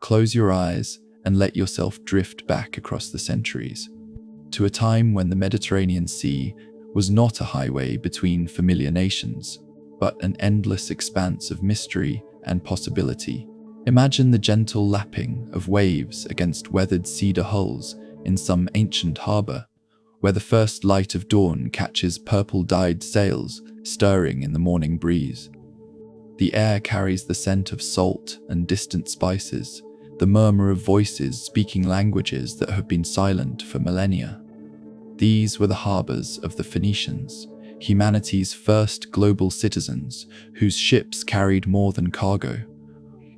Close your eyes and let yourself drift back across the centuries, to a time when the Mediterranean Sea was not a highway between familiar nations, but an endless expanse of mystery and possibility. Imagine the gentle lapping of waves against weathered cedar hulls in some ancient harbor, where the first light of dawn catches purple-dyed sails stirring in the morning breeze. The air carries the scent of salt and distant spices, the murmur of voices speaking languages that have been silent for millennia. These were the harbors of the Phoenicians, humanity's first global citizens whose ships carried more than cargo.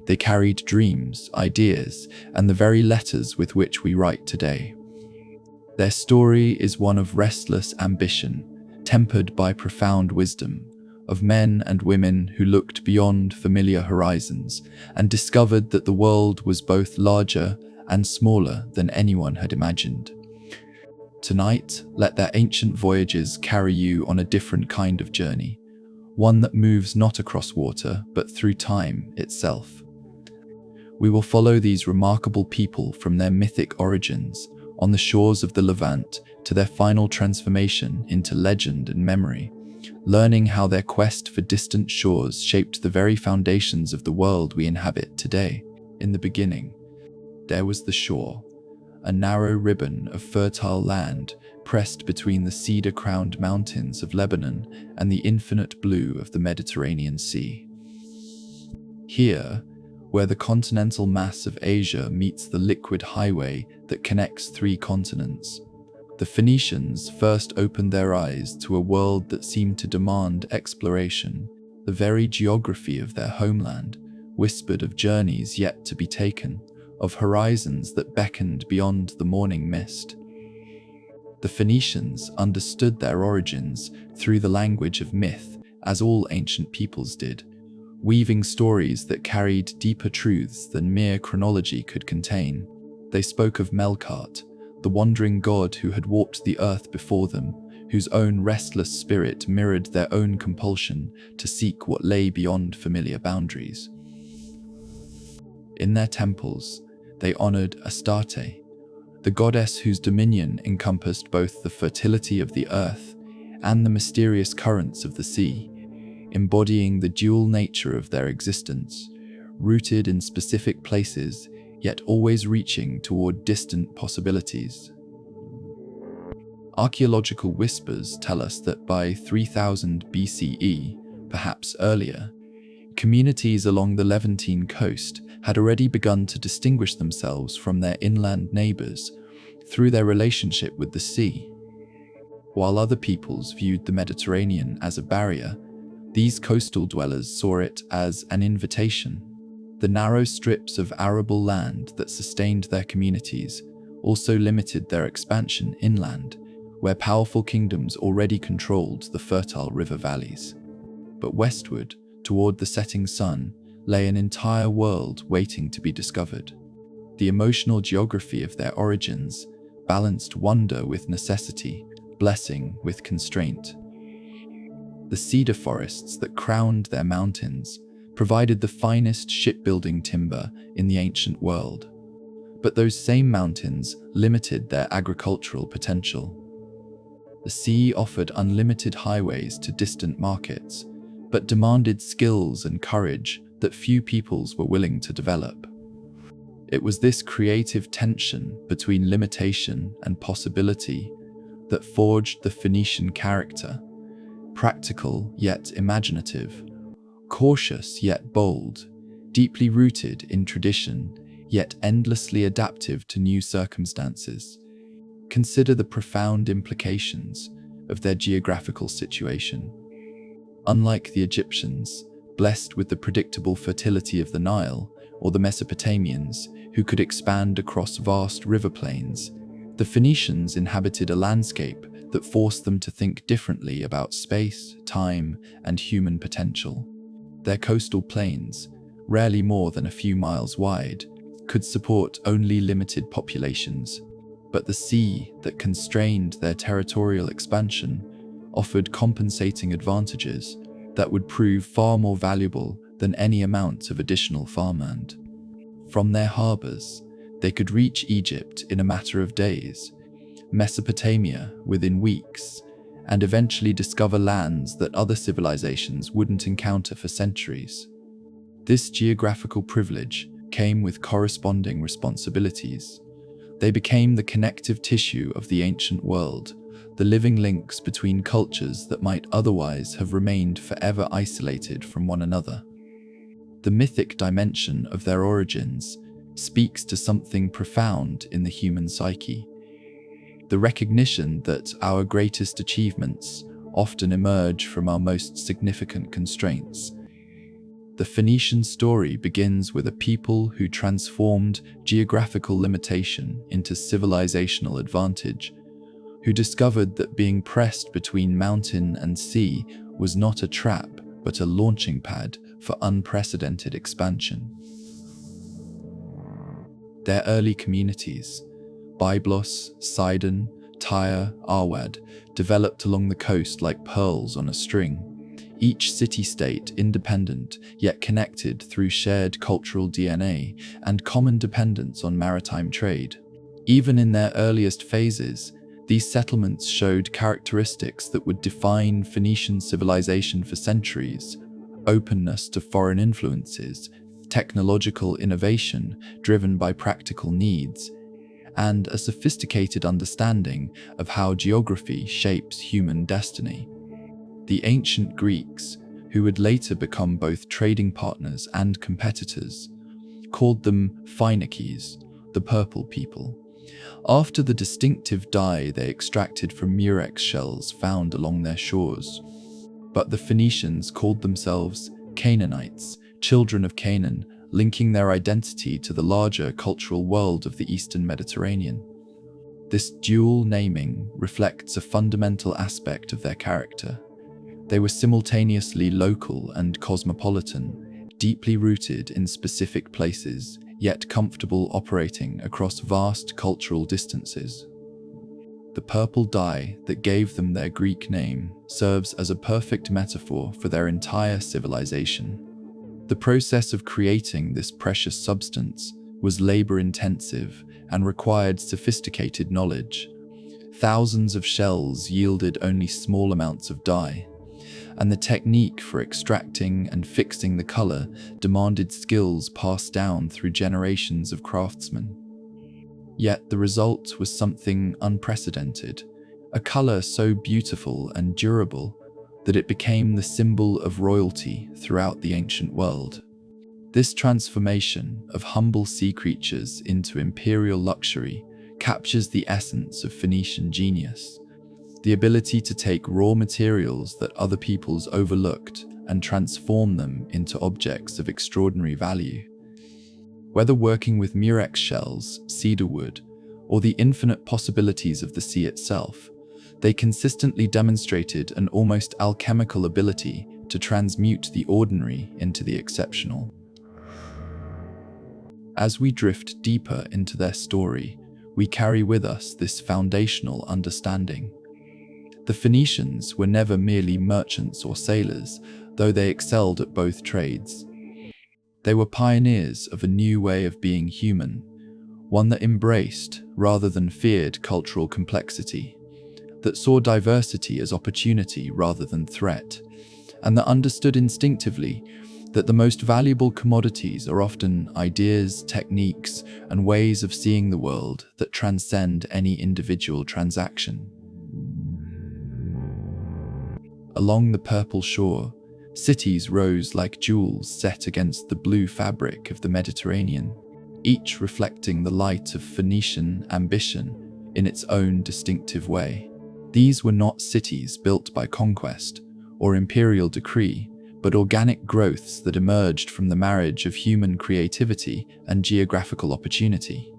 They carried dreams, ideas, and the very letters with which we write today. Their story is one of restless ambition, tempered by profound wisdom, of men and women who looked beyond familiar horizons and discovered that the world was both larger and smaller than anyone had imagined. Tonight, let their ancient voyages carry you on a different kind of journey, one that moves not across water, but through time itself. We will follow these remarkable people from their mythic origins on the shores of the Levant to their final transformation into legend and memory, learning how their quest for distant shores shaped the very foundations of the world we inhabit today. In the beginning, there was the shore, a narrow ribbon of fertile land pressed between the cedar-crowned mountains of Lebanon and the infinite blue of the Mediterranean Sea. Here, where the continental mass of Asia meets the liquid highway that connects three continents, the Phoenicians first opened their eyes to a world that seemed to demand exploration. The very geography of their homeland whispered of journeys yet to be taken, of horizons that beckoned beyond the morning mist. The Phoenicians understood their origins through the language of myth, as all ancient peoples did, weaving stories that carried deeper truths than mere chronology could contain. They spoke of Melkart, the wandering god who had walked the earth before them, whose own restless spirit mirrored their own compulsion to seek what lay beyond familiar boundaries. In their temples, they honored Astarte, the goddess whose dominion encompassed both the fertility of the earth and the mysterious currents of the sea, embodying the dual nature of their existence, rooted in specific places, yet always reaching toward distant possibilities. Archaeological whispers tell us that by 3000 BCE, perhaps earlier, communities along the Levantine coast had already begun to distinguish themselves from their inland neighbors through their relationship with the sea. While other peoples viewed the Mediterranean as a barrier, these coastal dwellers saw it as an invitation. The narrow strips of arable land that sustained their communities also limited their expansion inland, where powerful kingdoms already controlled the fertile river valleys. But westward, toward the setting sun, lay an entire world waiting to be discovered. The emotional geography of their origins balanced wonder with necessity, blessing with constraint. The cedar forests that crowned their mountains provided the finest shipbuilding timber in the ancient world. But those same mountains limited their agricultural potential. The sea offered unlimited highways to distant markets, but demanded skills and courage that few peoples were willing to develop. It was this creative tension between limitation and possibility that forged the Phoenician character, practical yet imaginative, cautious yet bold, deeply rooted in tradition, yet endlessly adaptive to new circumstances. Consider the profound implications of their geographical situation. Unlike the Egyptians, blessed with the predictable fertility of the Nile, or the Mesopotamians, who could expand across vast river plains, the Phoenicians inhabited a landscape that forced them to think differently about space, time, and human potential. Their coastal plains, rarely more than a few miles wide, could support only limited populations, but the sea that constrained their territorial expansion offered compensating advantages that would prove far more valuable than any amount of additional farmland. From their harbors, they could reach Egypt in a matter of days, Mesopotamia within weeks, and eventually discover lands that other civilizations wouldn't encounter for centuries. This geographical privilege came with corresponding responsibilities. They became the connective tissue of the ancient world, the living links between cultures that might otherwise have remained forever isolated from one another. The mythic dimension of their origins speaks to something profound in the human psyche. The recognition that our greatest achievements often emerge from our most significant constraints. The Phoenician story begins with a people who transformed geographical limitation into civilizational advantage, who discovered that being pressed between mountain and sea was not a trap, but a launching pad for unprecedented expansion. Their early communities, Byblos, Sidon, Tyre, Arwad, developed along the coast like pearls on a string, each city-state independent yet connected through shared cultural DNA and common dependence on maritime trade. Even in their earliest phases, these settlements showed characteristics that would define Phoenician civilization for centuries: openness to foreign influences, technological innovation driven by practical needs, and a sophisticated understanding of how geography shapes human destiny. The ancient Greeks, who would later become both trading partners and competitors, called them Phoenicians, the purple people, after the distinctive dye they extracted from murex shells found along their shores. But the Phoenicians called themselves Canaanites, children of Canaan, linking their identity to the larger cultural world of the Eastern Mediterranean. This dual naming reflects a fundamental aspect of their character. They were simultaneously local and cosmopolitan, deeply rooted in specific places, yet comfortable operating across vast cultural distances. The purple dye that gave them their Greek name serves as a perfect metaphor for their entire civilization. The process of creating this precious substance was labor-intensive and required sophisticated knowledge. Thousands of shells yielded only small amounts of dye, and the technique for extracting and fixing the color demanded skills passed down through generations of craftsmen. Yet the result was something unprecedented, a color so beautiful and durable that it became the symbol of royalty throughout the ancient world. This transformation of humble sea creatures into imperial luxury captures the essence of Phoenician genius, the ability to take raw materials that other peoples overlooked and transform them into objects of extraordinary value. Whether working with murex shells, cedar wood, or the infinite possibilities of the sea itself, they consistently demonstrated an almost alchemical ability to transmute the ordinary into the exceptional. As we drift deeper into their story, we carry with us this foundational understanding. The Phoenicians were never merely merchants or sailors, though they excelled at both trades. They were pioneers of a new way of being human, one that embraced, rather than feared, cultural complexity, that saw diversity as opportunity rather than threat, and that understood instinctively that the most valuable commodities are often ideas, techniques, and ways of seeing the world that transcend any individual transaction. Along the purple shore, cities rose like jewels set against the blue fabric of the Mediterranean, each reflecting the light of Phoenician ambition in its own distinctive way. These were not cities built by conquest or imperial decree, but organic growths that emerged from the marriage of human creativity and geographical opportunity.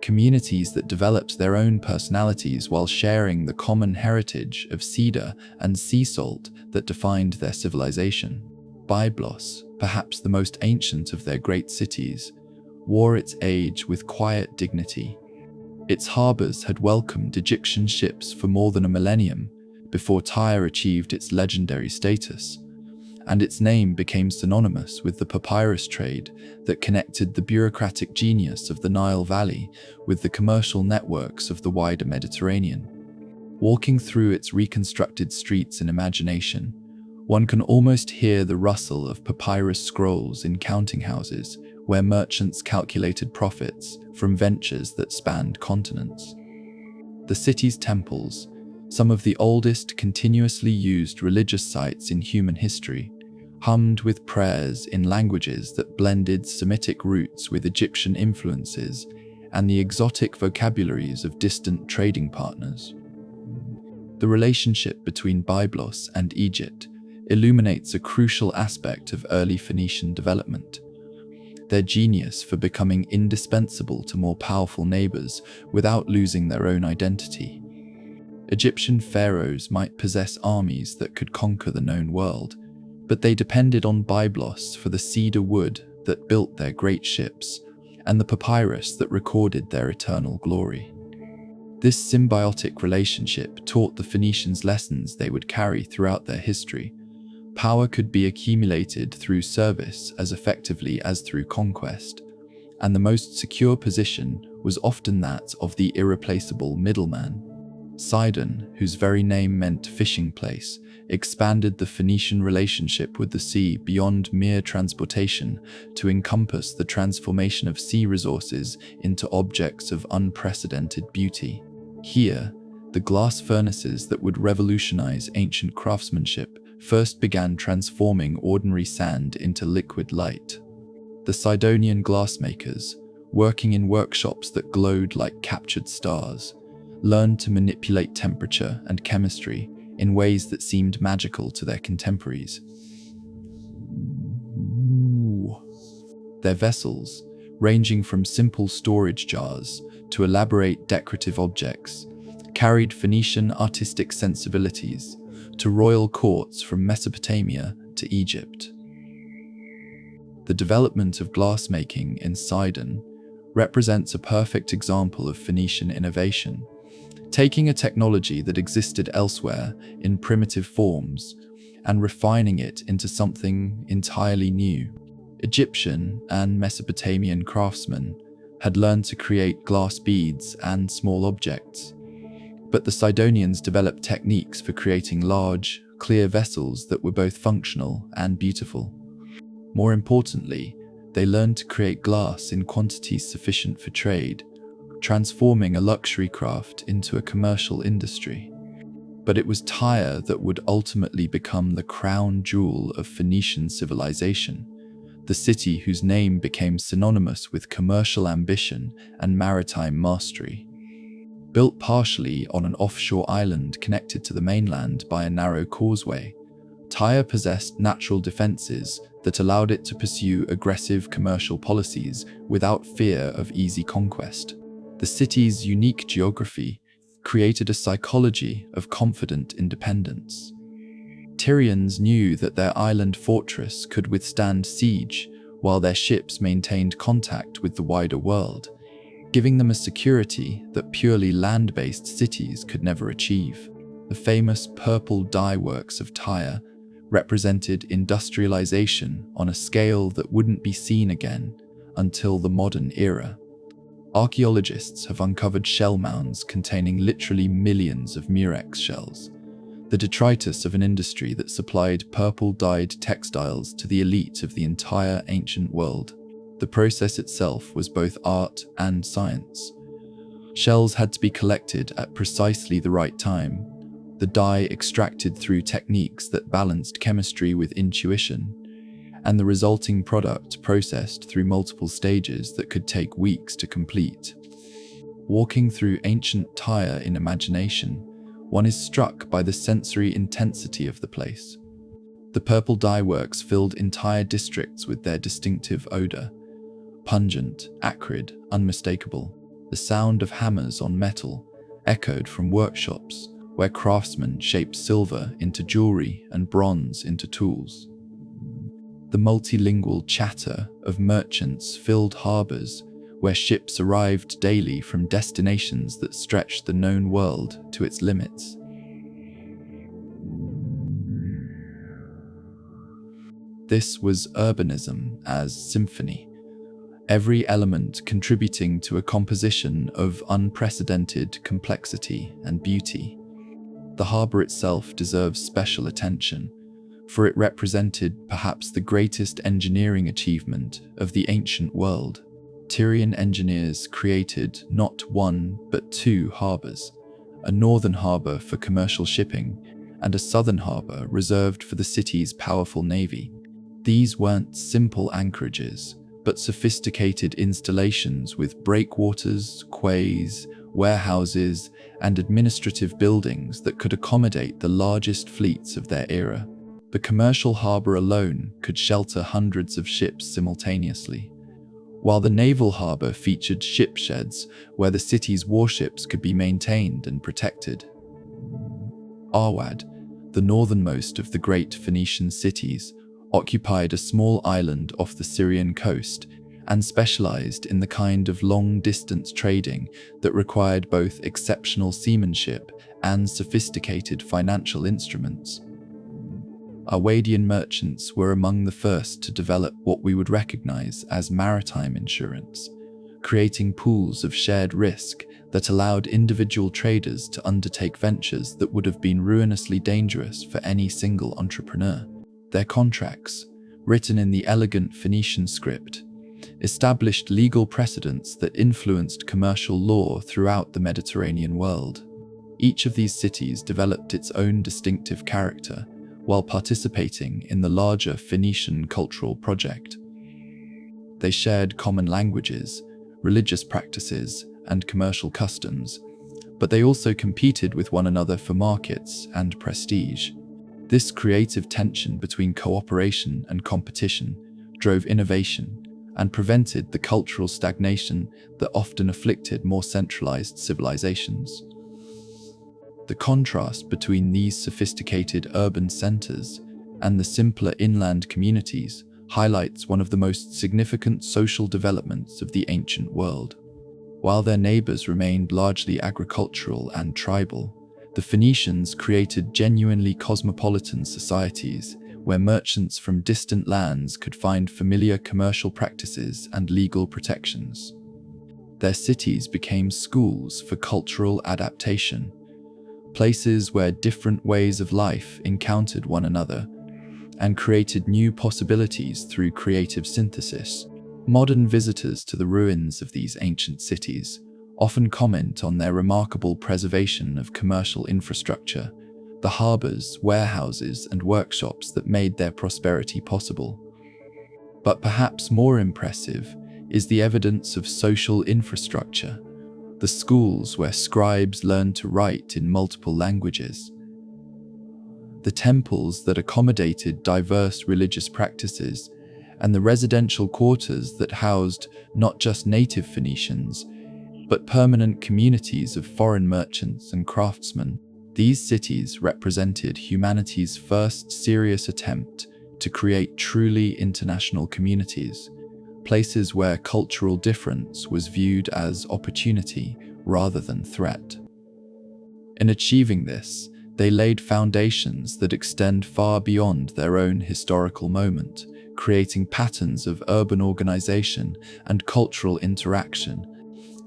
Communities that developed their own personalities while sharing the common heritage of cedar and sea salt that defined their civilization. Byblos, perhaps the most ancient of their great cities, wore its age with quiet dignity. Its harbors had welcomed Egyptian ships for more than a millennium before Tyre achieved its legendary status, and its name became synonymous with the papyrus trade that connected the bureaucratic genius of the Nile Valley with the commercial networks of the wider Mediterranean. Walking through its reconstructed streets in imagination, one can almost hear the rustle of papyrus scrolls in counting houses where merchants calculated profits from ventures that spanned continents. The city's temples, some of the oldest continuously used religious sites in human history, hummed with prayers in languages that blended Semitic roots with Egyptian influences and the exotic vocabularies of distant trading partners. The relationship between Byblos and Egypt illuminates a crucial aspect of early Phoenician development: their genius for becoming indispensable to more powerful neighbors without losing their own identity. Egyptian pharaohs might possess armies that could conquer the known world, but they depended on Byblos for the cedar wood that built their great ships and the papyrus that recorded their eternal glory. This symbiotic relationship taught the Phoenicians lessons they would carry throughout their history. Power could be accumulated through service as effectively as through conquest, and the most secure position was often that of the irreplaceable middleman. Sidon, whose very name meant fishing place, expanded the Phoenician relationship with the sea beyond mere transportation to encompass the transformation of sea resources into objects of unprecedented beauty. Here, the glass furnaces that would revolutionize ancient craftsmanship first began transforming ordinary sand into liquid light. The Sidonian glassmakers, working in workshops that glowed like captured stars, learned to manipulate temperature and chemistry in ways that seemed magical to their contemporaries. Their vessels, ranging from simple storage jars to elaborate decorative objects, carried Phoenician artistic sensibilities to royal courts from Mesopotamia to Egypt. The development of glassmaking in Sidon represents a perfect example of Phoenician innovation, taking a technology that existed elsewhere in primitive forms and refining it into something entirely new. Egyptian and Mesopotamian craftsmen had learned to create glass beads and small objects, but the Sidonians developed techniques for creating large, clear vessels that were both functional and beautiful. More importantly, they learned to create glass in quantities sufficient for trade, transforming a luxury craft into a commercial industry. But it was Tyre that would ultimately become the crown jewel of Phoenician civilization, the city whose name became synonymous with commercial ambition and maritime mastery. Built partially on an offshore island connected to the mainland by a narrow causeway, Tyre possessed natural defenses that allowed it to pursue aggressive commercial policies without fear of easy conquest. The city's unique geography created a psychology of confident independence. Tyrians knew that their island fortress could withstand siege while their ships maintained contact with the wider world, giving them a security that purely land-based cities could never achieve. The famous purple dye works of Tyre represented industrialization on a scale that wouldn't be seen again until the modern era. Archaeologists have uncovered shell mounds containing literally millions of murex shells, the detritus of an industry that supplied purple-dyed textiles to the elite of the entire ancient world. The process itself was both art and science. Shells had to be collected at precisely the right time, the dye extracted through techniques that balanced chemistry with intuition, and the resulting product processed through multiple stages that could take weeks to complete. Walking through ancient Tyre in imagination, one is struck by the sensory intensity of the place. The purple dye works filled entire districts with their distinctive odor, pungent, acrid, unmistakable. The sound of hammers on metal echoed from workshops where craftsmen shaped silver into jewelry and bronze into tools. The multilingual chatter of merchants filled harbors where ships arrived daily from destinations that stretched the known world to its limits. This was urbanism as symphony, every element contributing to a composition of unprecedented complexity and beauty. The harbour itself deserves special attention, for it represented perhaps the greatest engineering achievement of the ancient world. Tyrian engineers created not one but two harbours, a northern harbour for commercial shipping and a southern harbour reserved for the city's powerful navy. These weren't simple anchorages, but sophisticated installations with breakwaters, quays, warehouses, and administrative buildings that could accommodate the largest fleets of their era. The commercial harbour alone could shelter hundreds of ships simultaneously, while the naval harbour featured ship sheds where the city's warships could be maintained and protected. Arwad, the northernmost of the great Phoenician cities, occupied a small island off the Syrian coast and specialized in the kind of long-distance trading that required both exceptional seamanship and sophisticated financial instruments. Arwadian merchants were among the first to develop what we would recognize as maritime insurance, creating pools of shared risk that allowed individual traders to undertake ventures that would have been ruinously dangerous for any single entrepreneur. Their contracts, written in the elegant Phoenician script, established legal precedents that influenced commercial law throughout the Mediterranean world. Each of these cities developed its own distinctive character while participating in the larger Phoenician cultural project. They shared common languages, religious practices, and commercial customs, but they also competed with one another for markets and prestige. This creative tension between cooperation and competition drove innovation and prevented the cultural stagnation that often afflicted more centralized civilizations. The contrast between these sophisticated urban centers and the simpler inland communities highlights one of the most significant social developments of the ancient world. While their neighbors remained largely agricultural and tribal, the Phoenicians created genuinely cosmopolitan societies where merchants from distant lands could find familiar commercial practices and legal protections. Their cities became schools for cultural adaptation, places where different ways of life encountered one another and created new possibilities through creative synthesis. Modern visitors to the ruins of these ancient cities often comment on their remarkable preservation of commercial infrastructure, the harbors, warehouses, and workshops that made their prosperity possible. But perhaps more impressive is the evidence of social infrastructure, the schools where scribes learned to write in multiple languages, the temples that accommodated diverse religious practices, and the residential quarters that housed not just native Phoenicians, but permanent communities of foreign merchants and craftsmen. These cities represented humanity's first serious attempt to create truly international communities, places where cultural difference was viewed as opportunity rather than threat. In achieving this, they laid foundations that extend far beyond their own historical moment, creating patterns of urban organization and cultural interaction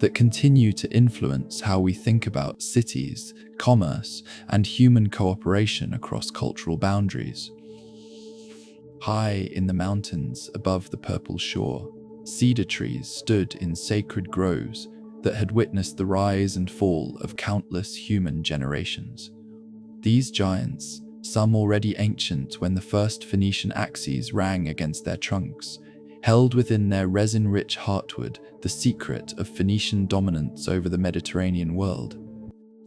that continue to influence how we think about cities, commerce, and human cooperation across cultural boundaries. High in the mountains above the purple shore, cedar trees stood in sacred groves that had witnessed the rise and fall of countless human generations. These giants, some already ancient when the first Phoenician axes rang against their trunks, held within their resin-rich heartwood the secret of Phoenician dominance over the Mediterranean world.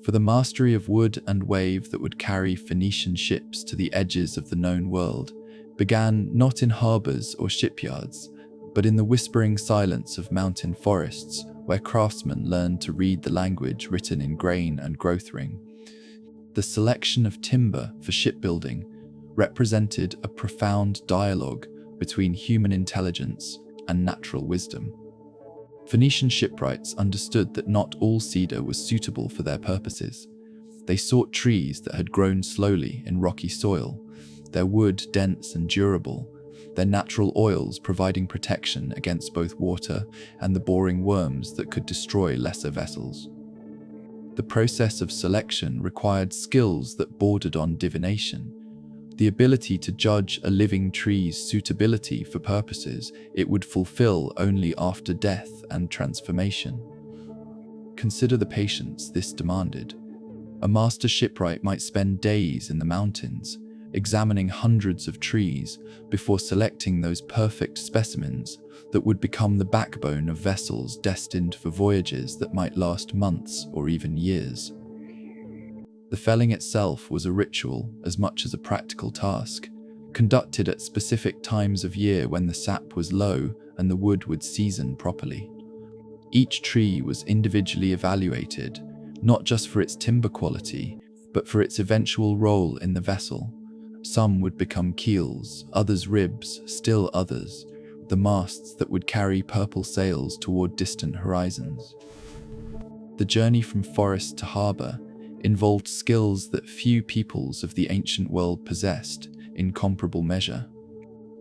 For the mastery of wood and wave that would carry Phoenician ships to the edges of the known world began not in harbors or shipyards, but in the whispering silence of mountain forests where craftsmen learned to read the language written in grain and growth ring. The selection of timber for shipbuilding represented a profound dialogue between human intelligence and natural wisdom. Phoenician shipwrights understood that not all cedar was suitable for their purposes. They sought trees that had grown slowly in rocky soil, their wood dense and durable, their natural oils providing protection against both water and the boring worms that could destroy lesser vessels. The process of selection required skills that bordered on divination, the ability to judge a living tree's suitability for purposes it would fulfill only after death and transformation. Consider the patience this demanded. A master shipwright might spend days in the mountains, examining hundreds of trees before selecting those perfect specimens that would become the backbone of vessels destined for voyages that might last months or even years. The felling itself was a ritual as much as a practical task, conducted at specific times of year when the sap was low and the wood would season properly. Each tree was individually evaluated, not just for its timber quality, but for its eventual role in the vessel. Some would become keels, others ribs, still others, the masts that would carry purple sails toward distant horizons. The journey from forest to harbour involved skills that few peoples of the ancient world possessed in comparable measure.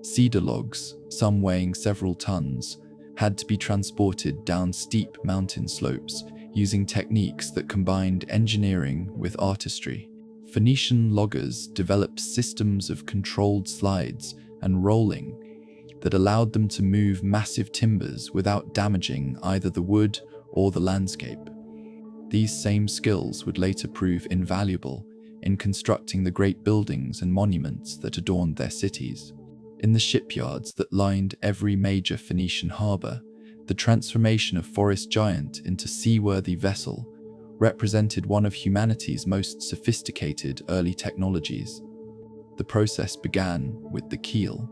Cedar logs, some weighing several tons, had to be transported down steep mountain slopes using techniques that combined engineering with artistry. Phoenician loggers developed systems of controlled slides and rolling that allowed them to move massive timbers without damaging either the wood or the landscape. These same skills would later prove invaluable in constructing the great buildings and monuments that adorned their cities. In the shipyards that lined every major Phoenician harbour, the transformation of forest giant into seaworthy vessel represented one of humanity's most sophisticated early technologies. The process began with the keel,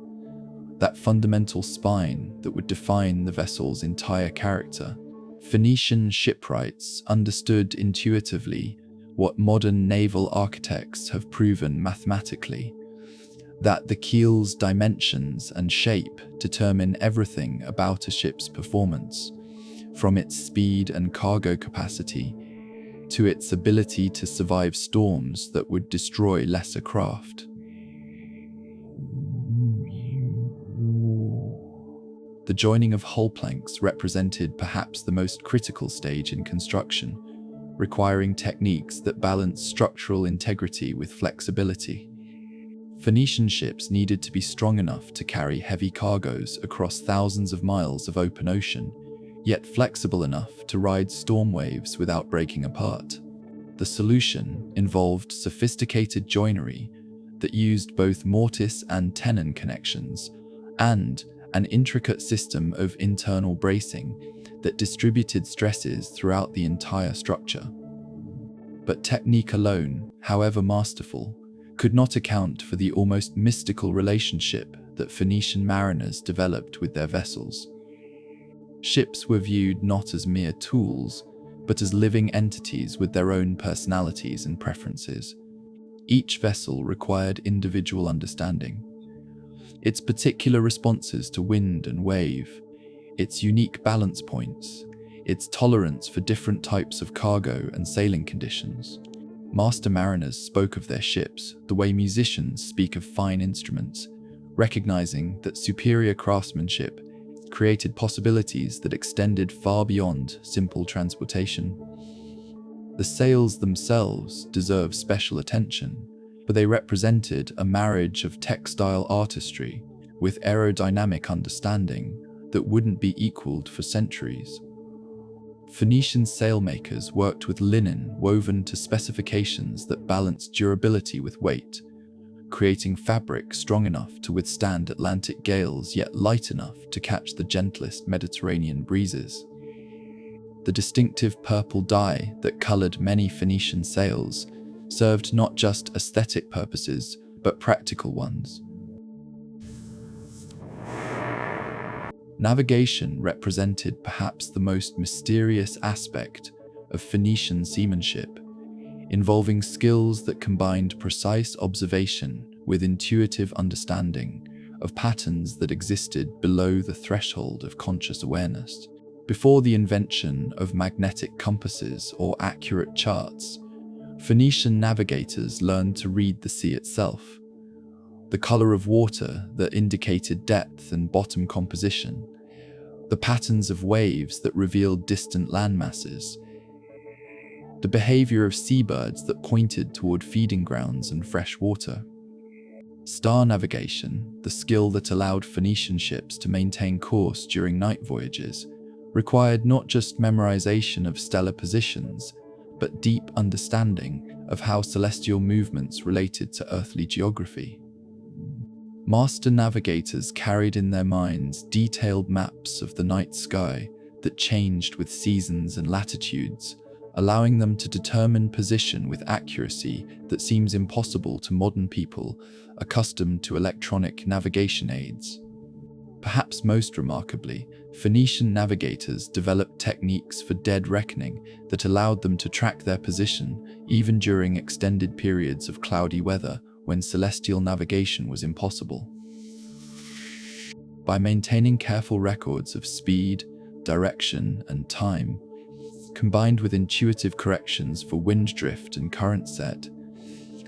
that fundamental spine that would define the vessel's entire character. Phoenician shipwrights understood intuitively what modern naval architects have proven mathematically, that the keel's dimensions and shape determine everything about a ship's performance, from its speed and cargo capacity to its ability to survive storms that would destroy lesser craft. The joining of hull planks represented perhaps the most critical stage in construction, requiring techniques that balanced structural integrity with flexibility. Phoenician ships needed to be strong enough to carry heavy cargoes across thousands of miles of open ocean, yet flexible enough to ride storm waves without breaking apart. The solution involved sophisticated joinery that used both mortise and tenon connections, and an intricate system of internal bracing that distributed stresses throughout the entire structure. But technique alone, however masterful, could not account for the almost mystical relationship that Phoenician mariners developed with their vessels. Ships were viewed not as mere tools, but as living entities with their own personalities and preferences. Each vessel required individual understanding. Its particular responses to wind and wave, its unique balance points, its tolerance for different types of cargo and sailing conditions. Master mariners spoke of their ships the way musicians speak of fine instruments, recognizing that superior craftsmanship created possibilities that extended far beyond simple transportation. The sails themselves deserve special attention, but they represented a marriage of textile artistry with aerodynamic understanding that wouldn't be equaled for centuries. Phoenician sailmakers worked with linen woven to specifications that balanced durability with weight, creating fabric strong enough to withstand Atlantic gales yet light enough to catch the gentlest Mediterranean breezes. The distinctive purple dye that colored many Phoenician sails served not just aesthetic purposes, but practical ones. Navigation represented perhaps the most mysterious aspect of Phoenician seamanship, involving skills that combined precise observation with intuitive understanding of patterns that existed below the threshold of conscious awareness. Before the invention of magnetic compasses or accurate charts, Phoenician navigators learned to read the sea itself. the color of water that indicated depth and bottom composition, the patterns of waves that revealed distant landmasses, the behavior of seabirds that pointed toward feeding grounds and fresh water. Star navigation, the skill that allowed Phoenician ships to maintain course during night voyages, required not just memorization of stellar positions, but deep understanding of how celestial movements related to earthly geography. Master navigators carried in their minds detailed maps of the night sky that changed with seasons and latitudes, allowing them to determine position with accuracy that seems impossible to modern people accustomed to electronic navigation aids. Perhaps most remarkably, Phoenician navigators developed techniques for dead reckoning that allowed them to track their position even during extended periods of cloudy weather when celestial navigation was impossible. By maintaining careful records of speed, direction, and time, combined with intuitive corrections for wind drift and current set,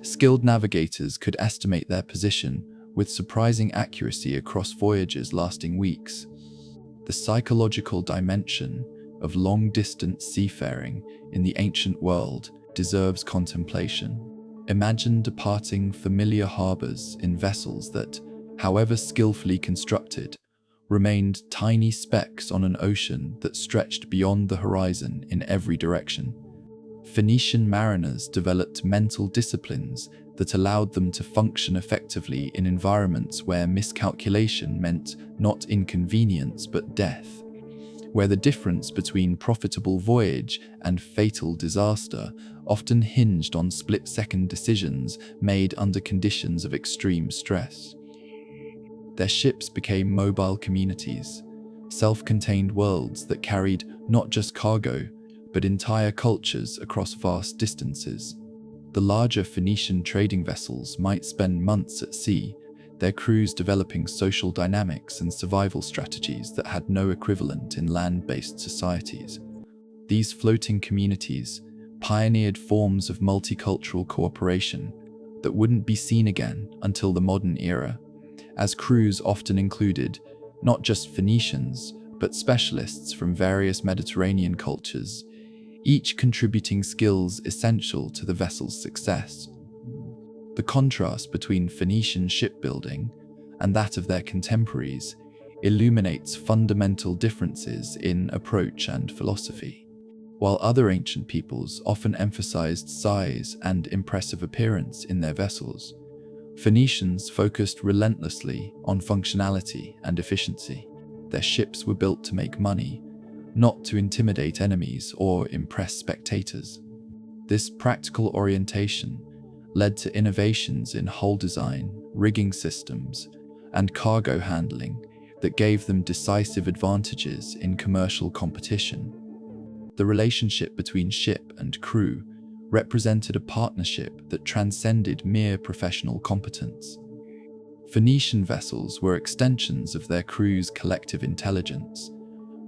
skilled navigators could estimate their position with surprising accuracy across voyages lasting weeks. The psychological dimension of long-distance seafaring in the ancient world deserves contemplation. Imagine departing familiar harbors in vessels that, however skillfully constructed, remained tiny specks on an ocean that stretched beyond the horizon in every direction. Phoenician mariners developed mental disciplines that allowed them to function effectively in environments where miscalculation meant not inconvenience but death, where the difference between profitable voyage and fatal disaster often hinged on split-second decisions made under conditions of extreme stress. Their ships became mobile communities, self-contained worlds that carried not just cargo, but entire cultures across vast distances. The larger Phoenician trading vessels might spend months at sea, their crews developing social dynamics and survival strategies that had no equivalent in land-based societies. These floating communities pioneered forms of multicultural cooperation that wouldn't be seen again until the modern era, as crews often included not just Phoenicians, but specialists from various Mediterranean cultures, each contributing skills essential to the vessel's success. The contrast between Phoenician shipbuilding and that of their contemporaries illuminates fundamental differences in approach and philosophy. While other ancient peoples often emphasized size and impressive appearance in their vessels, Phoenicians focused relentlessly on functionality and efficiency. Their ships were built to make money, not to intimidate enemies or impress spectators. This practical orientation led to innovations in hull design, rigging systems, and cargo handling that gave them decisive advantages in commercial competition. The relationship between ship and crew represented a partnership that transcended mere professional competence. Phoenician vessels were extensions of their crew's collective intelligence,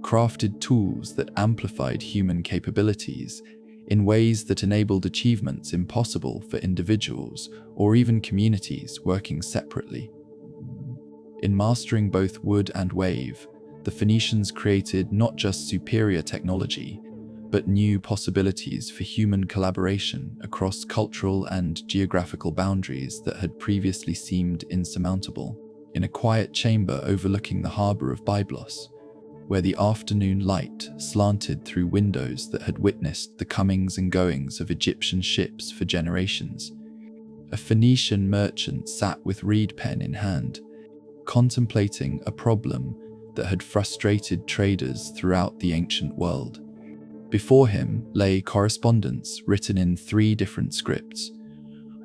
crafted tools that amplified human capabilities in ways that enabled achievements impossible for individuals or even communities working separately. In mastering both wood and wave, the Phoenicians created not just superior technology, but new possibilities for human collaboration across cultural and geographical boundaries that had previously seemed insurmountable. In a quiet chamber overlooking the harbor of Byblos, where the afternoon light slanted through windows that had witnessed the comings and goings of Egyptian ships for generations, a Phoenician merchant sat with reed pen in hand, contemplating a problem that had frustrated traders throughout the ancient world. Before him lay correspondence written in 3 different scripts: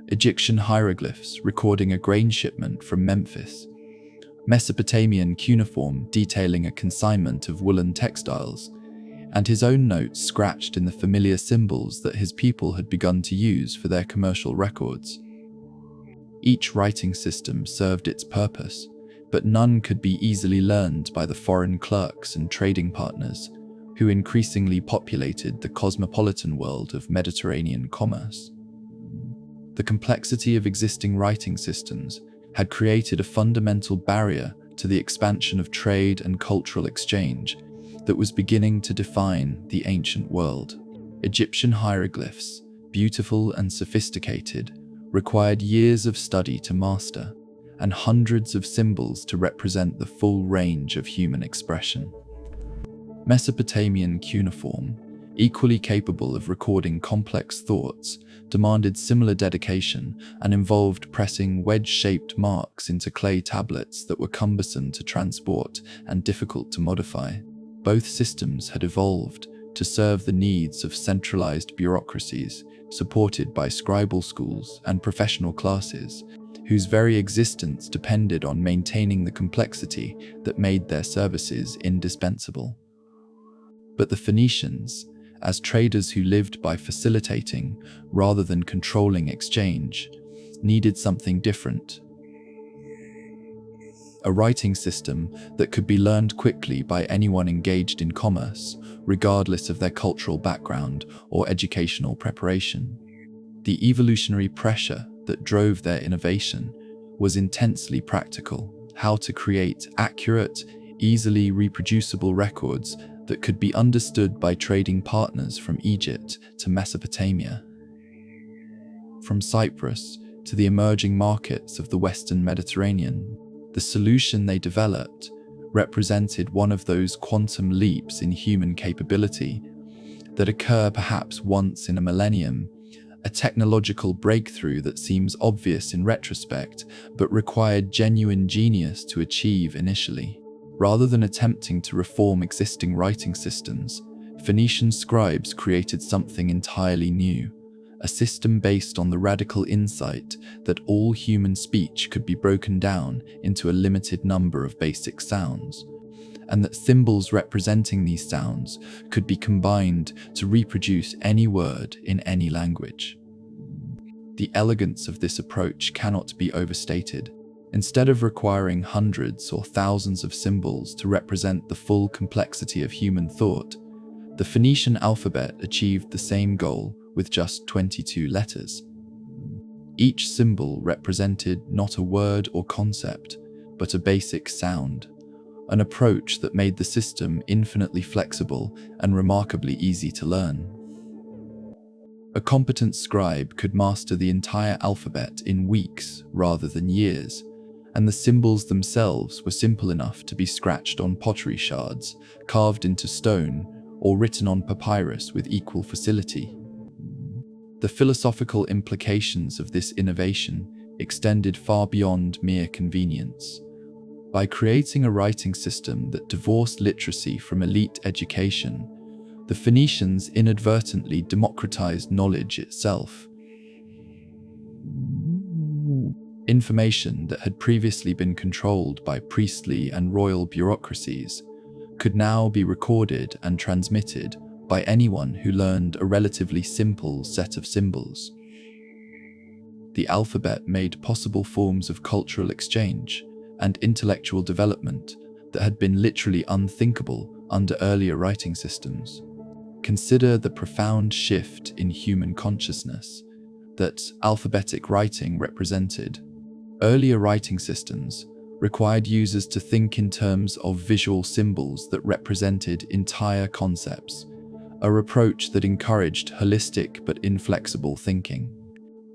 Egyptian hieroglyphs recording a grain shipment from Memphis, Mesopotamian cuneiform detailing a consignment of woolen textiles, and his own notes scratched in the familiar symbols that his people had begun to use for their commercial records. Each writing system served its purpose, but none could be easily learned by the foreign clerks and trading partners who increasingly populated the cosmopolitan world of Mediterranean commerce. The complexity of existing writing systems had created a fundamental barrier to the expansion of trade and cultural exchange that was beginning to define the ancient world. Egyptian hieroglyphs, beautiful and sophisticated, required years of study to master, and hundreds of symbols to represent the full range of human expression. Mesopotamian cuneiform, equally capable of recording complex thoughts, demanded similar dedication and involved pressing wedge-shaped marks into clay tablets that were cumbersome to transport and difficult to modify. Both systems had evolved to serve the needs of centralized bureaucracies supported by scribal schools and professional classes, whose very existence depended on maintaining the complexity that made their services indispensable. But the Phoenicians, as traders who lived by facilitating rather than controlling exchange, needed something different. A writing system that could be learned quickly by anyone engaged in commerce, regardless of their cultural background or educational preparation. The evolutionary pressure that drove their innovation was intensely practical: how to create accurate, easily reproducible records that could be understood by trading partners from Egypt to Mesopotamia, from Cyprus to the emerging markets of the Western Mediterranean. The solution they developed represented one of those quantum leaps in human capability that occur perhaps once in a millennium, a technological breakthrough that seems obvious in retrospect but required genuine genius to achieve initially. Rather than attempting to reform existing writing systems, Phoenician scribes created something entirely new, a system based on the radical insight that all human speech could be broken down into a limited number of basic sounds, and that symbols representing these sounds could be combined to reproduce any word in any language. The elegance of this approach cannot be overstated. Instead of requiring hundreds or thousands of symbols to represent the full complexity of human thought, the Phoenician alphabet achieved the same goal with just 22 letters. Each symbol represented not a word or concept, but a basic sound, an approach that made the system infinitely flexible and remarkably easy to learn. A competent scribe could master the entire alphabet in weeks rather than years, and the symbols themselves were simple enough to be scratched on pottery shards, carved into stone, or written on papyrus with equal facility. The philosophical implications of this innovation extended far beyond mere convenience. By creating a writing system that divorced literacy from elite education, the Phoenicians inadvertently democratized knowledge itself. Information that had previously been controlled by priestly and royal bureaucracies could now be recorded and transmitted by anyone who learned a relatively simple set of symbols. The alphabet made possible forms of cultural exchange and intellectual development that had been literally unthinkable under earlier writing systems. Consider the profound shift in human consciousness that alphabetic writing represented. Earlier writing systems required users to think in terms of visual symbols that represented entire concepts, a approach that encouraged holistic but inflexible thinking.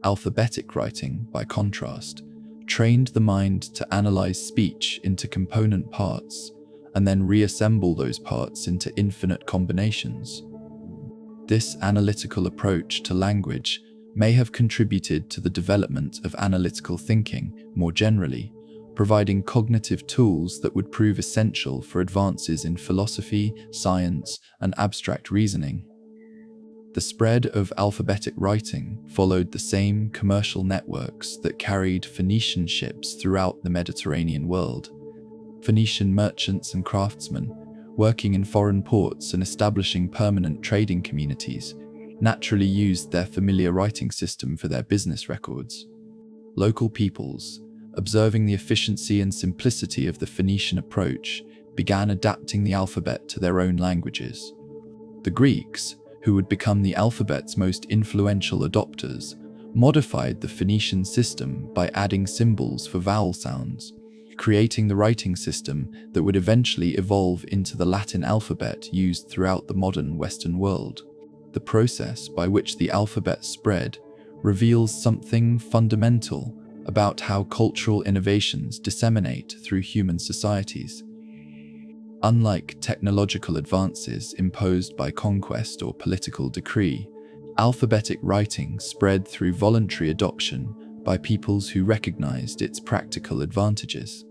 Alphabetic writing, by contrast, trained the mind to analyze speech into component parts and then reassemble those parts into infinite combinations. This analytical approach to language may have contributed to the development of analytical thinking more generally, providing cognitive tools that would prove essential for advances in philosophy, science, and abstract reasoning. The spread of alphabetic writing followed the same commercial networks that carried Phoenician ships throughout the Mediterranean world. Phoenician merchants and craftsmen, working in foreign ports and establishing permanent trading communities, naturally used their familiar writing system for their business records. Local peoples, observing the efficiency and simplicity of the Phoenician approach, began adapting the alphabet to their own languages. The Greeks, who would become the alphabet's most influential adopters, modified the Phoenician system by adding symbols for vowel sounds, creating the writing system that would eventually evolve into the Latin alphabet used throughout the modern Western world. The process by which the alphabet spread reveals something fundamental about how cultural innovations disseminate through human societies. Unlike technological advances imposed by conquest or political decree, alphabetic writing spread through voluntary adoption by peoples who recognized its practical advantages.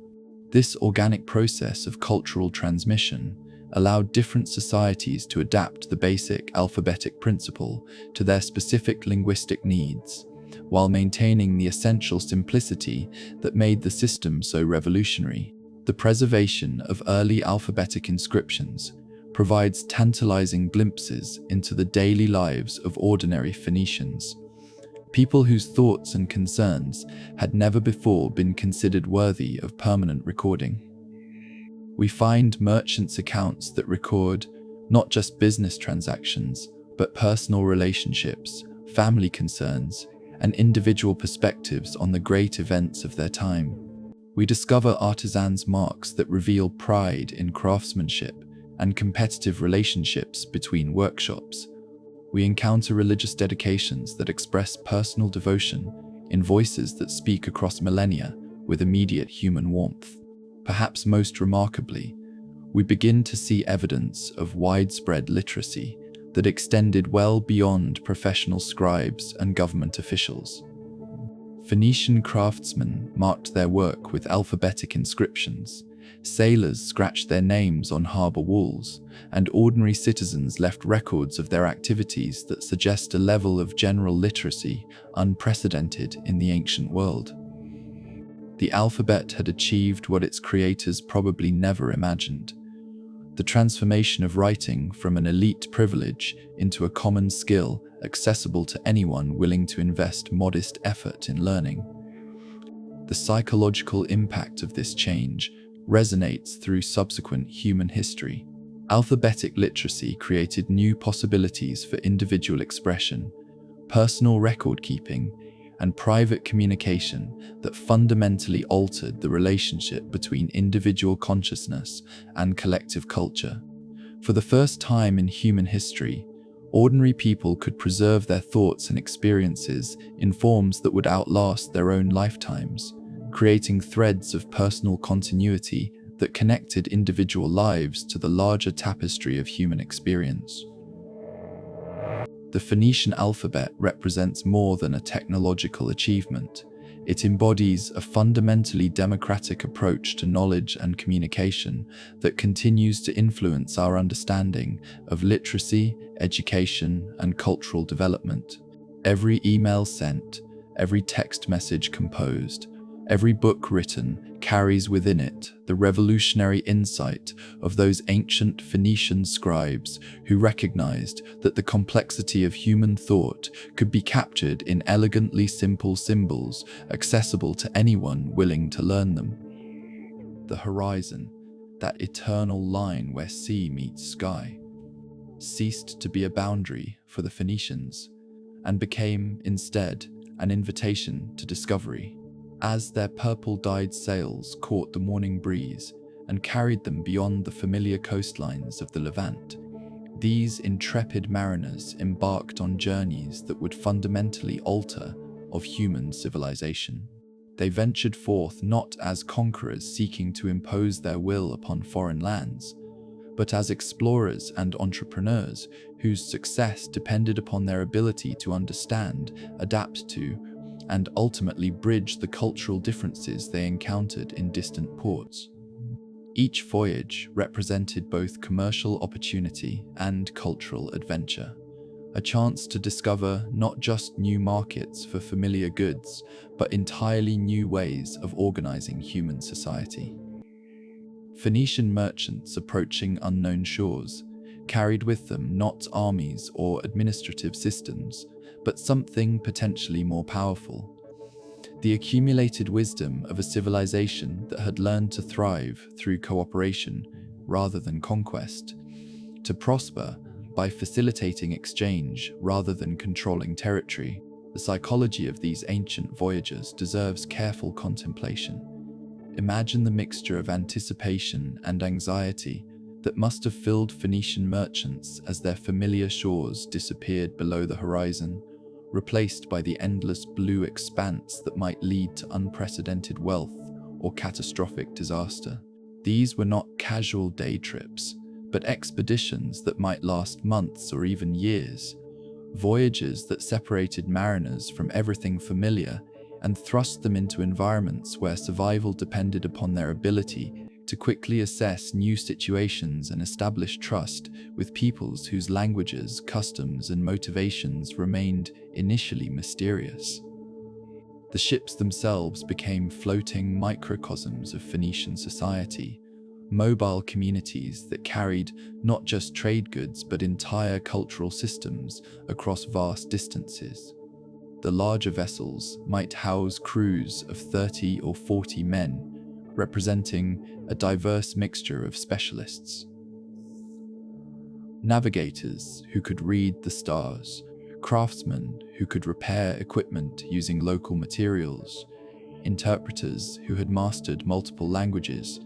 This organic process of cultural transmission allowed different societies to adapt the basic alphabetic principle to their specific linguistic needs, while maintaining the essential simplicity that made the system so revolutionary. The preservation of early alphabetic inscriptions provides tantalizing glimpses into the daily lives of ordinary Phoenicians, people whose thoughts and concerns had never before been considered worthy of permanent recording. We find merchants' accounts that record not just business transactions, but personal relationships, family concerns, and individual perspectives on the great events of their time. We discover artisans' marks that reveal pride in craftsmanship and competitive relationships between workshops. We encounter religious dedications that express personal devotion in voices that speak across millennia with immediate human warmth. Perhaps most remarkably, we begin to see evidence of widespread literacy that extended well beyond professional scribes and government officials. Phoenician craftsmen marked their work with alphabetic inscriptions, sailors scratched their names on harbor walls, and ordinary citizens left records of their activities that suggest a level of general literacy unprecedented in the ancient world. The alphabet had achieved what its creators probably never imagined: the transformation of writing from an elite privilege into a common skill accessible to anyone willing to invest modest effort in learning. The psychological impact of this change resonates through subsequent human history. Alphabetic literacy created new possibilities for individual expression, personal record-keeping, and private communication that fundamentally altered the relationship between individual consciousness and collective culture. For the first time in human history, ordinary people could preserve their thoughts and experiences in forms that would outlast their own lifetimes, creating threads of personal continuity that connected individual lives to the larger tapestry of human experience. The Phoenician alphabet represents more than a technological achievement. It embodies a fundamentally democratic approach to knowledge and communication that continues to influence our understanding of literacy, education, and cultural development. Every email sent, every text message composed, every book written carries within it the revolutionary insight of those ancient Phoenician scribes who recognized that the complexity of human thought could be captured in elegantly simple symbols accessible to anyone willing to learn them. The horizon, that eternal line where sea meets sky, ceased to be a boundary for the Phoenicians and became, instead, an invitation to discovery. As their purple-dyed sails caught the morning breeze and carried them beyond the familiar coastlines of the Levant, these intrepid mariners embarked on journeys that would fundamentally alter of human civilization. They ventured forth not as conquerors seeking to impose their will upon foreign lands, but as explorers and entrepreneurs whose success depended upon their ability to understand, adapt to, and ultimately bridge the cultural differences they encountered in distant ports. Each voyage represented both commercial opportunity and cultural adventure, a chance to discover not just new markets for familiar goods, but entirely new ways of organizing human society. Phoenician merchants approaching unknown shores carried with them not armies or administrative systems, but something potentially more powerful: the accumulated wisdom of a civilization that had learned to thrive through cooperation rather than conquest, to prosper by facilitating exchange rather than controlling territory. The The psychology of these ancient voyagers deserves careful contemplation. Imagine the mixture of anticipation and anxiety that must have filled Phoenician merchants as their familiar shores disappeared below the horizon, replaced by the endless blue expanse that might lead to unprecedented wealth or catastrophic disaster. These were not casual day trips, but expeditions that might last months or even years, voyages that separated mariners from everything familiar and thrust them into environments where survival depended upon their ability to quickly assess new situations and establish trust with peoples whose languages, customs, and motivations remained initially mysterious. The ships themselves became floating microcosms of Phoenician society, mobile communities that carried not just trade goods but entire cultural systems across vast distances. The larger vessels might house crews of 30 or 40 men, representing a diverse mixture of specialists. Navigators who could read the stars, craftsmen who could repair equipment using local materials, interpreters who had mastered multiple languages,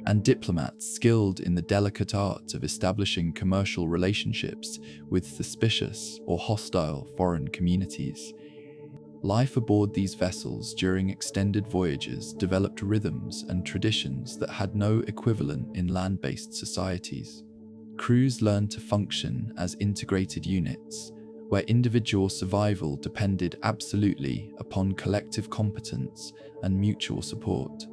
and diplomats skilled in the delicate art of establishing commercial relationships with suspicious or hostile foreign communities. Life aboard these vessels during extended voyages developed rhythms and traditions that had no equivalent in land-based societies. Crews learned to function as integrated units, where individual survival depended absolutely upon collective competence and mutual support.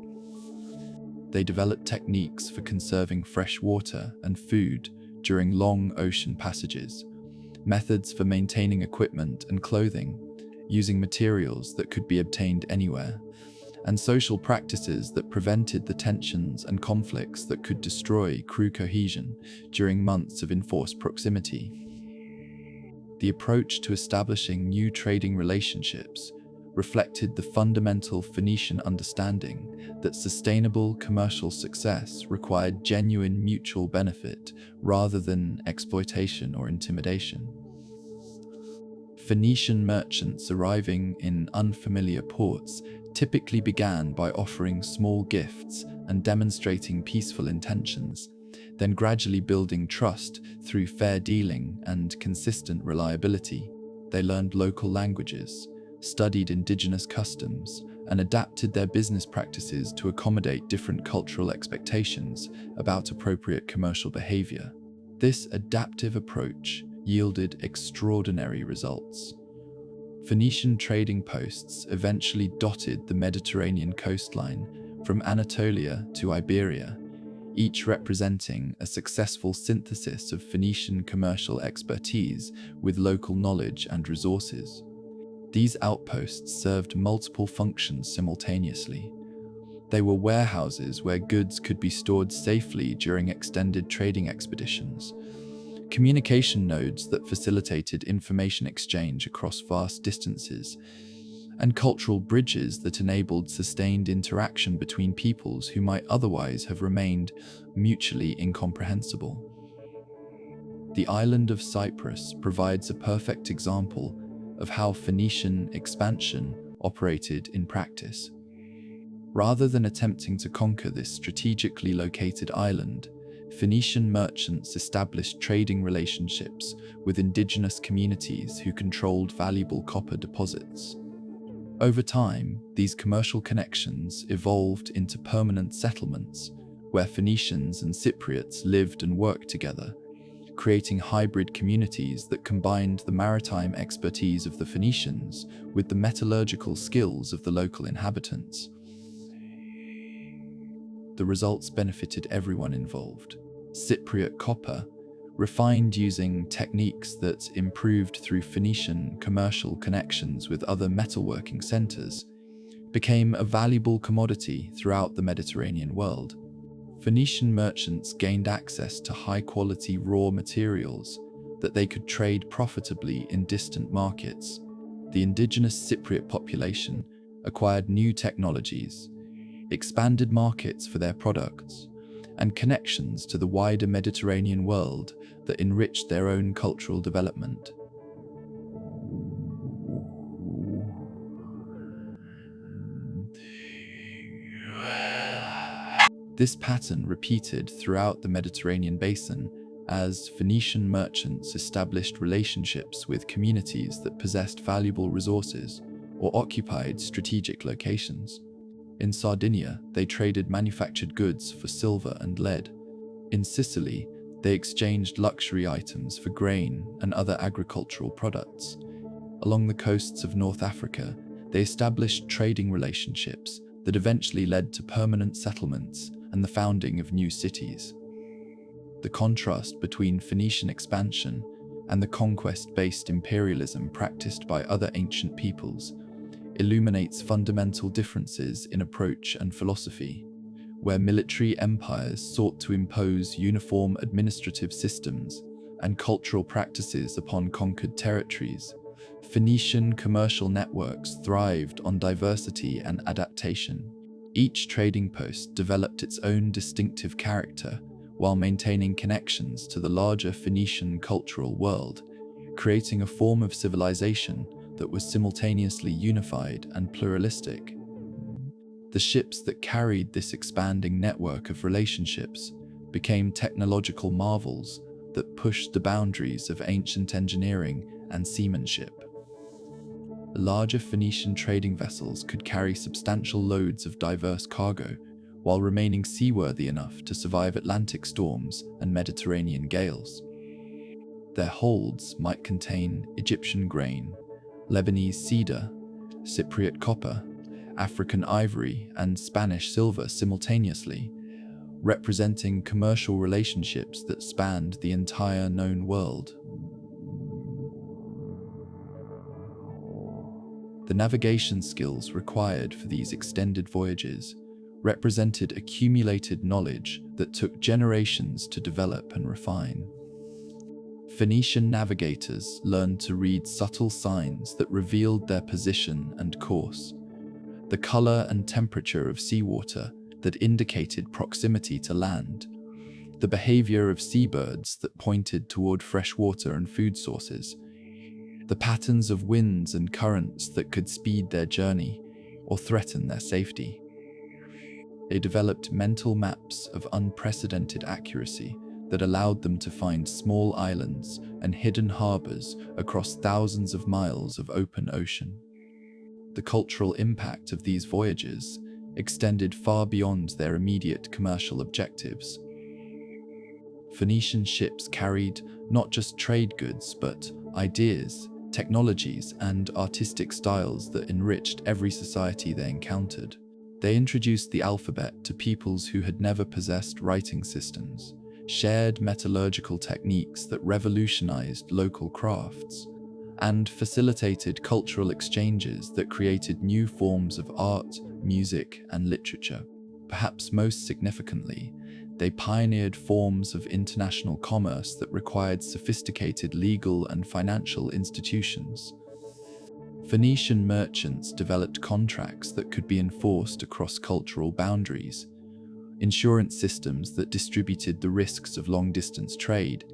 They developed techniques for conserving fresh water and food during long ocean passages, methods for maintaining equipment and clothing using materials that could be obtained anywhere, and social practices that prevented the tensions and conflicts that could destroy crew cohesion during months of enforced proximity. The approach to establishing new trading relationships reflected the fundamental Phoenician understanding that sustainable commercial success required genuine mutual benefit rather than exploitation or intimidation. Phoenician merchants arriving in unfamiliar ports typically began by offering small gifts and demonstrating peaceful intentions, then gradually building trust through fair dealing and consistent reliability. They learned local languages, studied indigenous customs, and adapted their business practices to accommodate different cultural expectations about appropriate commercial behavior. This adaptive approach yielded extraordinary results. Phoenician trading posts eventually dotted the Mediterranean coastline from Anatolia to Iberia, each representing a successful synthesis of Phoenician commercial expertise with local knowledge and resources. These outposts served multiple functions simultaneously. They were warehouses where goods could be stored safely during extended trading expeditions, communication nodes that facilitated information exchange across vast distances, and cultural bridges that enabled sustained interaction between peoples who might otherwise have remained mutually incomprehensible. The island of Cyprus provides a perfect example of how Phoenician expansion operated in practice. Rather than attempting to conquer this strategically located island, Phoenician merchants established trading relationships with indigenous communities who controlled valuable copper deposits. Over time, these commercial connections evolved into permanent settlements where Phoenicians and Cypriots lived and worked together, creating hybrid communities that combined the maritime expertise of the Phoenicians with the metallurgical skills of the local inhabitants. The results benefited everyone involved. Cypriot copper, refined using techniques that improved through Phoenician commercial connections with other metalworking centers, became a valuable commodity throughout the Mediterranean world. Phoenician merchants gained access to high-quality raw materials that they could trade profitably in distant markets. The indigenous Cypriot population acquired new technologies, expanded markets for their products, and connections to the wider Mediterranean world that enriched their own cultural development. This pattern repeated throughout the Mediterranean basin as Phoenician merchants established relationships with communities that possessed valuable resources or occupied strategic locations. In Sardinia, they traded manufactured goods for silver and lead. In Sicily, they exchanged luxury items for grain and other agricultural products. Along the coasts of North Africa, they established trading relationships that eventually led to permanent settlements and the founding of new cities. The contrast between Phoenician expansion and the conquest-based imperialism practiced by other ancient peoples illuminates fundamental differences in approach and philosophy. Where military empires sought to impose uniform administrative systems and cultural practices upon conquered territories, Phoenician commercial networks thrived on diversity and adaptation. Each trading post developed its own distinctive character while maintaining connections to the larger Phoenician cultural world, creating a form of civilization that was simultaneously unified and pluralistic. The ships that carried this expanding network of relationships became technological marvels that pushed the boundaries of ancient engineering and seamanship. Larger Phoenician trading vessels could carry substantial loads of diverse cargo while remaining seaworthy enough to survive Atlantic storms and Mediterranean gales. Their holds might contain Egyptian grain, Lebanese cedar, Cypriot copper, African ivory, and Spanish silver simultaneously, representing commercial relationships that spanned the entire known world. The navigation skills required for these extended voyages represented accumulated knowledge that took generations to develop and refine. Phoenician navigators learned to read subtle signs that revealed their position and course, the color and temperature of seawater that indicated proximity to land, the behavior of seabirds that pointed toward fresh water and food sources, the patterns of winds and currents that could speed their journey or threaten their safety. They developed mental maps of unprecedented accuracy that allowed them to find small islands and hidden harbors across thousands of miles of open ocean. The cultural impact of these voyages extended far beyond their immediate commercial objectives. Phoenician ships carried not just trade goods, but ideas, technologies, and artistic styles that enriched every society they encountered. They introduced the alphabet to peoples who had never possessed writing systems, shared metallurgical techniques that revolutionized local crafts, and facilitated cultural exchanges that created new forms of art, music, and literature. Perhaps most significantly, they pioneered forms of international commerce that required sophisticated legal and financial institutions. Phoenician merchants developed contracts that could be enforced across cultural boundaries, insurance systems that distributed the risks of long-distance trade,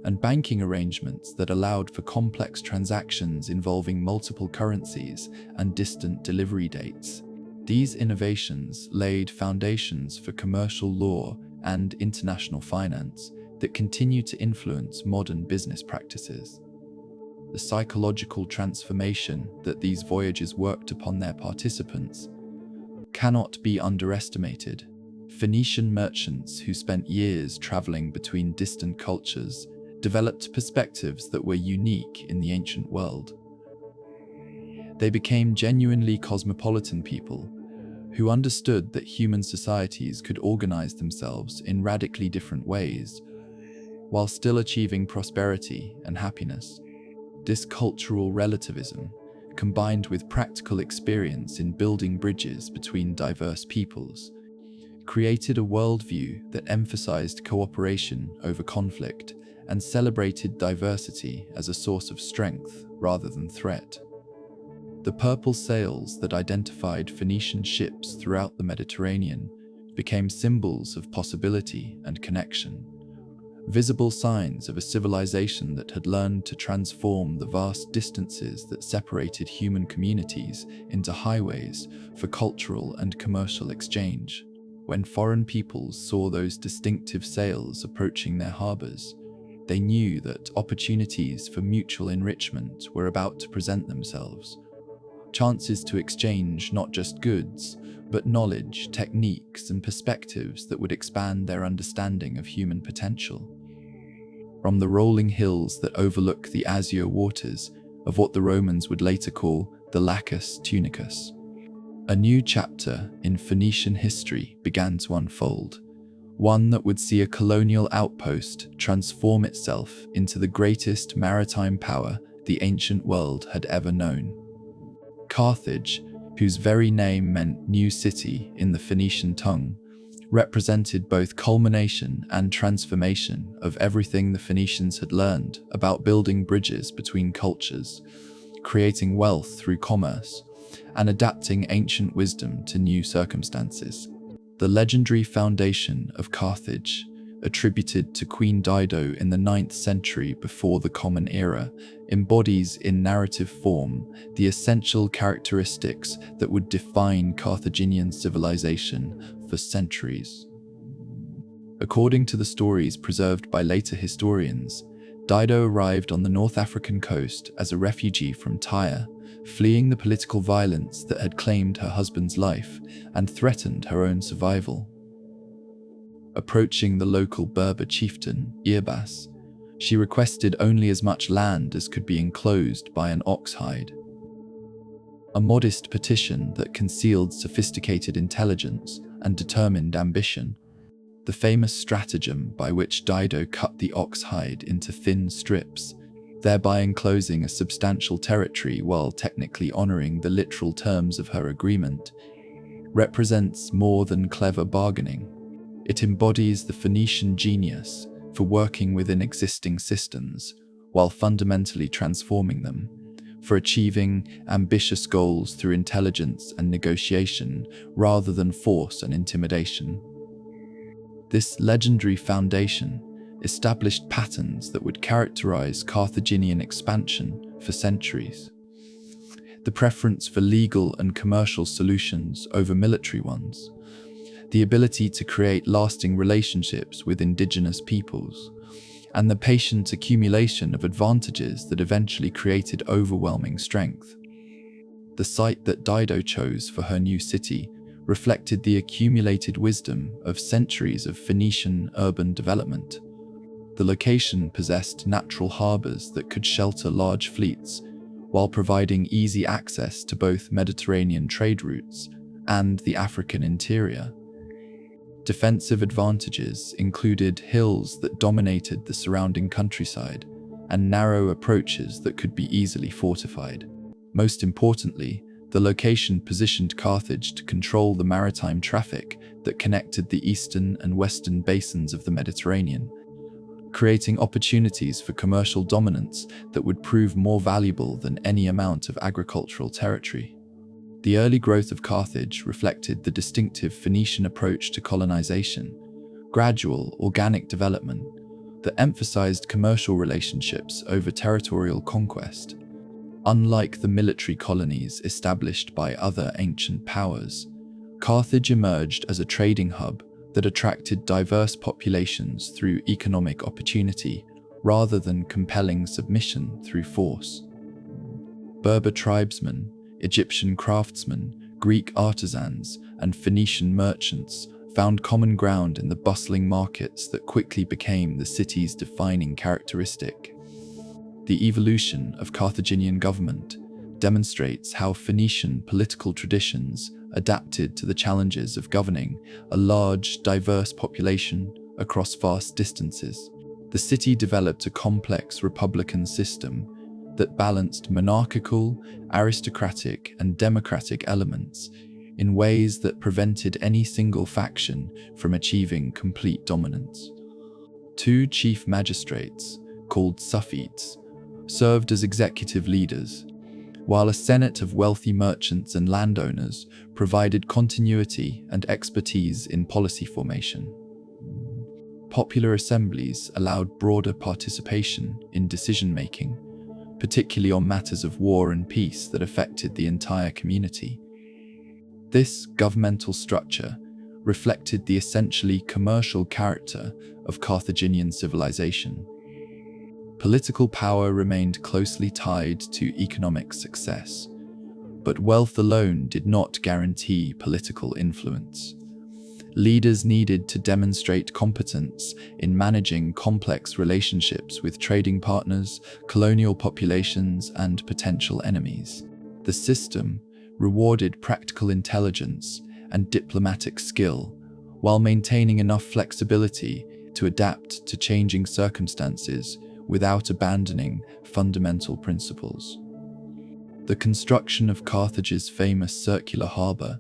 and banking arrangements that allowed for complex transactions involving multiple currencies and distant delivery dates. These innovations laid foundations for commercial law and international finance that continue to influence modern business practices. The psychological transformation that these voyages worked upon their participants cannot be underestimated. Phoenician merchants who spent years traveling between distant cultures developed perspectives that were unique in the ancient world. They became genuinely cosmopolitan people who understood that human societies could organize themselves in radically different ways while still achieving prosperity and happiness. This cultural relativism, combined with practical experience in building bridges between diverse peoples, created a worldview that emphasized cooperation over conflict and celebrated diversity as a source of strength rather than threat. The purple sails that identified Phoenician ships throughout the Mediterranean became symbols of possibility and connection, visible signs of a civilization that had learned to transform the vast distances that separated human communities into highways for cultural and commercial exchange. When foreign peoples saw those distinctive sails approaching their harbors, they knew that opportunities for mutual enrichment were about to present themselves. Chances to exchange not just goods, but knowledge, techniques, and perspectives that would expand their understanding of human potential. From the rolling hills that overlook the azure waters of what the Romans would later call the Lacus Tunicus, a new chapter in Phoenician history began to unfold, one that would see a colonial outpost transform itself into the greatest maritime power the ancient world had ever known. Carthage, whose very name meant new city in the Phoenician tongue, represented both culmination and transformation of everything the Phoenicians had learned about building bridges between cultures, creating wealth through commerce, and adapting ancient wisdom to new circumstances. The legendary foundation of Carthage, attributed to Queen Dido in the 9th century before the Common Era, embodies in narrative form the essential characteristics that would define Carthaginian civilization for centuries. According to the stories preserved by later historians, Dido arrived on the North African coast as a refugee from Tyre, fleeing the political violence that had claimed her husband's life and threatened her own survival. Approaching the local Berber chieftain, Irbas, she requested only as much land as could be enclosed by an ox hide. A modest petition that concealed sophisticated intelligence and determined ambition. The famous stratagem by which Dido cut the ox hide into thin strips, thereby enclosing a substantial territory while technically honoring the literal terms of her agreement, represents more than clever bargaining. It embodies the Phoenician genius for working within existing systems while fundamentally transforming them, for achieving ambitious goals through intelligence and negotiation rather than force and intimidation. This legendary foundation established patterns that would characterize Carthaginian expansion for centuries. The preference for legal and commercial solutions over military ones, the ability to create lasting relationships with indigenous peoples, and the patient accumulation of advantages that eventually created overwhelming strength. The site that Dido chose for her new city reflected the accumulated wisdom of centuries of Phoenician urban development. The location possessed natural harbors that could shelter large fleets, while providing easy access to both Mediterranean trade routes and the African interior. Defensive advantages included hills that dominated the surrounding countryside and narrow approaches that could be easily fortified. Most importantly, the location positioned Carthage to control the maritime traffic that connected the eastern and western basins of the Mediterranean, creating opportunities for commercial dominance that would prove more valuable than any amount of agricultural territory. The early growth of Carthage reflected the distinctive Phoenician approach to colonization, gradual, organic development that emphasized commercial relationships over territorial conquest. Unlike the military colonies established by other ancient powers, Carthage emerged as a trading hub that attracted diverse populations through economic opportunity rather than compelling submission through force. Berber tribesmen, Egyptian craftsmen, Greek artisans, and Phoenician merchants found common ground in the bustling markets that quickly became the city's defining characteristic. The evolution of Carthaginian government demonstrates how Phoenician political traditions adapted to the challenges of governing a large, diverse population across vast distances. The city developed a complex republican system that balanced monarchical, aristocratic, and democratic elements in ways that prevented any single faction from achieving complete dominance. Two chief magistrates, called Suffites, served as executive leaders, while a senate of wealthy merchants and landowners provided continuity and expertise in policy formation. Popular assemblies allowed broader participation in decision-making, particularly on matters of war and peace that affected the entire community. This governmental structure reflected the essentially commercial character of Carthaginian civilization. Political power remained closely tied to economic success, but wealth alone did not guarantee political influence. Leaders needed to demonstrate competence in managing complex relationships with trading partners, colonial populations, and potential enemies. The system rewarded practical intelligence and diplomatic skill, while maintaining enough flexibility to adapt to changing circumstances without abandoning fundamental principles. The construction of Carthage's famous circular harbour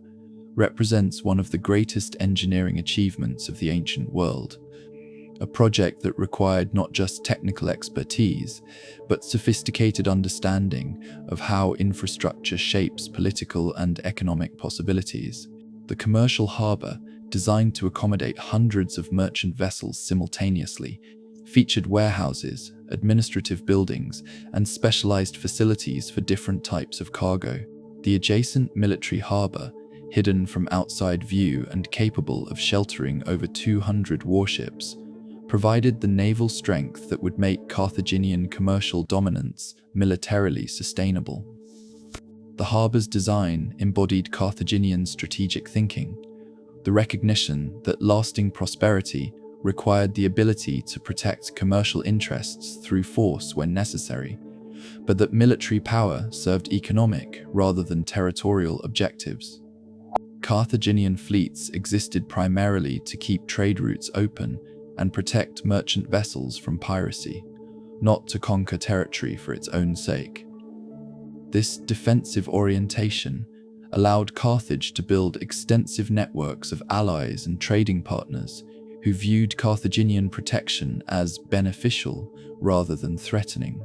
represents one of the greatest engineering achievements of the ancient world, a project that required not just technical expertise, but sophisticated understanding of how infrastructure shapes political and economic possibilities. The commercial harbour, designed to accommodate hundreds of merchant vessels simultaneously, featured warehouses, administrative buildings, and specialized facilities for different types of cargo. The adjacent military harbour, hidden from outside view and capable of sheltering over 200 warships, provided the naval strength that would make Carthaginian commercial dominance militarily sustainable. The harbour's design embodied Carthaginian strategic thinking, the recognition that lasting prosperity required the ability to protect commercial interests through force when necessary, but that military power served economic rather than territorial objectives. Carthaginian fleets existed primarily to keep trade routes open and protect merchant vessels from piracy, not to conquer territory for its own sake. This defensive orientation allowed Carthage to build extensive networks of allies and trading partners who viewed Carthaginian protection as beneficial rather than threatening.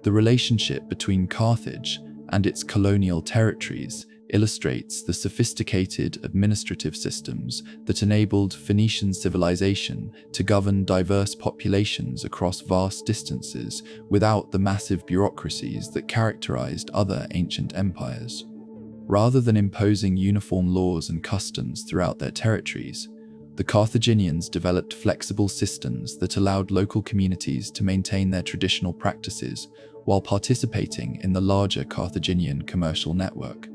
The relationship between Carthage and its colonial territories illustrates the sophisticated administrative systems that enabled Phoenician civilization to govern diverse populations across vast distances without the massive bureaucracies that characterized other ancient empires. Rather than imposing uniform laws and customs throughout their territories, the Carthaginians developed flexible systems that allowed local communities to maintain their traditional practices while participating in the larger Carthaginian commercial network.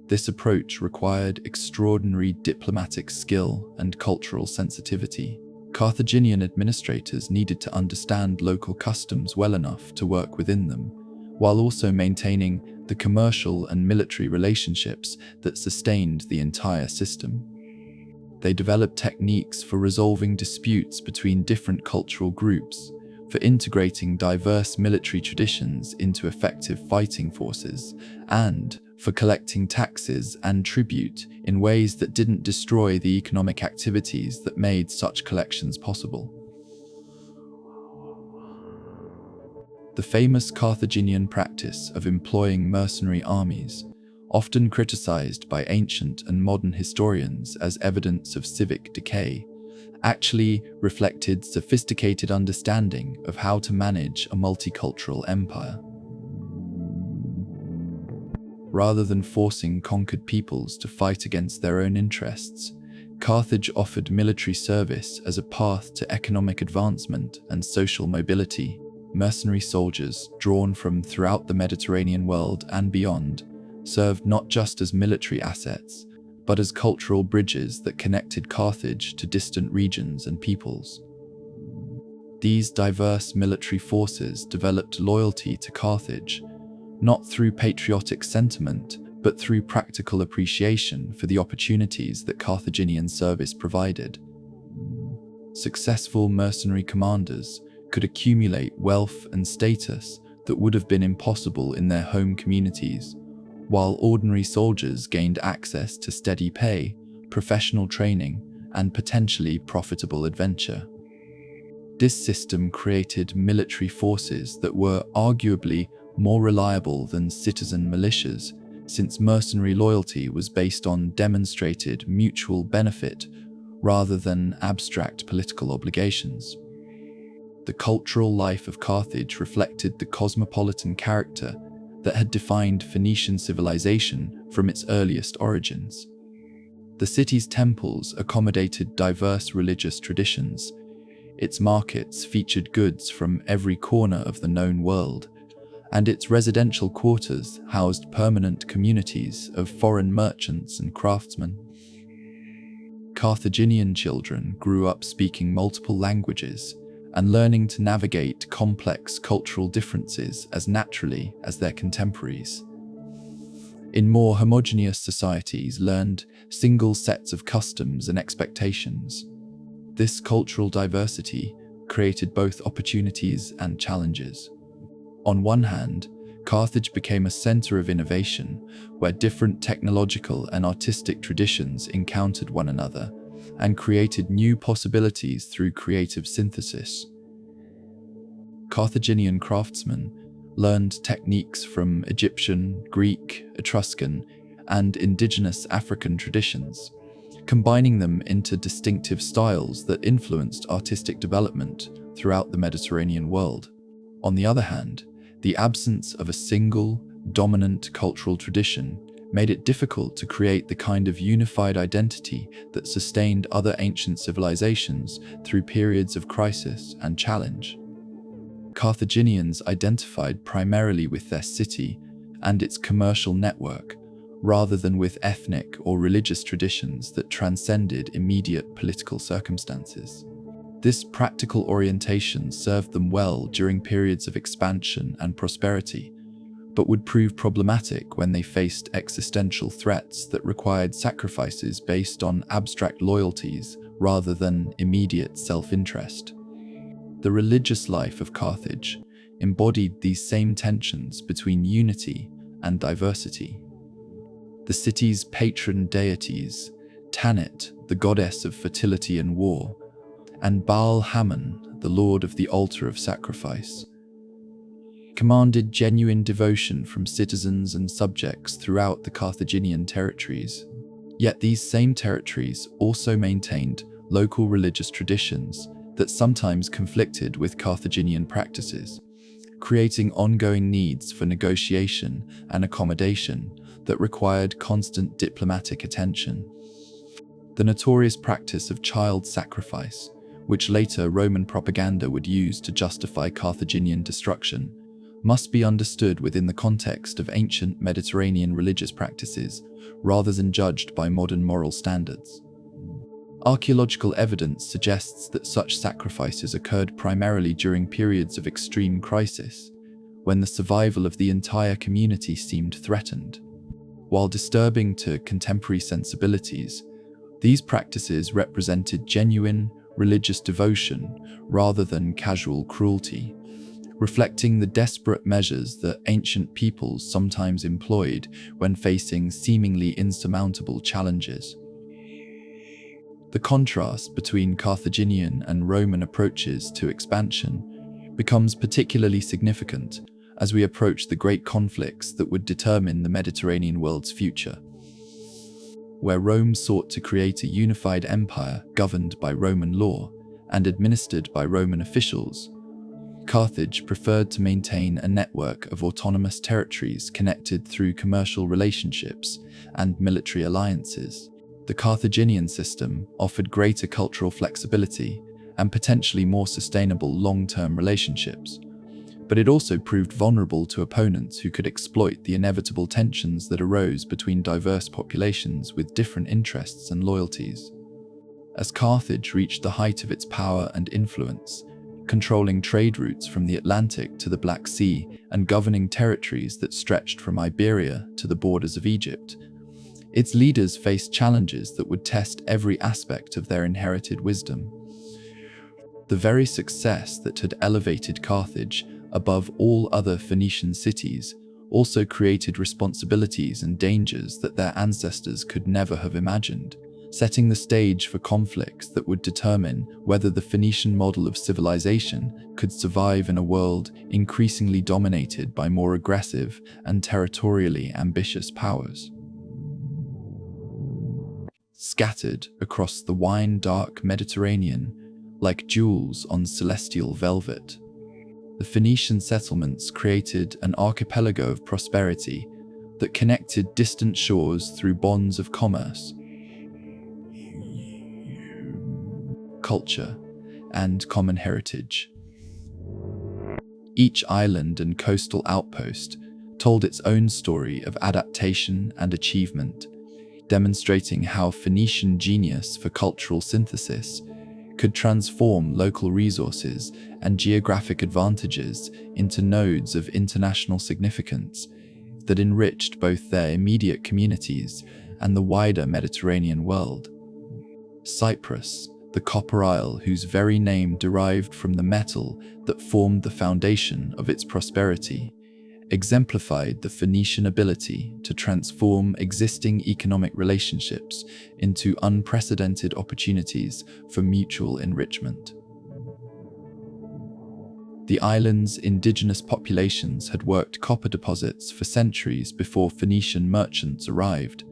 This approach required extraordinary diplomatic skill and cultural sensitivity. Carthaginian administrators needed to understand local customs well enough to work within them, while also maintaining the commercial and military relationships that sustained the entire system. They developed techniques for resolving disputes between different cultural groups, for integrating diverse military traditions into effective fighting forces, and for collecting taxes and tribute in ways that didn't destroy the economic activities that made such collections possible. The famous Carthaginian practice of employing mercenary armies, often criticized by ancient and modern historians as evidence of civic decay, actually reflected sophisticated understanding of how to manage a multicultural empire. Rather than forcing conquered peoples to fight against their own interests, Carthage offered military service as a path to economic advancement and social mobility. Mercenary soldiers, drawn from throughout the Mediterranean world and beyond, served not just as military assets, but as cultural bridges that connected Carthage to distant regions and peoples. These diverse military forces developed loyalty to Carthage, not through patriotic sentiment, but through practical appreciation for the opportunities that Carthaginian service provided. Successful mercenary commanders could accumulate wealth and status that would have been impossible in their home communities, while ordinary soldiers gained access to steady pay, professional training, and potentially profitable adventure. This system created military forces that were arguably more reliable than citizen militias, since mercenary loyalty was based on demonstrated mutual benefit rather than abstract political obligations. The cultural life of Carthage reflected the cosmopolitan character that had defined Phoenician civilization from its earliest origins. The city's temples accommodated diverse religious traditions. Its markets featured goods from every corner of the known world, and its residential quarters housed permanent communities of foreign merchants and craftsmen. Carthaginian children grew up speaking multiple languages and learning to navigate complex cultural differences as naturally as their contemporaries. In more homogeneous societies, learned single sets of customs and expectations. This cultural diversity created both opportunities and challenges. On one hand, Carthage became a center of innovation where different technological and artistic traditions encountered one another and created new possibilities through creative synthesis. Carthaginian craftsmen learned techniques from Egyptian, Greek, Etruscan, and indigenous African traditions, combining them into distinctive styles that influenced artistic development throughout the Mediterranean world. On the other hand, the absence of a single, dominant cultural tradition made it difficult to create the kind of unified identity that sustained other ancient civilizations through periods of crisis and challenge. Carthaginians identified primarily with their city and its commercial network, rather than with ethnic or religious traditions that transcended immediate political circumstances. This practical orientation served them well during periods of expansion and prosperity, but would prove problematic when they faced existential threats that required sacrifices based on abstract loyalties rather than immediate self-interest. The religious life of Carthage embodied these same tensions between unity and diversity. The city's patron deities, Tanit, the goddess of fertility and war, and Baal Hammon, the lord of the altar of sacrifice, commanded genuine devotion from citizens and subjects throughout the Carthaginian territories. Yet these same territories also maintained local religious traditions that sometimes conflicted with Carthaginian practices, creating ongoing needs for negotiation and accommodation that required constant diplomatic attention. The notorious practice of child sacrifice, which later Roman propaganda would use to justify Carthaginian destruction, must be understood within the context of ancient Mediterranean religious practices rather than judged by modern moral standards. Archaeological evidence suggests that such sacrifices occurred primarily during periods of extreme crisis, when the survival of the entire community seemed threatened. While disturbing to contemporary sensibilities, these practices represented genuine religious devotion rather than casual cruelty, reflecting the desperate measures that ancient peoples sometimes employed when facing seemingly insurmountable challenges. The contrast between Carthaginian and Roman approaches to expansion becomes particularly significant as we approach the great conflicts that would determine the Mediterranean world's future. Where Rome sought to create a unified empire governed by Roman law and administered by Roman officials, Carthage preferred to maintain a network of autonomous territories connected through commercial relationships and military alliances. The Carthaginian system offered greater cultural flexibility and potentially more sustainable long-term relationships, but it also proved vulnerable to opponents who could exploit the inevitable tensions that arose between diverse populations with different interests and loyalties. As Carthage reached the height of its power and influence, controlling trade routes from the Atlantic to the Black Sea and governing territories that stretched from Iberia to the borders of Egypt, its leaders faced challenges that would test every aspect of their inherited wisdom. The very success that had elevated Carthage above all other Phoenician cities also created responsibilities and dangers that their ancestors could never have imagined, setting the stage for conflicts that would determine whether the Phoenician model of civilization could survive in a world increasingly dominated by more aggressive and territorially ambitious powers. Scattered across the wine-dark Mediterranean like jewels on celestial velvet, the Phoenician settlements created an archipelago of prosperity that connected distant shores through bonds of commerce. culture and common heritage. Each island and coastal outpost told its own story of adaptation and achievement, demonstrating how Phoenician genius for cultural synthesis could transform local resources and geographic advantages into nodes of international significance that enriched both their immediate communities and the wider Mediterranean world. Cyprus, the copper isle whose very name derived from the metal that formed the foundation of its prosperity, exemplified the Phoenician ability to transform existing economic relationships into unprecedented opportunities for mutual enrichment. The island's indigenous populations had worked copper deposits for centuries before Phoenician merchants arrived,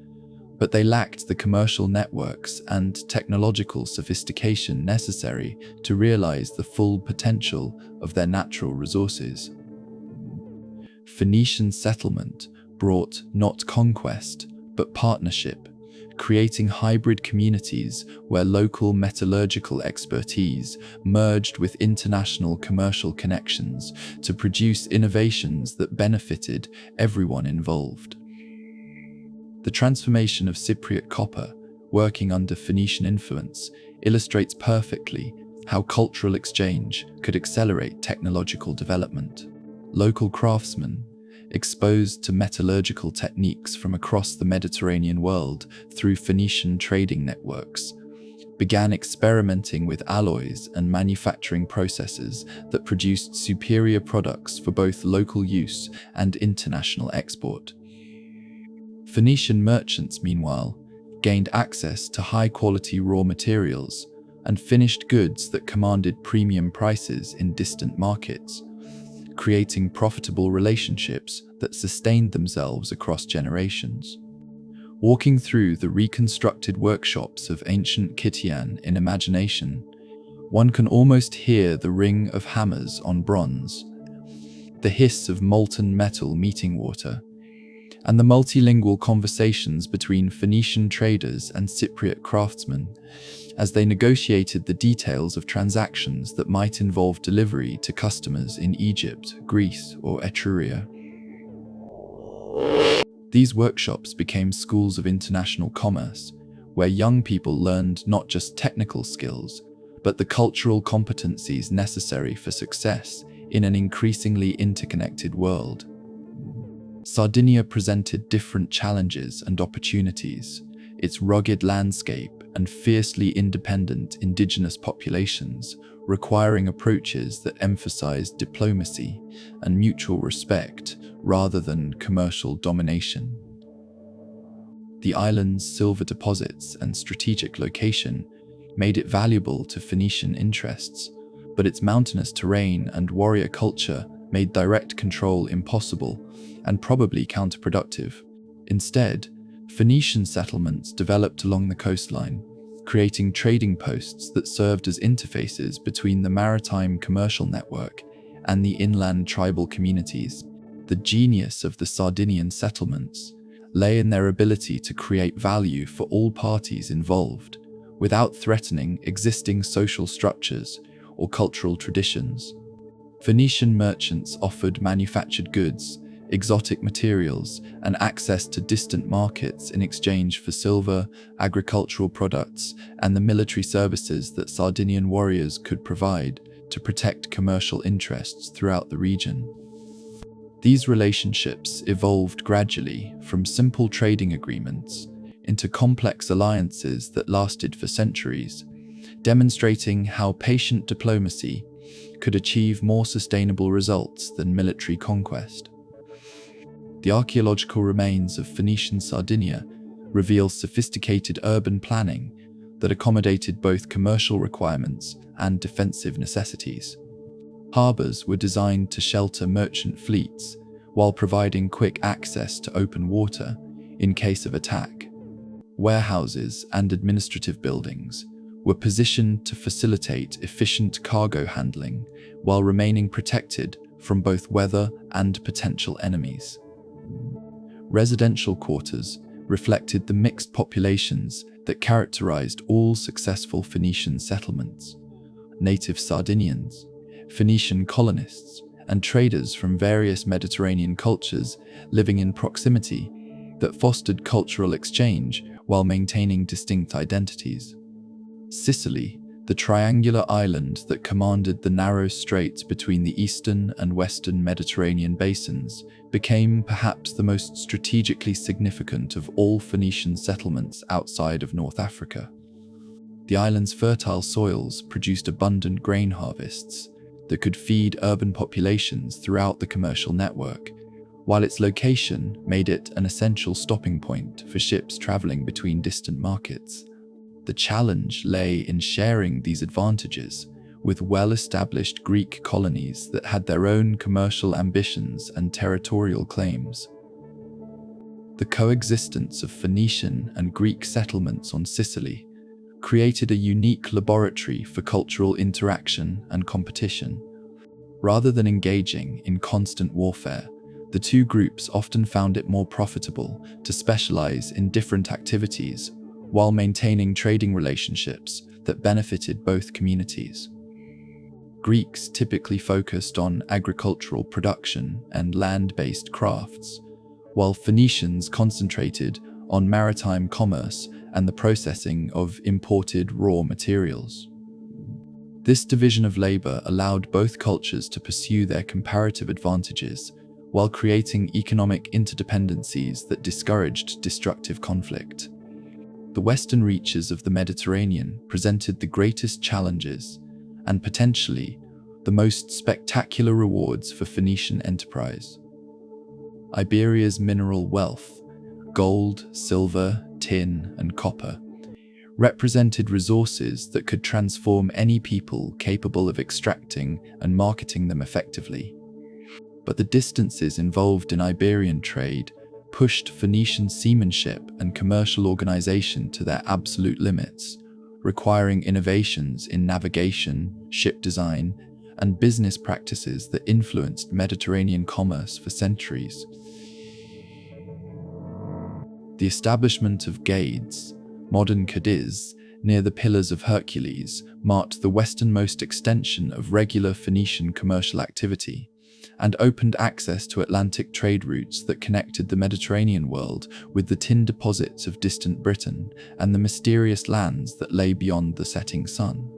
but they lacked the commercial networks and technological sophistication necessary to realize the full potential of their natural resources. Phoenician settlement brought not conquest, but partnership, creating hybrid communities where local metallurgical expertise merged with international commercial connections to produce innovations that benefited everyone involved. The transformation of Cypriot copper, working under Phoenician influence, illustrates perfectly how cultural exchange could accelerate technological development. Local craftsmen, exposed to metallurgical techniques from across the Mediterranean world through Phoenician trading networks, began experimenting with alloys and manufacturing processes that produced superior products for both local use and international export. Phoenician merchants, meanwhile, gained access to high-quality raw materials and finished goods that commanded premium prices in distant markets, creating profitable relationships that sustained themselves across generations. Walking through the reconstructed workshops of ancient Kittyan in imagination, one can almost hear the ring of hammers on bronze, the hiss of molten metal meeting water, and the multilingual conversations between Phoenician traders and Cypriot craftsmen as they negotiated the details of transactions that might involve delivery to customers in Egypt, Greece, or Etruria. These workshops became schools of international commerce, where young people learned not just technical skills, but the cultural competencies necessary for success in an increasingly interconnected world. Sardinia presented different challenges and opportunities, its rugged landscape and fiercely independent indigenous populations requiring approaches that emphasized diplomacy and mutual respect rather than commercial domination. The island's silver deposits and strategic location made it valuable to Phoenician interests, but its mountainous terrain and warrior culture made direct control impossible and probably counterproductive. Instead, Phoenician settlements developed along the coastline, creating trading posts that served as interfaces between the maritime commercial network and the inland tribal communities. The genius of the Sardinian settlements lay in their ability to create value for all parties involved, without threatening existing social structures or cultural traditions. Phoenician merchants offered manufactured goods, exotic materials, and access to distant markets in exchange for silver, agricultural products, and the military services that Sardinian warriors could provide to protect commercial interests throughout the region. These relationships evolved gradually from simple trading agreements into complex alliances that lasted for centuries, demonstrating how patient diplomacy could achieve more sustainable results than military conquest. The archaeological remains of Phoenician Sardinia reveal sophisticated urban planning that accommodated both commercial requirements and defensive necessities. Harbors were designed to shelter merchant fleets while providing quick access to open water in case of attack. Warehouses and administrative buildings were positioned to facilitate efficient cargo handling while remaining protected from both weather and potential enemies. Residential quarters reflected the mixed populations that characterized all successful Phoenician settlements. Native Sardinians, Phoenician colonists, and traders from various Mediterranean cultures living in proximity that fostered cultural exchange while maintaining distinct identities. Sicily, the triangular island that commanded the narrow straits between the eastern and western Mediterranean basins, became perhaps the most strategically significant of all Phoenician settlements outside of North Africa. The island's fertile soils produced abundant grain harvests that could feed urban populations throughout the commercial network, while its location made it an essential stopping point for ships traveling between distant markets. The challenge lay in sharing these advantages with well-established Greek colonies that had their own commercial ambitions and territorial claims. The coexistence of Phoenician and Greek settlements on Sicily created a unique laboratory for cultural interaction and competition. Rather than engaging in constant warfare, the two groups often found it more profitable to specialize in different activities while maintaining trading relationships that benefited both communities. Greeks typically focused on agricultural production and land-based crafts, while Phoenicians concentrated on maritime commerce and the processing of imported raw materials. This division of labor allowed both cultures to pursue their comparative advantages while creating economic interdependencies that discouraged destructive conflict. The western reaches of the Mediterranean presented the greatest challenges and potentially the most spectacular rewards for Phoenician enterprise. Iberia's mineral wealth, gold, silver, tin, and copper, represented resources that could transform any people capable of extracting and marketing them effectively. But the distances involved in Iberian trade pushed Phoenician seamanship and commercial organization to their absolute limits, requiring innovations in navigation, ship design, and business practices that influenced Mediterranean commerce for centuries. The establishment of Gades, modern Cadiz, near the Pillars of Hercules, marked the westernmost extension of regular Phoenician commercial activity, and opened access to Atlantic trade routes that connected the Mediterranean world with the tin deposits of distant Britain and the mysterious lands that lay beyond the setting sun.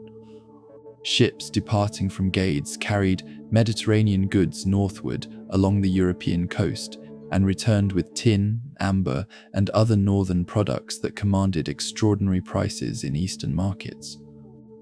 Ships departing from Gades carried Mediterranean goods northward along the European coast and returned with tin, amber, and other northern products that commanded extraordinary prices in eastern markets.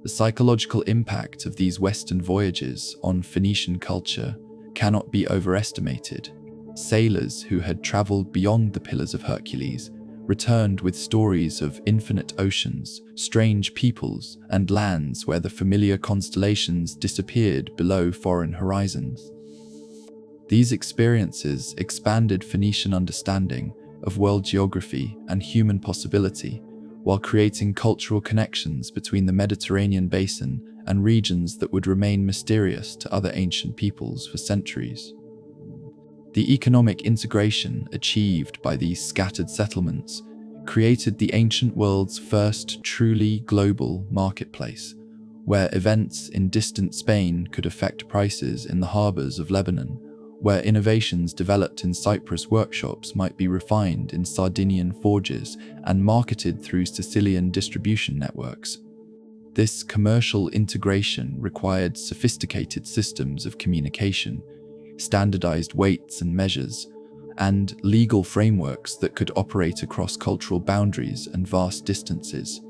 The psychological impact of these western voyages on Phoenician culture cannot be overestimated. Sailors who had traveled beyond the Pillars of Hercules returned with stories of infinite oceans, strange peoples, and lands where the familiar constellations disappeared below foreign horizons. These experiences expanded Phoenician understanding of world geography and human possibility, while creating cultural connections between the Mediterranean basin and regions that would remain mysterious to other ancient peoples for centuries. The economic integration achieved by these scattered settlements created the ancient world's first truly global marketplace, where events in distant Spain could affect prices in the harbors of Lebanon, where innovations developed in Cyprus workshops might be refined in Sardinian forges and marketed through Sicilian distribution networks. This commercial integration required sophisticated systems of communication, standardized weights and measures, and legal frameworks that could operate across cultural boundaries and vast distances.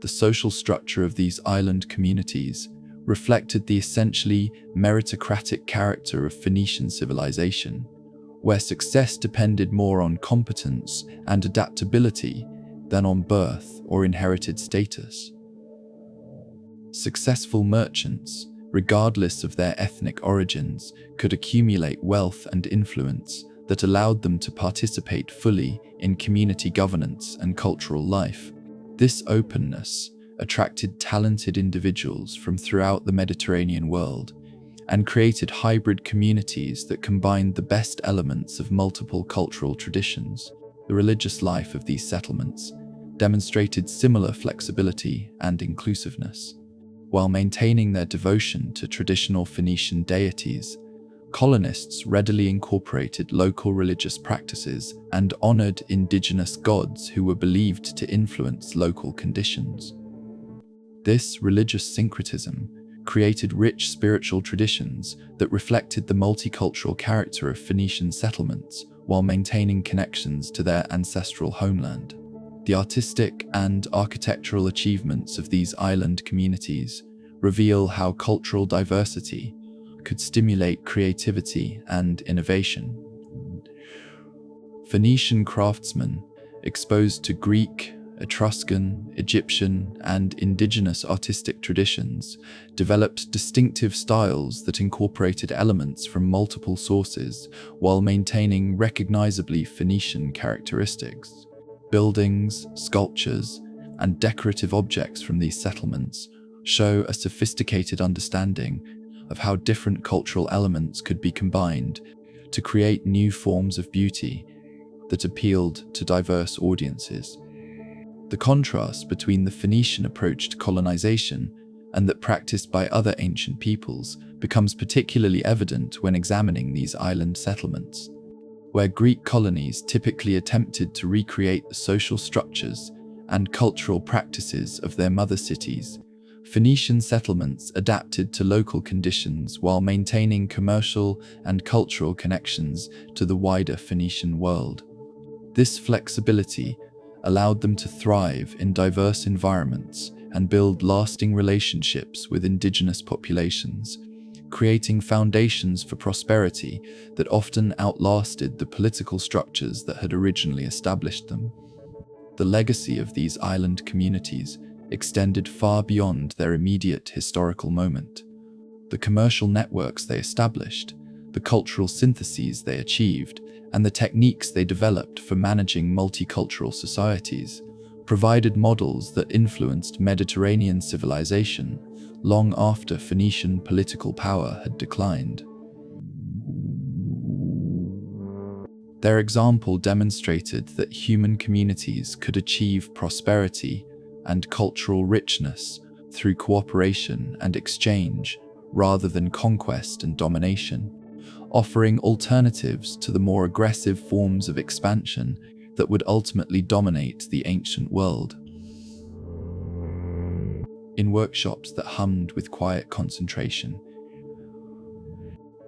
The social structure of these island communities reflected the essentially meritocratic character of Phoenician civilization, where success depended more on competence and adaptability than on birth or inherited status. Successful merchants, regardless of their ethnic origins, could accumulate wealth and influence that allowed them to participate fully in community governance and cultural life. This openness attracted talented individuals from throughout the Mediterranean world and created hybrid communities that combined the best elements of multiple cultural traditions. The religious life of these settlements, demonstrated similar flexibility and inclusiveness. While maintaining their devotion to traditional Phoenician deities, colonists readily incorporated local religious practices and honored indigenous gods who were believed to influence local conditions. This religious syncretism created rich spiritual traditions that reflected the multicultural character of Phoenician settlements while maintaining connections to their ancestral homeland. The artistic and architectural achievements of these island communities reveal how cultural diversity could stimulate creativity and innovation. Phoenician craftsmen, exposed to Greek, Etruscan, Egyptian, and indigenous artistic traditions, developed distinctive styles that incorporated elements from multiple sources while maintaining recognizably Phoenician characteristics. Buildings, sculptures, and decorative objects from these settlements show a sophisticated understanding of how different cultural elements could be combined to create new forms of beauty that appealed to diverse audiences. The contrast between the Phoenician approach to colonization and that practiced by other ancient peoples becomes particularly evident when examining these island settlements. Where Greek colonies typically attempted to recreate the social structures and cultural practices of their mother cities, Phoenician settlements adapted to local conditions while maintaining commercial and cultural connections to the wider Phoenician world. This flexibility allowed them to thrive in diverse environments and build lasting relationships with indigenous populations, creating foundations for prosperity that often outlasted the political structures that had originally established them. The legacy of these island communities extended far beyond their immediate historical moment. The commercial networks they established, the cultural syntheses they achieved, and the techniques they developed for managing multicultural societies provided models that influenced Mediterranean civilization long after Phoenician political power had declined. Their example demonstrated that human communities could achieve prosperity and cultural richness through cooperation and exchange rather than conquest and domination, offering alternatives to the more aggressive forms of expansion that would ultimately dominate the ancient world. In workshops that hummed with quiet concentration,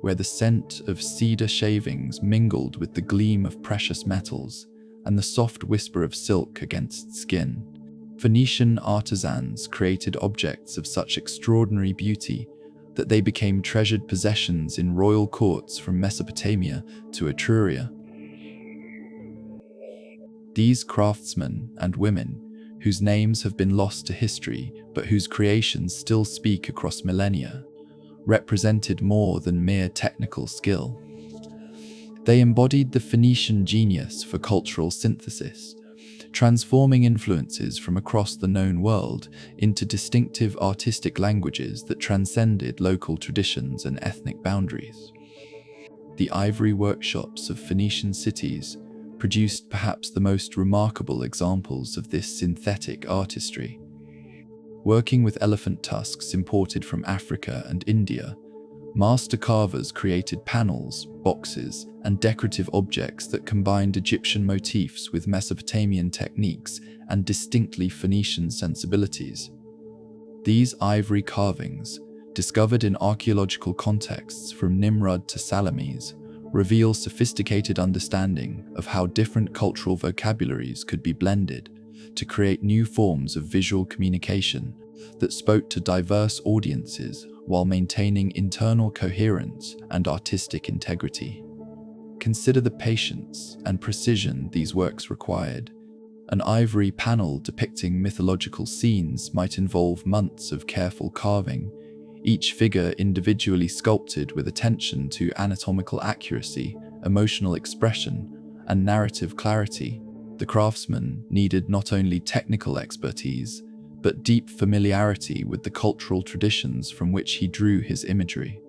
where the scent of cedar shavings mingled with the gleam of precious metals and the soft whisper of silk against skin, Phoenician artisans created objects of such extraordinary beauty that they became treasured possessions in royal courts from Mesopotamia to Etruria. These craftsmen and women, whose names have been lost to history but whose creations still speak across millennia, represented more than mere technical skill. They embodied the Phoenician genius for cultural synthesis, transforming influences from across the known world into distinctive artistic languages that transcended local traditions and ethnic boundaries. The ivory workshops of Phoenician cities produced perhaps the most remarkable examples of this synthetic artistry. Working with elephant tusks imported from Africa and India, master carvers created panels, boxes, and decorative objects that combined Egyptian motifs with Mesopotamian techniques and distinctly Phoenician sensibilities. These ivory carvings, discovered in archaeological contexts from Nimrud to Salamis, reveal sophisticated understanding of how different cultural vocabularies could be blended to create new forms of visual communication that spoke to diverse audiences while maintaining internal coherence and artistic integrity. Consider the patience and precision these works required. An ivory panel depicting mythological scenes might involve months of careful carving, each figure individually sculpted with attention to anatomical accuracy, emotional expression, and narrative clarity. The craftsman needed not only technical expertise, but deep familiarity with the cultural traditions from which he drew his imagery.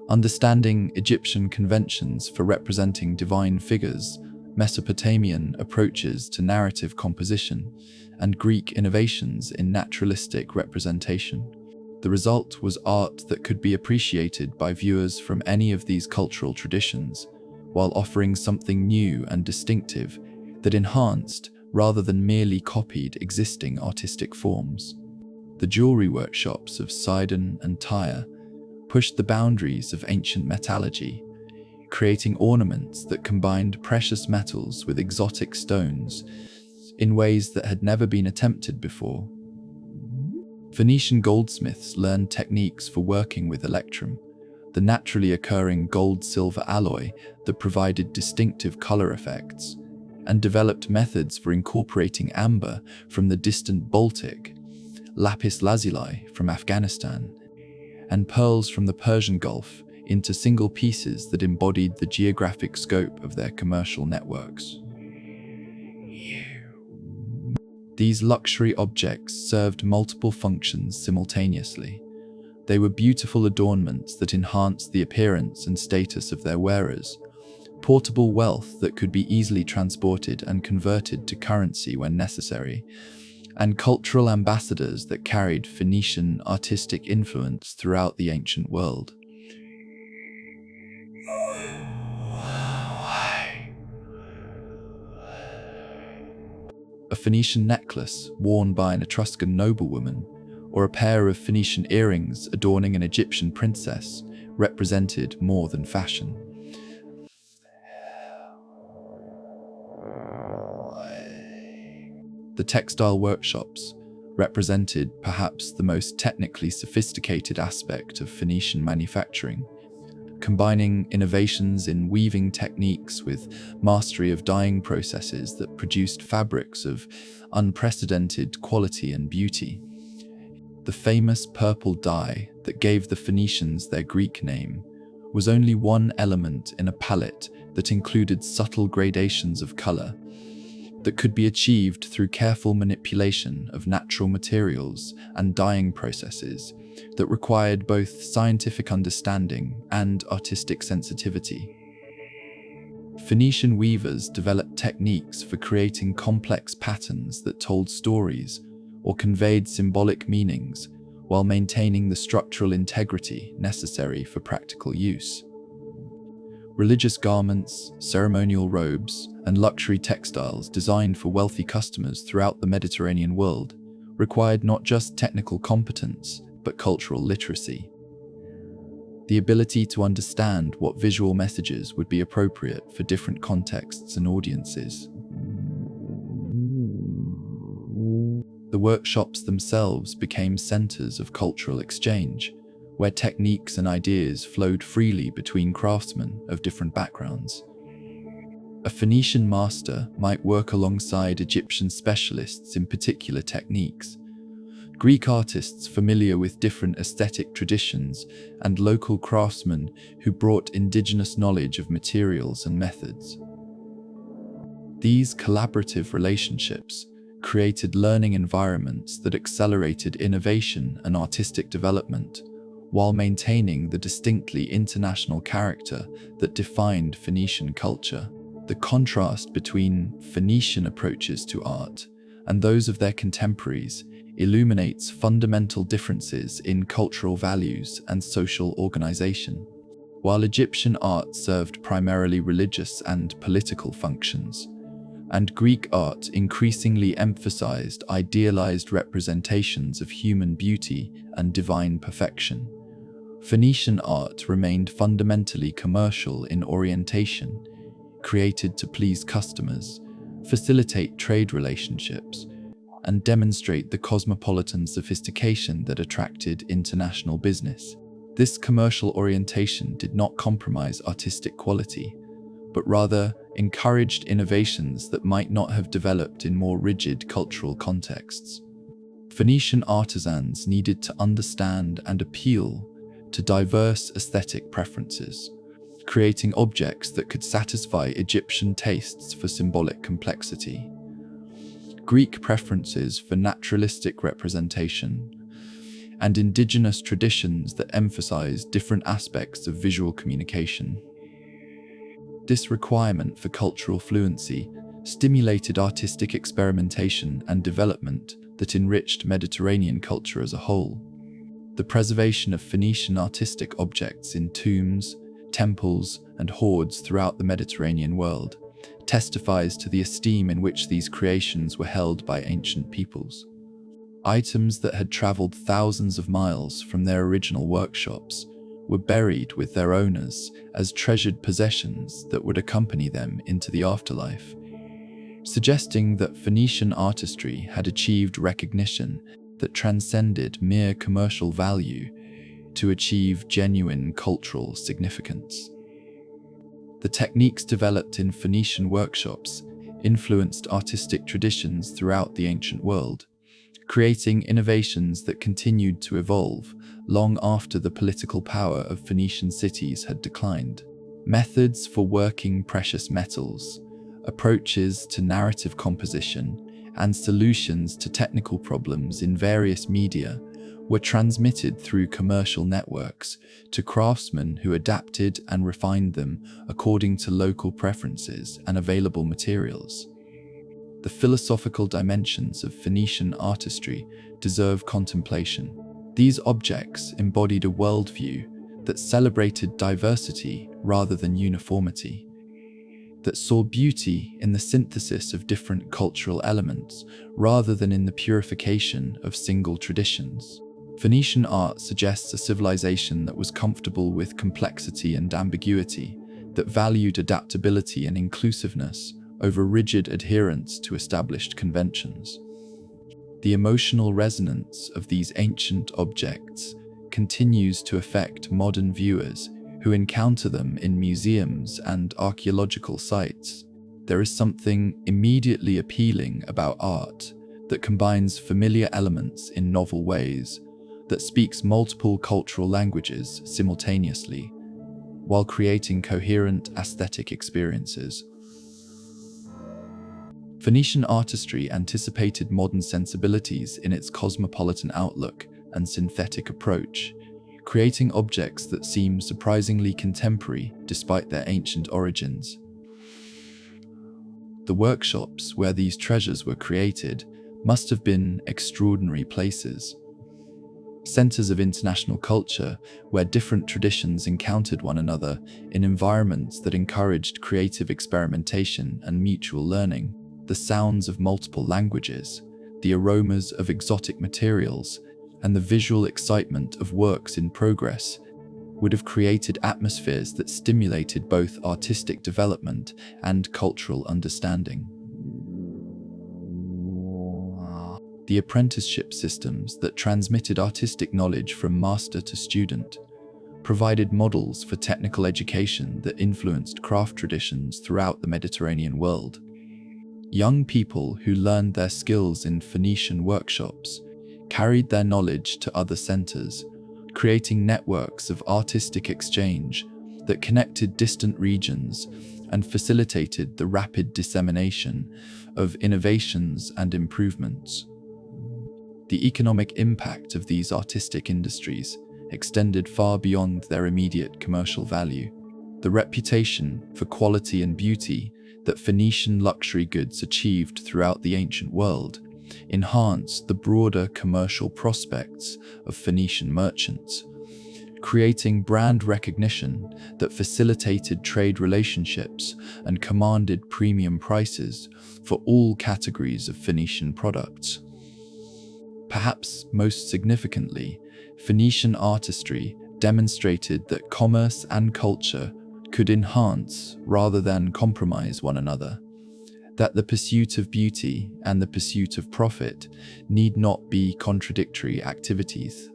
Understanding Egyptian conventions for representing divine figures Mesopotamian approaches to narrative composition, and Greek innovations in naturalistic representation. The result was art that could be appreciated by viewers from any of these cultural traditions, while offering something new and distinctive that enhanced rather than merely copied existing artistic forms. The jewelry workshops of Sidon and Tyre pushed the boundaries of ancient metallurgy, creating ornaments that combined precious metals with exotic stones in ways that had never been attempted before. Phoenician goldsmiths learned techniques for working with electrum, the naturally occurring gold-silver alloy that provided distinctive color effects, and developed methods for incorporating amber from the distant Baltic, lapis lazuli from Afghanistan, and pearls from the Persian Gulf into single pieces that embodied the geographic scope of their commercial networks. These luxury objects served multiple functions simultaneously. They were beautiful adornments that enhanced the appearance and status of their wearers, portable wealth that could be easily transported and converted to currency when necessary, and cultural ambassadors that carried Phoenician artistic influence throughout the ancient world. A Phoenician necklace worn by an Etruscan noblewoman, or a pair of Phoenician earrings adorning an Egyptian princess, represented more than fashion. The textile workshops represented perhaps the most technically sophisticated aspect of Phoenician manufacturing, combining innovations in weaving techniques with mastery of dyeing processes that produced fabrics of unprecedented quality and beauty. The famous purple dye that gave the Phoenicians their Greek name was only one element in a palette that included subtle gradations of color that could be achieved through careful manipulation of natural materials and dyeing processes that required both scientific understanding and artistic sensitivity. Phoenician weavers developed techniques for creating complex patterns that told stories or conveyed symbolic meanings while maintaining the structural integrity necessary for practical use. Religious garments, ceremonial robes, and luxury textiles designed for wealthy customers throughout the Mediterranean world required not just technical competence, but cultural literacy. The ability to understand what visual messages would be appropriate for different contexts and audiences. The workshops themselves became centers of cultural exchange, where techniques and ideas flowed freely between craftsmen of different backgrounds. A Phoenician master might work alongside Egyptian specialists in particular techniques, Greek artists familiar with different aesthetic traditions, and local craftsmen who brought indigenous knowledge of materials and methods. These collaborative relationships created learning environments that accelerated innovation and artistic development, while maintaining the distinctly international character that defined Phoenician culture. The contrast between Phoenician approaches to art and those of their contemporaries illuminates fundamental differences in cultural values and social organization. While Egyptian art served primarily religious and political functions, and Greek art increasingly emphasized idealized representations of human beauty and divine perfection, Phoenician art remained fundamentally commercial in orientation, created to please customers, facilitate trade relationships, and demonstrate the cosmopolitan sophistication that attracted international business. This commercial orientation did not compromise artistic quality, but rather encouraged innovations that might not have developed in more rigid cultural contexts. Phoenician artisans needed to understand and appeal to diverse aesthetic preferences, creating objects that could satisfy Egyptian tastes for symbolic complexity, Greek preferences for naturalistic representation, and indigenous traditions that emphasize different aspects of visual communication. This requirement for cultural fluency stimulated artistic experimentation and development that enriched Mediterranean culture as a whole. The preservation of Phoenician artistic objects in tombs, temples, and hoards throughout the Mediterranean world testifies to the esteem in which these creations were held by ancient peoples. Items that had traveled thousands of miles from their original workshops were buried with their owners as treasured possessions that would accompany them into the afterlife, suggesting that Phoenician artistry had achieved recognition that transcended mere commercial value to achieve genuine cultural significance. The techniques developed in Phoenician workshops influenced artistic traditions throughout the ancient world, creating innovations that continued to evolve long after the political power of Phoenician cities had declined. Methods for working precious metals, approaches to narrative composition, and solutions to technical problems in various media were transmitted through commercial networks to craftsmen who adapted and refined them according to local preferences and available materials. The philosophical dimensions of Phoenician artistry deserve contemplation. These objects embodied a worldview that celebrated diversity rather than uniformity, that saw beauty in the synthesis of different cultural elements rather than in the purification of single traditions. Phoenician art suggests a civilization that was comfortable with complexity and ambiguity, that valued adaptability and inclusiveness over rigid adherence to established conventions. The emotional resonance of these ancient objects continues to affect modern viewers who encounter them in museums and archaeological sites. There is something immediately appealing about art that combines familiar elements in novel ways, that speaks multiple cultural languages simultaneously, while creating coherent aesthetic experiences. Phoenician artistry anticipated modern sensibilities in its cosmopolitan outlook and synthetic approach, creating objects that seem surprisingly contemporary despite their ancient origins. The workshops where these treasures were created must have been extraordinary places. Centers of international culture where different traditions encountered one another in environments that encouraged creative experimentation and mutual learning. The sounds of multiple languages, the aromas of exotic materials, and the visual excitement of works in progress would have created atmospheres that stimulated both artistic development and cultural understanding. The apprenticeship systems that transmitted artistic knowledge from master to student provided models for technical education that influenced craft traditions throughout the Mediterranean world. Young people who learned their skills in Phoenician workshops carried their knowledge to other centers, creating networks of artistic exchange that connected distant regions and facilitated the rapid dissemination of innovations and improvements. The economic impact of these artistic industries extended far beyond their immediate commercial value. The reputation for quality and beauty that Phoenician luxury goods achieved throughout the ancient world enhanced the broader commercial prospects of Phoenician merchants, creating brand recognition that facilitated trade relationships and commanded premium prices for all categories of Phoenician products. Perhaps most significantly, Phoenician artistry demonstrated that commerce and culture could enhance rather than compromise one another, that the pursuit of beauty and the pursuit of profit need not be contradictory activities.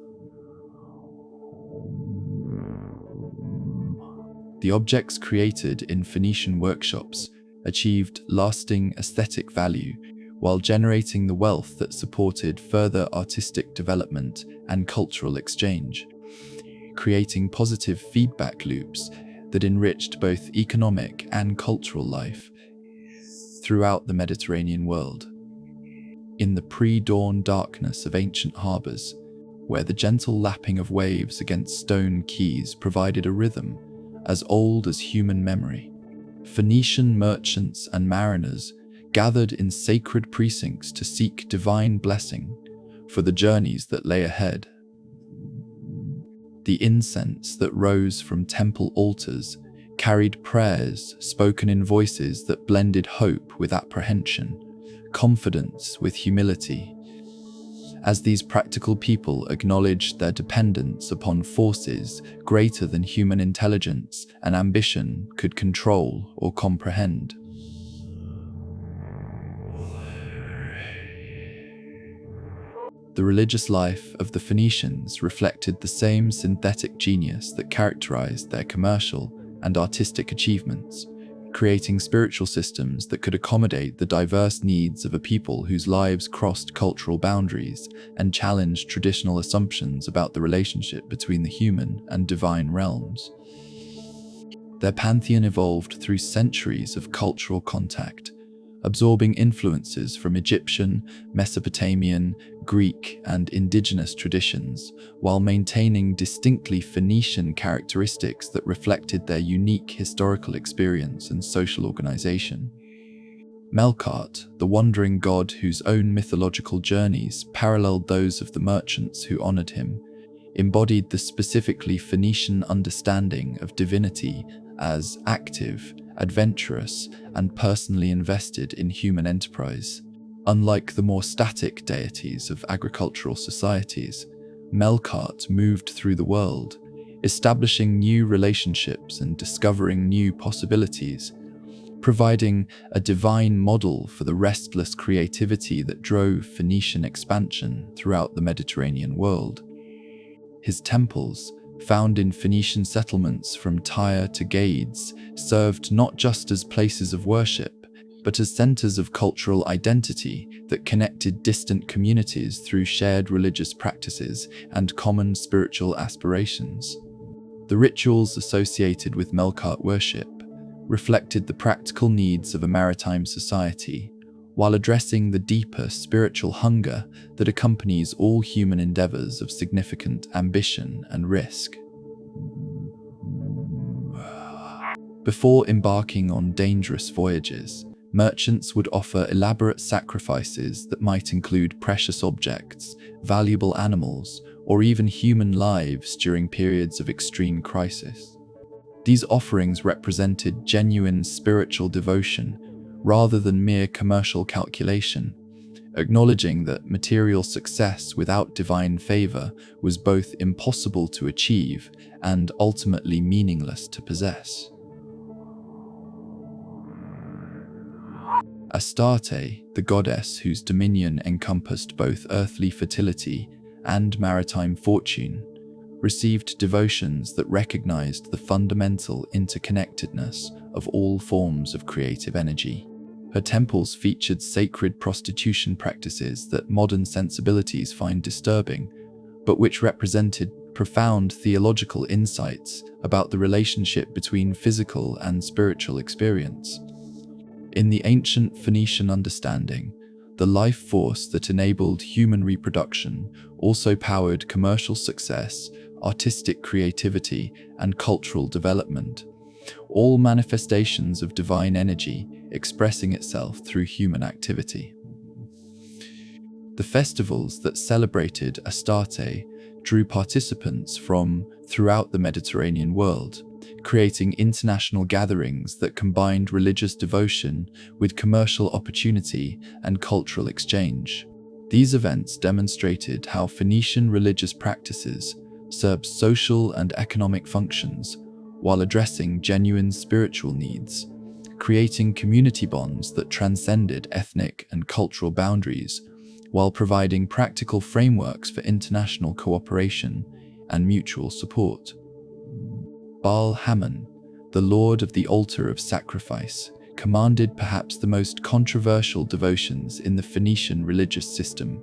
The objects created in Phoenician workshops achieved lasting aesthetic value while generating the wealth that supported further artistic development and cultural exchange, creating positive feedback loops that enriched both economic and cultural life throughout the Mediterranean world. In the pre-dawn darkness of ancient harbors, where the gentle lapping of waves against stone quays provided a rhythm as old as human memory, Phoenician merchants and mariners gathered in sacred precincts to seek divine blessing for the journeys that lay ahead. The incense that rose from temple altars carried prayers spoken in voices that blended hope with apprehension, confidence with humility. As these practical people acknowledged their dependence upon forces greater than human intelligence and ambition could control or comprehend. The religious life of the Phoenicians reflected the same synthetic genius that characterized their commercial and artistic achievements, creating spiritual systems that could accommodate the diverse needs of a people whose lives crossed cultural boundaries and challenged traditional assumptions about the relationship between the human and divine realms. Their pantheon evolved through centuries of cultural contact, absorbing influences from Egyptian, Mesopotamian, Greek, and indigenous traditions, while maintaining distinctly Phoenician characteristics that reflected their unique historical experience and social organization. Melkart, the wandering god whose own mythological journeys paralleled those of the merchants who honored him, embodied the specifically Phoenician understanding of divinity as active, adventurous, and personally invested in human enterprise. Unlike the more static deities of agricultural societies, Melkart moved through the world, establishing new relationships and discovering new possibilities, providing a divine model for the restless creativity that drove Phoenician expansion throughout the Mediterranean world. His temples, found in Phoenician settlements from Tyre to Gades, served not just as places of worship, but as centers of cultural identity that connected distant communities through shared religious practices and common spiritual aspirations. The rituals associated with Melkart worship reflected the practical needs of a maritime society, while addressing the deeper spiritual hunger that accompanies all human endeavors of significant ambition and risk. Before embarking on dangerous voyages, merchants would offer elaborate sacrifices that might include precious objects, valuable animals, or even human lives during periods of extreme crisis. These offerings represented genuine spiritual devotion rather than mere commercial calculation, acknowledging that material success without divine favor was both impossible to achieve and ultimately meaningless to possess. Astarte, the goddess whose dominion encompassed both earthly fertility and maritime fortune, received devotions that recognized the fundamental interconnectedness of all forms of creative energy. Her temples featured sacred prostitution practices that modern sensibilities find disturbing, but which represented profound theological insights about the relationship between physical and spiritual experience. In the ancient Phoenician understanding, the life force that enabled human reproduction also powered commercial success, artistic creativity, and cultural development, all manifestations of divine energy expressing itself through human activity. The festivals that celebrated Astarte drew participants from throughout the Mediterranean world, creating international gatherings that combined religious devotion with commercial opportunity and cultural exchange. These events demonstrated how Phoenician religious practices served social and economic functions while addressing genuine spiritual needs, creating community bonds that transcended ethnic and cultural boundaries while providing practical frameworks for international cooperation and mutual support. Baal Hammon, the lord of the altar of sacrifice, commanded perhaps the most controversial devotions in the Phoenician religious system.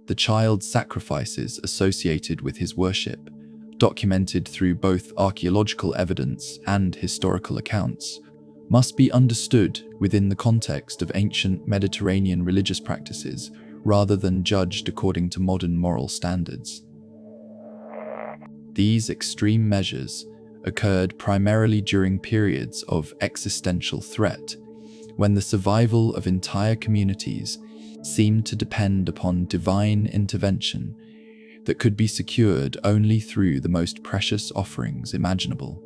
The child sacrifices associated with his worship, documented through both archaeological evidence and historical accounts, must be understood within the context of ancient Mediterranean religious practices rather than judged according to modern moral standards. These extreme measures, occurred primarily during periods of existential threat, when the survival of entire communities seemed to depend upon divine intervention that could be secured only through the most precious offerings imaginable.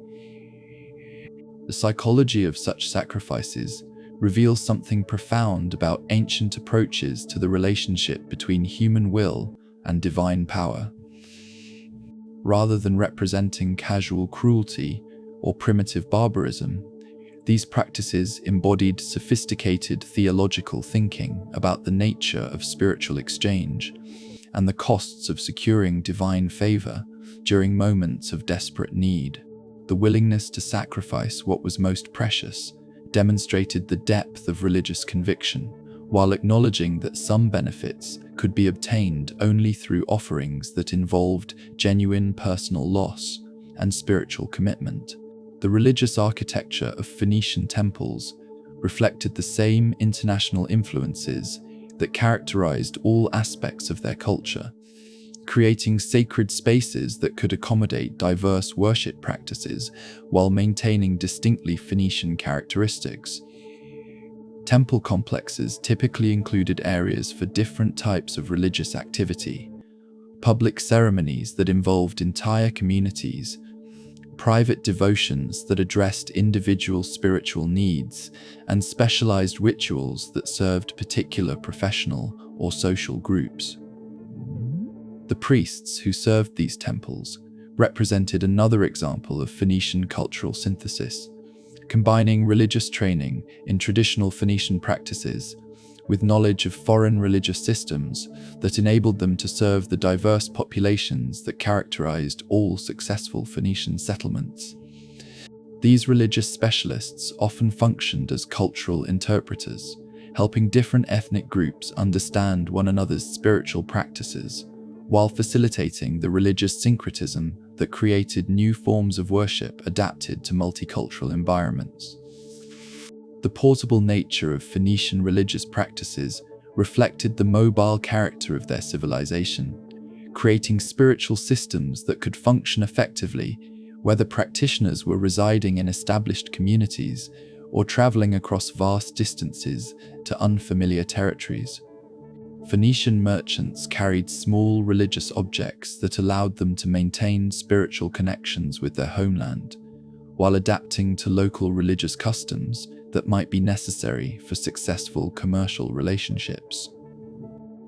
The psychology of such sacrifices reveals something profound about ancient approaches to the relationship between human will and divine power. Rather than representing casual cruelty or primitive barbarism, these practices embodied sophisticated theological thinking about the nature of spiritual exchange and the costs of securing divine favor during moments of desperate need. The willingness to sacrifice what was most precious demonstrated the depth of religious conviction, while acknowledging that some benefits could be obtained only through offerings that involved genuine personal loss and spiritual commitment. The religious architecture of Phoenician temples reflected the same international influences that characterized all aspects of their culture, creating sacred spaces that could accommodate diverse worship practices while maintaining distinctly Phoenician characteristics. Temple complexes typically included areas for different types of religious activity, public ceremonies that involved entire communities, private devotions that addressed individual spiritual needs, and specialized rituals that served particular professional or social groups. The priests who served these temples represented another example of Phoenician cultural synthesis, combining religious training in traditional Phoenician practices with knowledge of foreign religious systems that enabled them to serve the diverse populations that characterized all successful Phoenician settlements. These religious specialists often functioned as cultural interpreters, helping different ethnic groups understand one another's spiritual practices, while facilitating the religious syncretism that created new forms of worship adapted to multicultural environments. The portable nature of Phoenician religious practices reflected the mobile character of their civilization, creating spiritual systems that could function effectively whether practitioners were residing in established communities or traveling across vast distances to unfamiliar territories. Phoenician merchants carried small religious objects that allowed them to maintain spiritual connections with their homeland, while adapting to local religious customs that might be necessary for successful commercial relationships.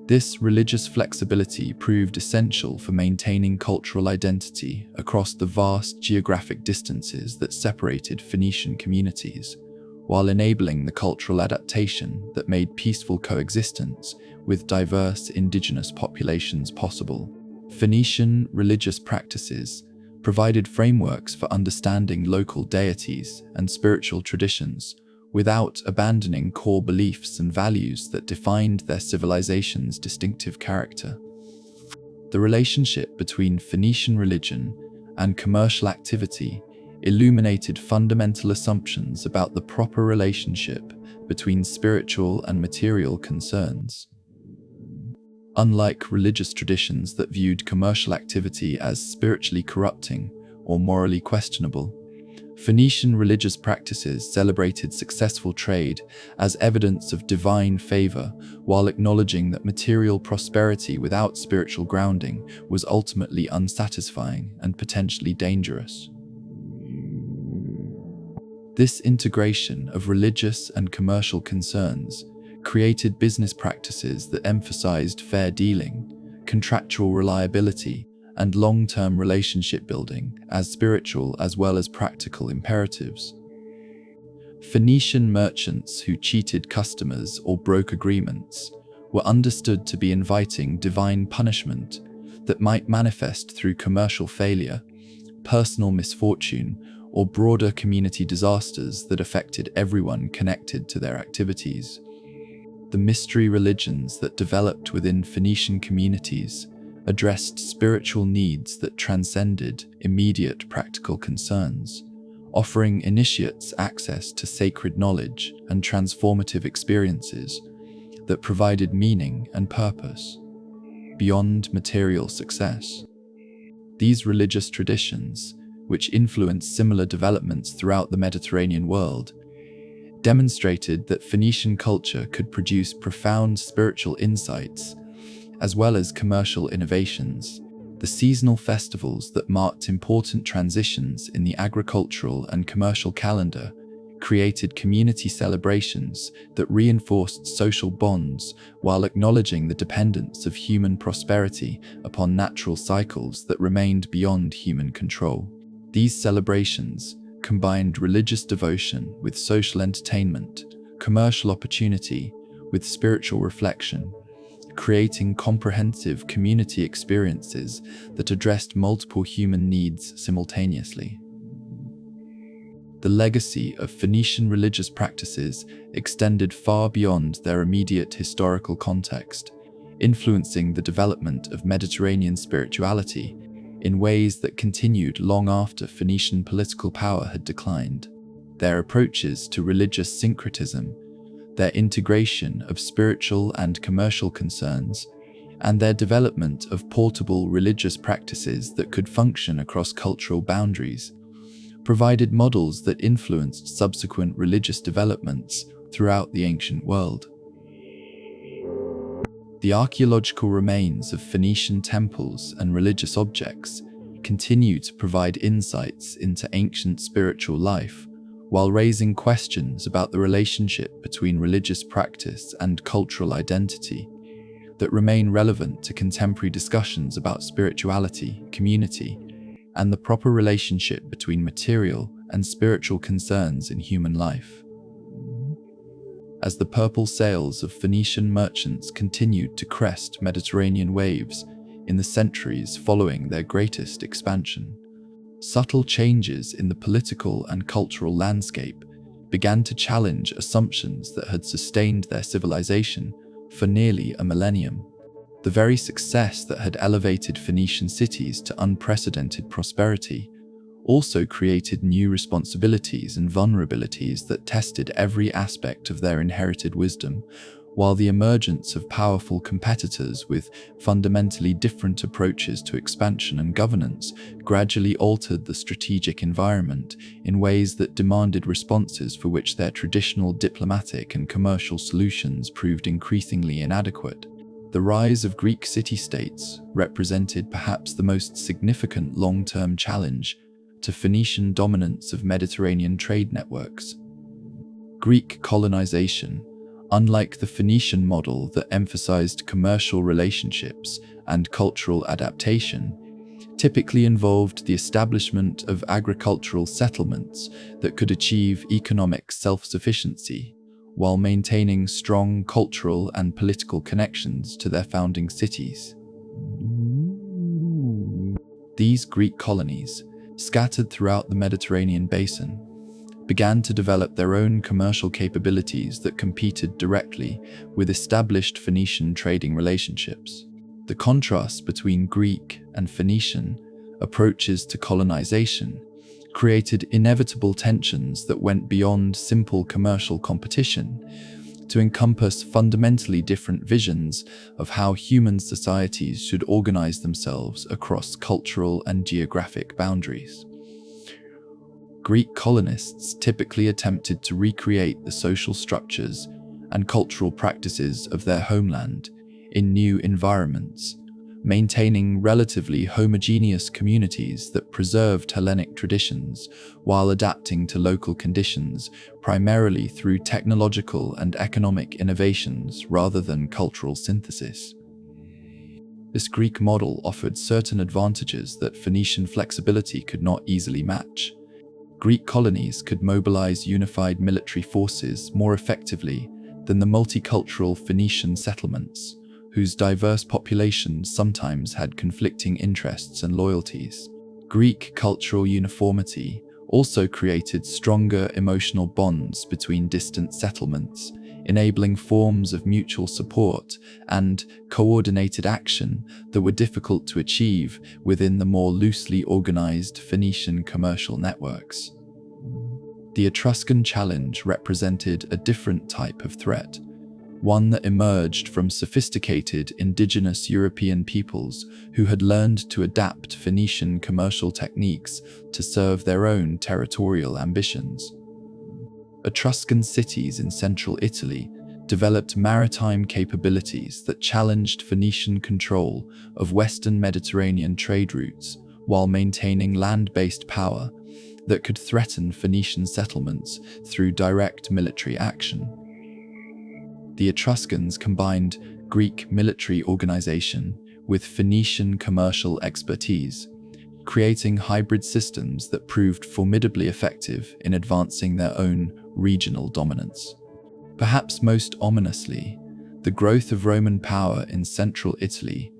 This religious flexibility proved essential for maintaining cultural identity across the vast geographic distances that separated Phoenician communities, while enabling the cultural adaptation that made peaceful coexistence with diverse indigenous populations possible. Phoenician religious practices provided frameworks for understanding local deities and spiritual traditions without abandoning core beliefs and values that defined their civilization's distinctive character. The relationship between Phoenician religion and commercial activity illuminated fundamental assumptions about the proper relationship between spiritual and material concerns. Unlike religious traditions that viewed commercial activity as spiritually corrupting or morally questionable, Phoenician religious practices celebrated successful trade as evidence of divine favor, while acknowledging that material prosperity without spiritual grounding was ultimately unsatisfying and potentially dangerous. This integration of religious and commercial concerns created business practices that emphasized fair dealing, contractual reliability, and long-term relationship building as spiritual as well as practical imperatives. Phoenician merchants who cheated customers or broke agreements were understood to be inviting divine punishment that might manifest through commercial failure, personal misfortune, or broader community disasters that affected everyone connected to their activities. The mystery religions that developed within Phoenician communities addressed spiritual needs that transcended immediate practical concerns, offering initiates access to sacred knowledge and transformative experiences that provided meaning and purpose beyond material success. These religious traditions which influenced similar developments throughout the Mediterranean world, demonstrated that Phoenician culture could produce profound spiritual insights as well as commercial innovations. The seasonal festivals that marked important transitions in the agricultural and commercial calendar created community celebrations that reinforced social bonds while acknowledging the dependence of human prosperity upon natural cycles that remained beyond human control. These celebrations combined religious devotion with social entertainment, commercial opportunity with spiritual reflection, creating comprehensive community experiences that addressed multiple human needs simultaneously. The legacy of Phoenician religious practices extended far beyond their immediate historical context, influencing the development of Mediterranean spirituality in ways that continued long after Phoenician political power had declined. Their approaches to religious syncretism, their integration of spiritual and commercial concerns, and their development of portable religious practices that could function across cultural boundaries, provided models that influenced subsequent religious developments throughout the ancient world. The archaeological remains of Phoenician temples and religious objects continue to provide insights into ancient spiritual life, while raising questions about the relationship between religious practice and cultural identity that remain relevant to contemporary discussions about spirituality, community, and the proper relationship between material and spiritual concerns in human life. As the purple sails of Phoenician merchants continued to crest Mediterranean waves in the centuries following their greatest expansion, subtle changes in the political and cultural landscape began to challenge assumptions that had sustained their civilization for nearly a millennium. The very success that had elevated Phoenician cities to unprecedented prosperity also created new responsibilities and vulnerabilities that tested every aspect of their inherited wisdom, while the emergence of powerful competitors with fundamentally different approaches to expansion and governance gradually altered the strategic environment in ways that demanded responses for which their traditional diplomatic and commercial solutions proved increasingly inadequate. The rise of Greek city-states represented perhaps the most significant long-term challenge to Phoenician dominance of Mediterranean trade networks. Greek colonization, unlike the Phoenician model that emphasized commercial relationships and cultural adaptation, typically involved the establishment of agricultural settlements that could achieve economic self-sufficiency while maintaining strong cultural and political connections to their founding cities. These Greek colonies, scattered throughout the Mediterranean basin, began to develop their own commercial capabilities that competed directly with established Phoenician trading relationships. The contrast between Greek and Phoenician approaches to colonization created inevitable tensions that went beyond simple commercial competition to encompass fundamentally different visions of how human societies should organize themselves across cultural and geographic boundaries. Greek colonists typically attempted to recreate the social structures and cultural practices of their homeland in new environments, maintaining relatively homogeneous communities that preserved Hellenic traditions while adapting to local conditions primarily through technological and economic innovations rather than cultural synthesis. This Greek model offered certain advantages that Phoenician flexibility could not easily match. Greek colonies could mobilize unified military forces more effectively than the multicultural Phoenician settlements, whose diverse populations sometimes had conflicting interests and loyalties. Greek cultural uniformity also created stronger emotional bonds between distant settlements, enabling forms of mutual support and coordinated action that were difficult to achieve within the more loosely organized Phoenician commercial networks. The Etruscan challenge represented a different type of threat, one that emerged from sophisticated indigenous European peoples who had learned to adapt Phoenician commercial techniques to serve their own territorial ambitions. Etruscan cities in central Italy developed maritime capabilities that challenged Phoenician control of Western Mediterranean trade routes while maintaining land-based power that could threaten Phoenician settlements through direct military action. The Etruscans combined Greek military organization with Phoenician commercial expertise, creating hybrid systems that proved formidably effective in advancing their own regional dominance. Perhaps most ominously, the growth of Roman power in central Italy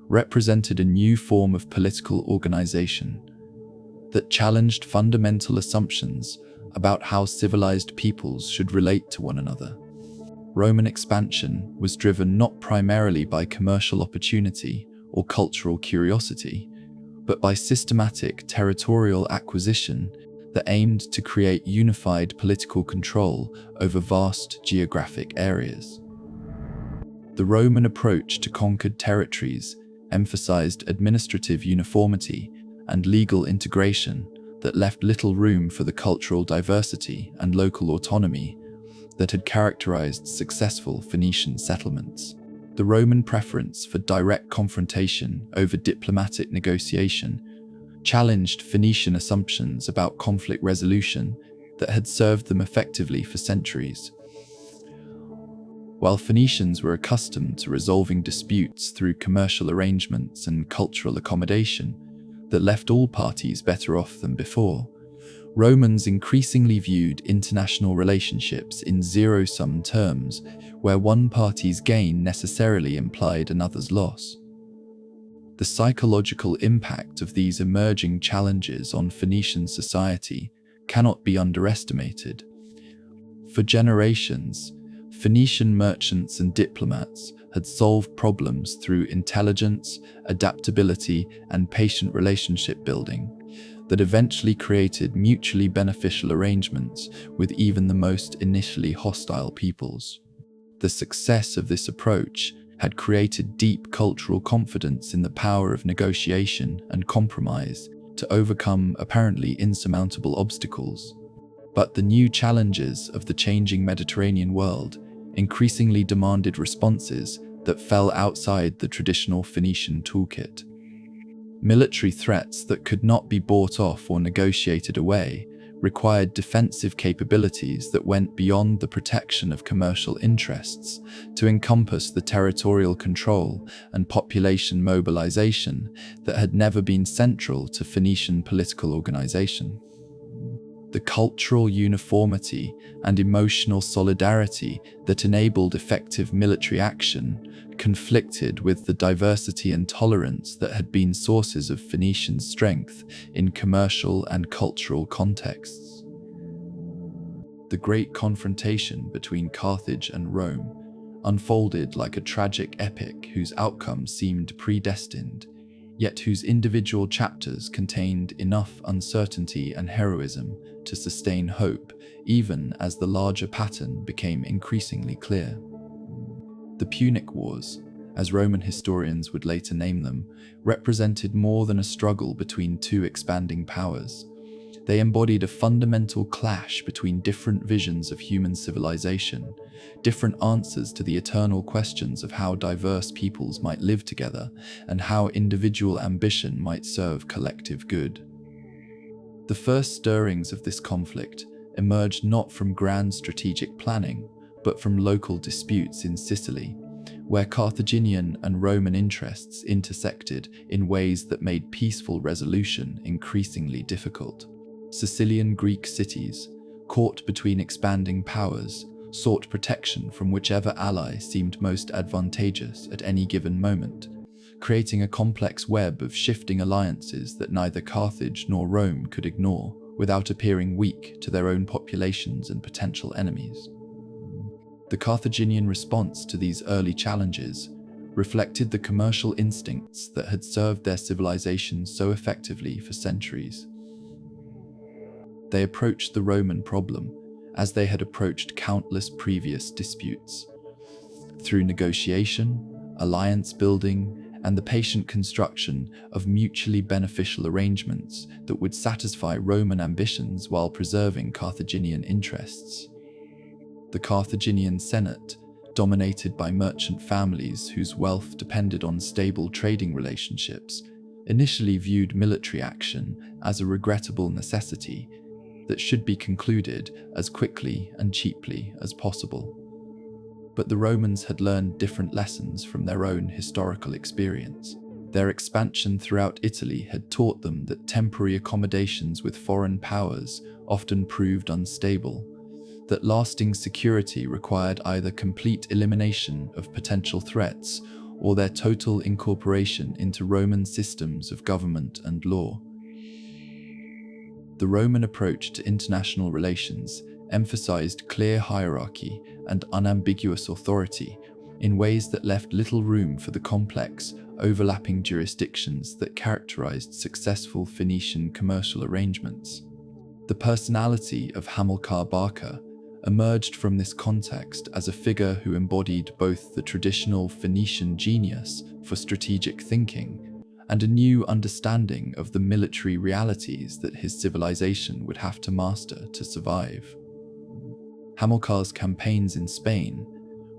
represented a new form of political organization that challenged fundamental assumptions about how civilized peoples should relate to one another. Roman expansion was driven not primarily by commercial opportunity or cultural curiosity, but by systematic territorial acquisition that aimed to create unified political control over vast geographic areas. The Roman approach to conquered territories emphasized administrative uniformity and legal integration that left little room for the cultural diversity and local autonomy that had characterized successful Phoenician settlements. The Roman preference for direct confrontation over diplomatic negotiation challenged Phoenician assumptions about conflict resolution that had served them effectively for centuries. While Phoenicians were accustomed to resolving disputes through commercial arrangements and cultural accommodation that left all parties better off than before, Romans increasingly viewed international relationships in zero-sum terms, where one party's gain necessarily implied another's loss. The psychological impact of these emerging challenges on Phoenician society cannot be underestimated. For generations, Phoenician merchants and diplomats had solved problems through intelligence, adaptability, and patient relationship building that eventually created mutually beneficial arrangements with even the most initially hostile peoples. The success of this approach had created deep cultural confidence in the power of negotiation and compromise to overcome apparently insurmountable obstacles. But the new challenges of the changing Mediterranean world increasingly demanded responses that fell outside the traditional Phoenician toolkit. Military threats that could not be bought off or negotiated away required defensive capabilities that went beyond the protection of commercial interests to encompass the territorial control and population mobilization that had never been central to Phoenician political organization. The cultural uniformity and emotional solidarity that enabled effective military action conflicted with the diversity and tolerance that had been sources of Phoenician strength in commercial and cultural contexts. The great confrontation between Carthage and Rome unfolded like a tragic epic whose outcome seemed predestined, yet whose individual chapters contained enough uncertainty and heroism to sustain hope, even as the larger pattern became increasingly clear. The Punic Wars, as Roman historians would later name them, represented more than a struggle between two expanding powers. They embodied a fundamental clash between different visions of human civilization, different answers to the eternal questions of how diverse peoples might live together and how individual ambition might serve collective good. The first stirrings of this conflict emerged not from grand strategic planning, but from local disputes in Sicily, where Carthaginian and Roman interests intersected in ways that made peaceful resolution increasingly difficult. Sicilian Greek cities, caught between expanding powers, sought protection from whichever ally seemed most advantageous at any given moment, creating a complex web of shifting alliances that neither Carthage nor Rome could ignore without appearing weak to their own populations and potential enemies. The Carthaginian response to these early challenges reflected the commercial instincts that had served their civilization so effectively for centuries. They approached the Roman problem as they had approached countless previous disputes. through negotiation, alliance building, and the patient construction of mutually beneficial arrangements that would satisfy Roman ambitions while preserving Carthaginian interests. The Carthaginian Senate, dominated by merchant families whose wealth depended on stable trading relationships, initially viewed military action as a regrettable necessity that should be concluded as quickly and cheaply as possible. But the Romans had learned different lessons from their own historical experience. Their expansion throughout Italy had taught them that temporary accommodations with foreign powers often proved unstable, that lasting security required either complete elimination of potential threats or their total incorporation into Roman systems of government and law. The Roman approach to international relations emphasized clear hierarchy and unambiguous authority in ways that left little room for the complex, overlapping jurisdictions that characterized successful Phoenician commercial arrangements. The personality of Hamilcar Barca emerged from this context as a figure who embodied both the traditional Phoenician genius for strategic thinking and a new understanding of the military realities that his civilization would have to master to survive. Hamilcar's campaigns in Spain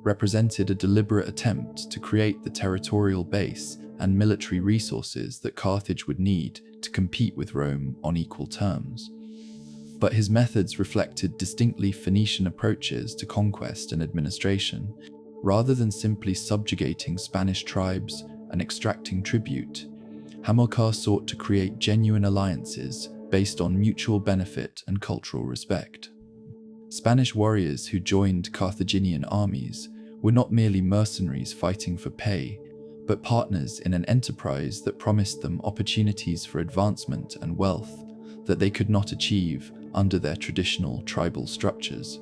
represented a deliberate attempt to create the territorial base and military resources that Carthage would need to compete with Rome on equal terms. But his methods reflected distinctly Phoenician approaches to conquest and administration. Rather than simply subjugating Spanish tribes and extracting tribute, Hamilcar sought to create genuine alliances based on mutual benefit and cultural respect. Spanish warriors who joined Carthaginian armies were not merely mercenaries fighting for pay, but partners in an enterprise that promised them opportunities for advancement and wealth that they could not achieve under their traditional tribal structures.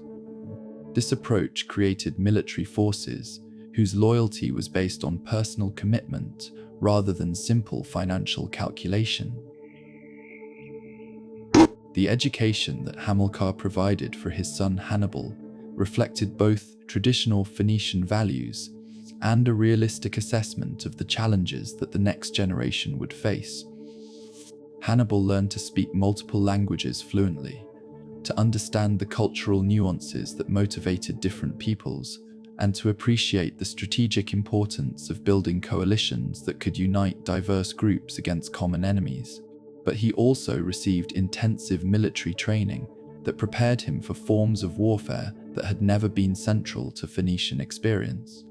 This approach created military forces whose loyalty was based on personal commitment rather than simple financial calculation. The education that Hamilcar provided for his son Hannibal reflected both traditional Phoenician values and a realistic assessment of the challenges that the next generation would face. Hannibal learned to speak multiple languages fluently, to understand the cultural nuances that motivated different peoples, and to appreciate the strategic importance of building coalitions that could unite diverse groups against common enemies. But he also received intensive military training that prepared him for forms of warfare that had never been central to Phoenician experience.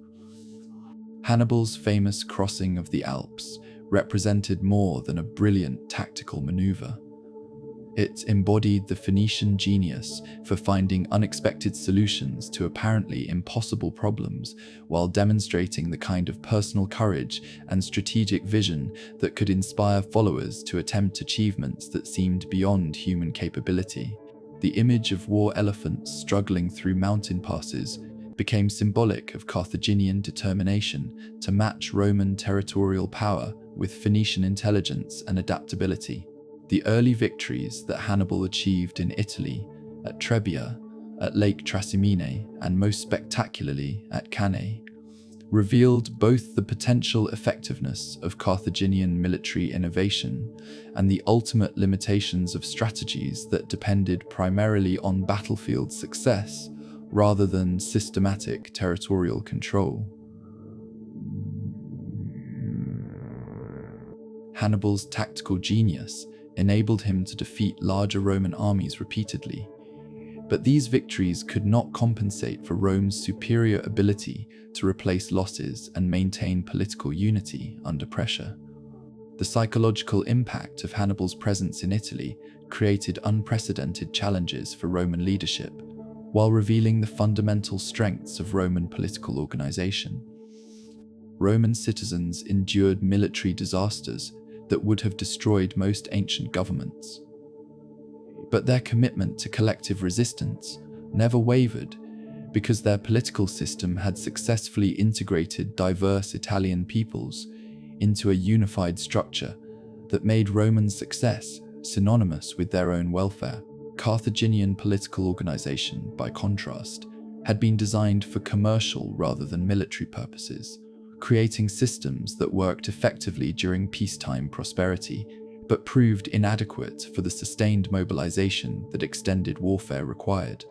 Hannibal's famous crossing of the Alps represented more than a brilliant tactical maneuver. It embodied the Phoenician genius for finding unexpected solutions to apparently impossible problems while demonstrating the kind of personal courage and strategic vision that could inspire followers to attempt achievements that seemed beyond human capability. The image of war elephants struggling through mountain passes became symbolic of Carthaginian determination to match Roman territorial power with Phoenician intelligence and adaptability. The early victories that Hannibal achieved in Italy, at Trebia, at Lake Trasimene, and most spectacularly at Cannae, revealed both the potential effectiveness of Carthaginian military innovation and the ultimate limitations of strategies that depended primarily on battlefield success rather than systematic territorial control. Hannibal's tactical genius enabled him to defeat larger Roman armies repeatedly, but these victories could not compensate for Rome's superior ability to replace losses and maintain political unity under pressure. The psychological impact of Hannibal's presence in Italy created unprecedented challenges for Roman leadership, while revealing the fundamental strengths of Roman political organization. Roman citizens endured military disasters that would have destroyed most ancient governments. But their commitment to collective resistance never wavered because their political system had successfully integrated diverse Italian peoples into a unified structure that made Roman success synonymous with their own welfare. Carthaginian political organization, by contrast, had been designed for commercial rather than military purposes, creating systems that worked effectively during peacetime prosperity, but proved inadequate for the sustained mobilization that extended warfare required.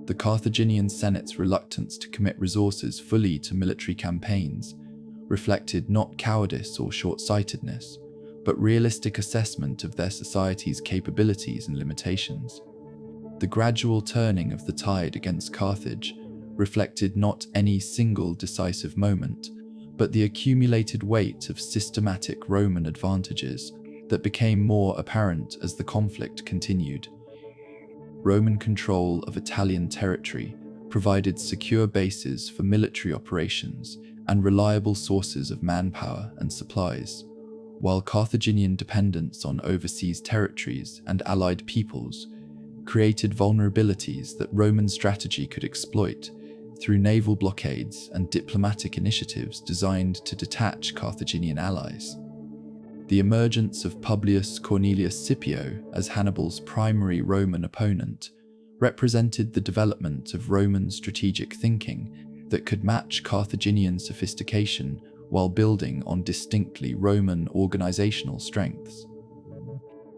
The Carthaginian Senate's reluctance to commit resources fully to military campaigns reflected not cowardice or short-sightedness, but realistic assessment of their society's capabilities and limitations. The gradual turning of the tide against Carthage reflected not any single decisive moment, but the accumulated weight of systematic Roman advantages that became more apparent as the conflict continued. Roman control of Italian territory provided secure bases for military operations and reliable sources of manpower and supplies, while Carthaginian dependence on overseas territories and allied peoples created vulnerabilities that Roman strategy could exploit through naval blockades and diplomatic initiatives designed to detach Carthaginian allies. The emergence of Publius Cornelius Scipio as Hannibal's primary Roman opponent represented the development of Roman strategic thinking that could match Carthaginian sophistication while building on distinctly Roman organizational strengths.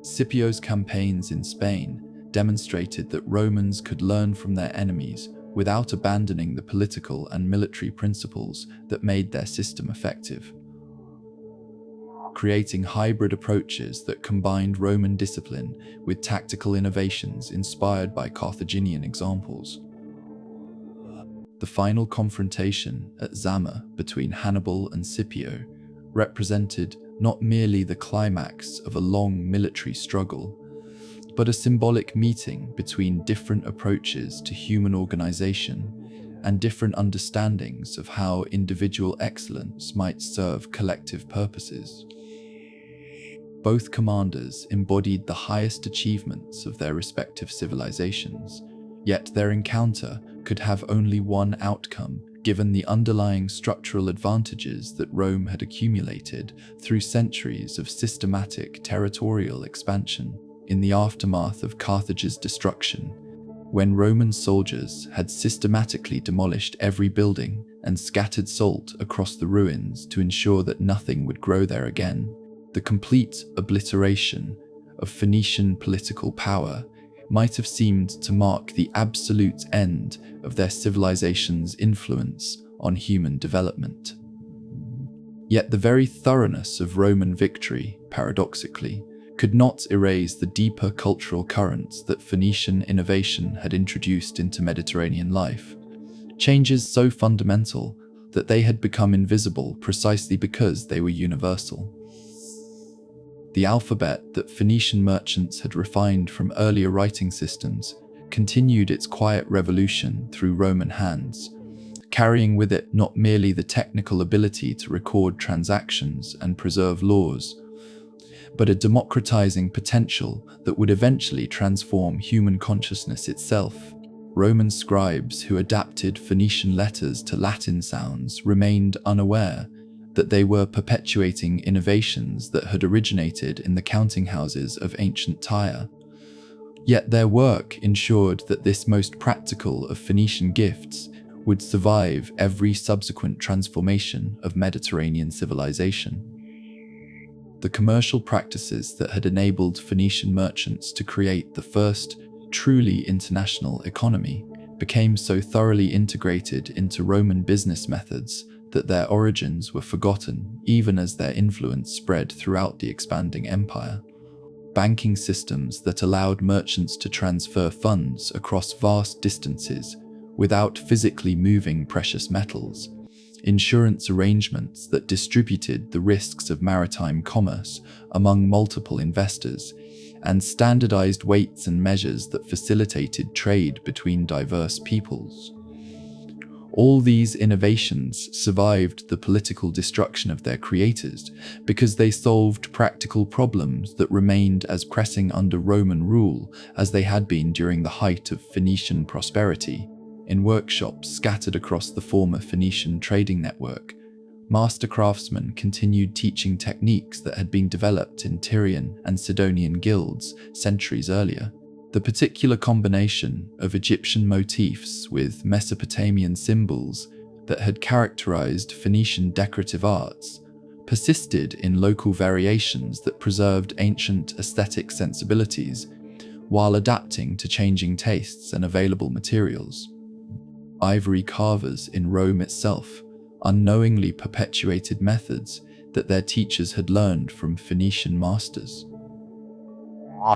Scipio's campaigns in Spain demonstrated that Romans could learn from their enemies without abandoning the political and military principles that made their system effective, creating hybrid approaches that combined Roman discipline with tactical innovations inspired by Carthaginian examples. The final confrontation at Zama between Hannibal and Scipio represented not merely the climax of a long military struggle, but a symbolic meeting between different approaches to human organization and different understandings of how individual excellence might serve collective purposes. Both commanders embodied the highest achievements of their respective civilizations, yet their encounter could have only one outcome, given the underlying structural advantages that Rome had accumulated through centuries of systematic territorial expansion. In the aftermath of Carthage's destruction, when Roman soldiers had systematically demolished every building and scattered salt across the ruins to ensure that nothing would grow there again, the complete obliteration of Phoenician political power might have seemed to mark the absolute end of their civilization's influence on human development. Yet the very thoroughness of Roman victory, paradoxically, could not erase the deeper cultural currents that Phoenician innovation had introduced into Mediterranean life, changes so fundamental that they had become invisible precisely because they were universal. The alphabet that Phoenician merchants had refined from earlier writing systems continued its quiet revolution through Roman hands, carrying with it not merely the technical ability to record transactions and preserve laws, but a democratizing potential that would eventually transform human consciousness itself. Roman scribes who adapted Phoenician letters to Latin sounds remained unaware that they were perpetuating innovations that had originated in the counting houses of ancient Tyre. Yet their work ensured that this most practical of Phoenician gifts would survive every subsequent transformation of Mediterranean civilization. The commercial practices that had enabled Phoenician merchants to create the first truly international economy became so thoroughly integrated into Roman business methods that their origins were forgotten even as their influence spread throughout the expanding empire. Banking systems that allowed merchants to transfer funds across vast distances without physically moving precious metals, insurance arrangements that distributed the risks of maritime commerce among multiple investors, and standardized weights and measures that facilitated trade between diverse peoples. All these innovations survived the political destruction of their creators because they solved practical problems that remained as pressing under Roman rule as they had been during the height of Phoenician prosperity. In workshops scattered across the former Phoenician trading network, master craftsmen continued teaching techniques that had been developed in Tyrian and Sidonian guilds centuries earlier. The particular combination of Egyptian motifs with Mesopotamian symbols that had characterized Phoenician decorative arts persisted in local variations that preserved ancient aesthetic sensibilities while adapting to changing tastes and available materials. Ivory carvers in Rome itself unknowingly perpetuated methods that their teachers had learned from Phoenician masters,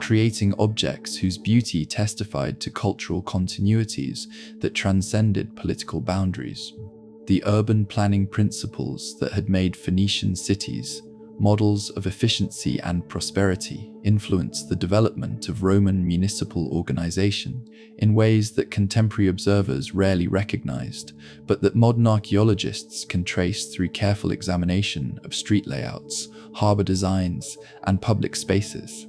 creating objects whose beauty testified to cultural continuities that transcended political boundaries. The urban planning principles that had made Phoenician cities models of efficiency and prosperity influenced the development of Roman municipal organization in ways that contemporary observers rarely recognized, but that modern archaeologists can trace through careful examination of street layouts, harbor designs, and public spaces.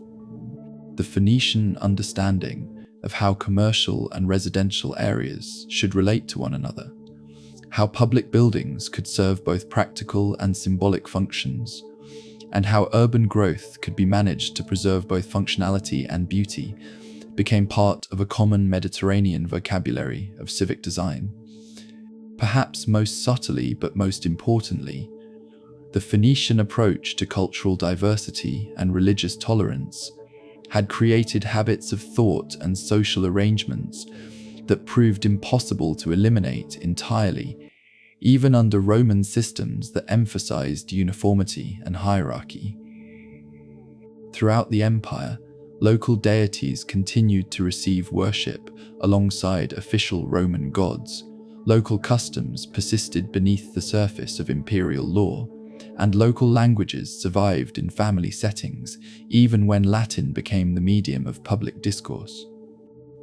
The Phoenician understanding of how commercial and residential areas should relate to one another, how public buildings could serve both practical and symbolic functions, and how urban growth could be managed to preserve both functionality and beauty, became part of a common Mediterranean vocabulary of civic design. Perhaps most subtly, but most importantly, the Phoenician approach to cultural diversity and religious tolerance had created habits of thought and social arrangements that proved impossible to eliminate entirely, even under Roman systems that emphasized uniformity and hierarchy. Throughout the empire, local deities continued to receive worship alongside official Roman gods. Local customs persisted beneath the surface of imperial law, and local languages survived in family settings, even when Latin became the medium of public discourse.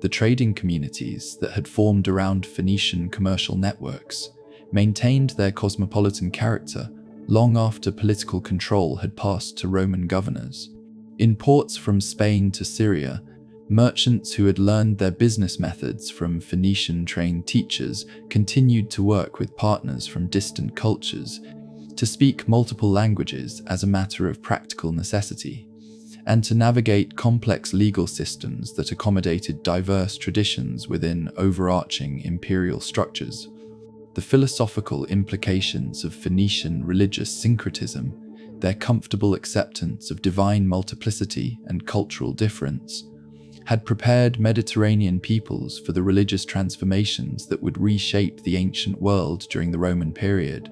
The trading communities that had formed around Phoenician commercial networks maintained their cosmopolitan character long after political control had passed to Roman governors. In ports from Spain to Syria, merchants who had learned their business methods from Phoenician-trained teachers continued to work with partners from distant cultures to speak multiple languages as a matter of practical necessity, and to navigate complex legal systems that accommodated diverse traditions within overarching imperial structures. The philosophical implications of Phoenician religious syncretism, their comfortable acceptance of divine multiplicity and cultural difference, had prepared Mediterranean peoples for the religious transformations that would reshape the ancient world during the Roman period.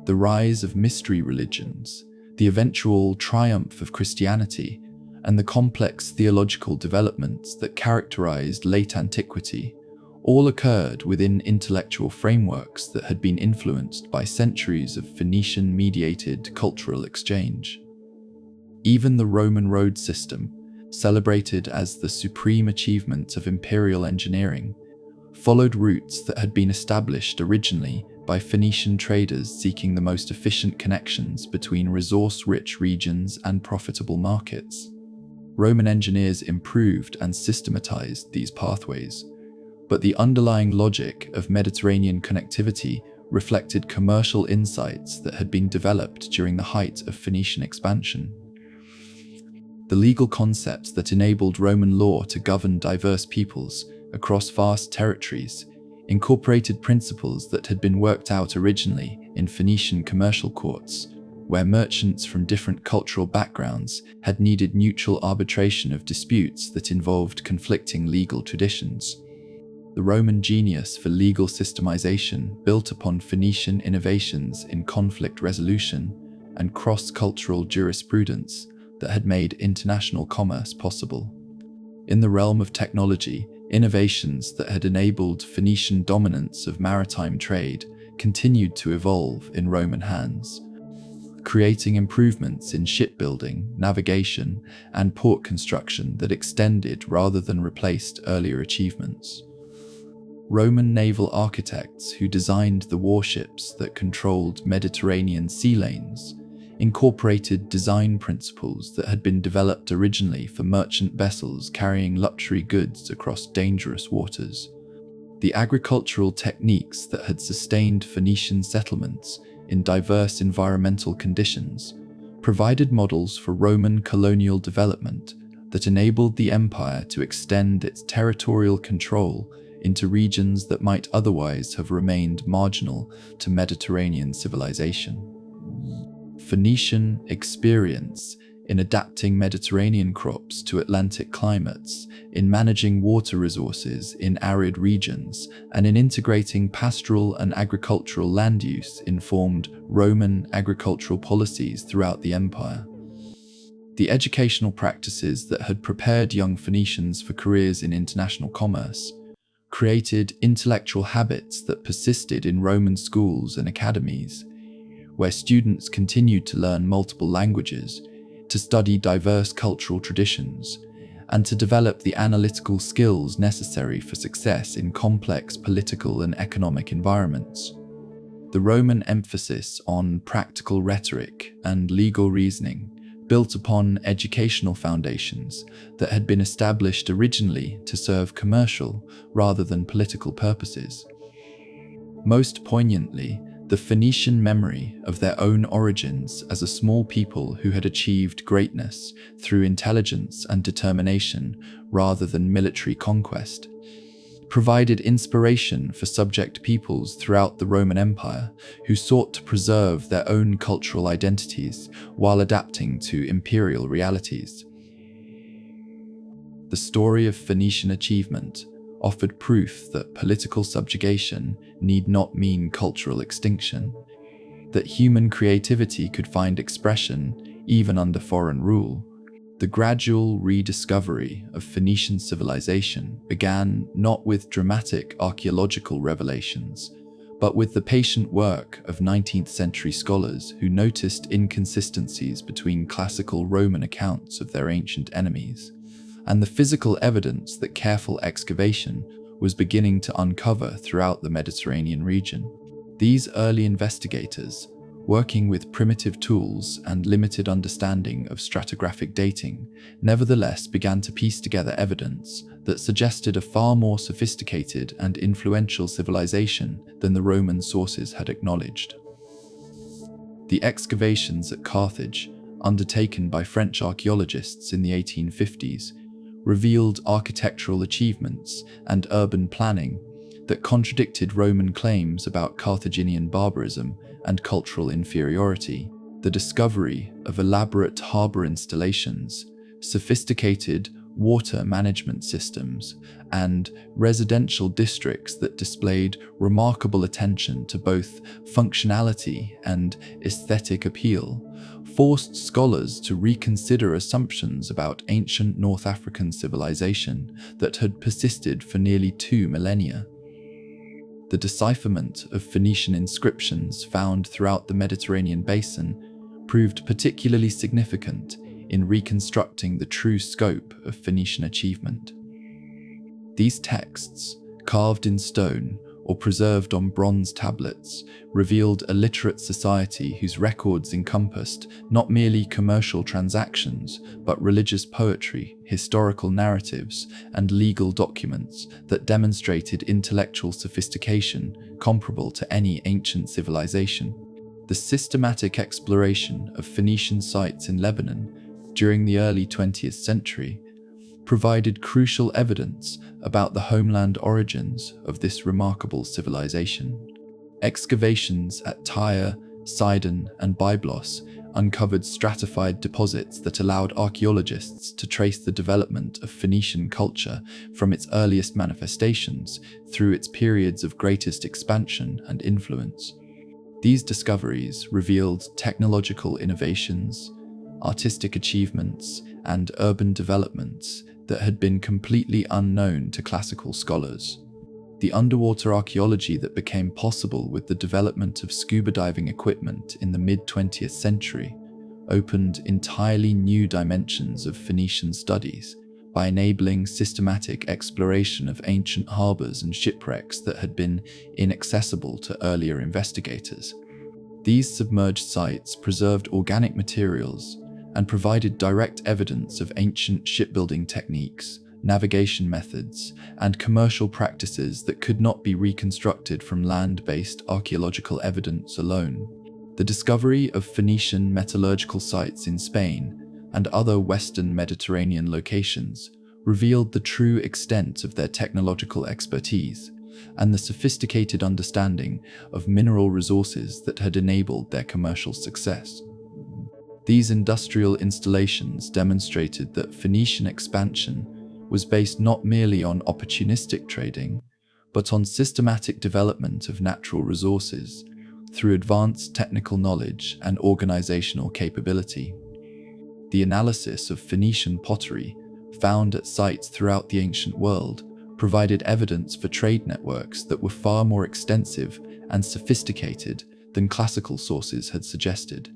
The rise of mystery religions, the eventual triumph of Christianity, and the complex theological developments that characterized late antiquity all occurred within intellectual frameworks that had been influenced by centuries of Phoenician-mediated cultural exchange. Even the Roman road system, celebrated as the supreme achievement of imperial engineering, followed routes that had been established originally by Phoenician traders seeking the most efficient connections between resource-rich regions and profitable markets. Roman engineers improved and systematized these pathways, but the underlying logic of Mediterranean connectivity reflected commercial insights that had been developed during the height of Phoenician expansion. The legal concepts that enabled Roman law to govern diverse peoples across vast territories incorporated principles that had been worked out originally in Phoenician commercial courts, where merchants from different cultural backgrounds had needed mutual arbitration of disputes that involved conflicting legal traditions. The Roman genius for legal systemization built upon Phoenician innovations in conflict resolution and cross-cultural jurisprudence that had made international commerce possible. In the realm of technology, innovations that had enabled Phoenician dominance of maritime trade continued to evolve in Roman hands, creating improvements in shipbuilding, navigation, and port construction that extended rather than replaced earlier achievements. Roman naval architects who designed the warships that controlled Mediterranean sea lanes incorporated design principles that had been developed originally for merchant vessels carrying luxury goods across dangerous waters. The agricultural techniques that had sustained Phoenician settlements in diverse environmental conditions provided models for Roman colonial development that enabled the empire to extend its territorial control into regions that might otherwise have remained marginal to Mediterranean civilization. Phoenician experience in adapting Mediterranean crops to Atlantic climates, in managing water resources in arid regions, and in integrating pastoral and agricultural land use informed Roman agricultural policies throughout the empire. The educational practices that had prepared young Phoenicians for careers in international commerce created intellectual habits that persisted in Roman schools and academies, where students continued to learn multiple languages, to study diverse cultural traditions, and to develop the analytical skills necessary for success in complex political and economic environments. The Roman emphasis on practical rhetoric and legal reasoning built upon educational foundations that had been established originally to serve commercial rather than political purposes. Most poignantly, the Phoenician memory of their own origins as a small people who had achieved greatness through intelligence and determination rather than military conquest provided inspiration for subject peoples throughout the Roman Empire who sought to preserve their own cultural identities while adapting to imperial realities. The story of Phoenician achievement offered proof that political subjugation need not mean cultural extinction, that human creativity could find expression even under foreign rule. The gradual rediscovery of Phoenician civilization began not with dramatic archaeological revelations, but with the patient work of 19th century scholars who noticed inconsistencies between classical Roman accounts of their ancient enemies, and the physical evidence that careful excavation was beginning to uncover throughout the Mediterranean region. These early investigators, working with primitive tools and limited understanding of stratigraphic dating, nevertheless began to piece together evidence that suggested a far more sophisticated and influential civilization than the Roman sources had acknowledged. The excavations at Carthage, undertaken by French archaeologists in the 1850s, revealed architectural achievements and urban planning that contradicted Roman claims about Carthaginian barbarism and cultural inferiority. The discovery of elaborate harbor installations, sophisticated water management systems, and residential districts that displayed remarkable attention to both functionality and aesthetic appeal, forced scholars to reconsider assumptions about ancient North African civilization that had persisted for nearly 2 millennia. The decipherment of Phoenician inscriptions found throughout the Mediterranean basin proved particularly significant in reconstructing the true scope of Phoenician achievement. These texts, carved in stone or preserved on bronze tablets, revealed a literate society whose records encompassed not merely commercial transactions, but religious poetry, historical narratives, and legal documents that demonstrated intellectual sophistication comparable to any ancient civilization. The systematic exploration of Phoenician sites in Lebanon during the early 20th century provided crucial evidence about the homeland origins of this remarkable civilization. Excavations at Tyre, Sidon, and Byblos uncovered stratified deposits that allowed archaeologists to trace the development of Phoenician culture from its earliest manifestations through its periods of greatest expansion and influence. These discoveries revealed technological innovations, artistic achievements, and urban developments that had been completely unknown to classical scholars. The underwater archaeology that became possible with the development of scuba diving equipment in the mid-20th century opened entirely new dimensions of Phoenician studies by enabling systematic exploration of ancient harbors and shipwrecks that had been inaccessible to earlier investigators. These submerged sites preserved organic materials and provided direct evidence of ancient shipbuilding techniques, navigation methods, and commercial practices that could not be reconstructed from land-based archaeological evidence alone. The discovery of Phoenician metallurgical sites in Spain and other Western Mediterranean locations revealed the true extent of their technological expertise and the sophisticated understanding of mineral resources that had enabled their commercial success. These industrial installations demonstrated that Phoenician expansion was based not merely on opportunistic trading, but on systematic development of natural resources through advanced technical knowledge and organizational capability. The analysis of Phoenician pottery found at sites throughout the ancient world provided evidence for trade networks that were far more extensive and sophisticated than classical sources had suggested.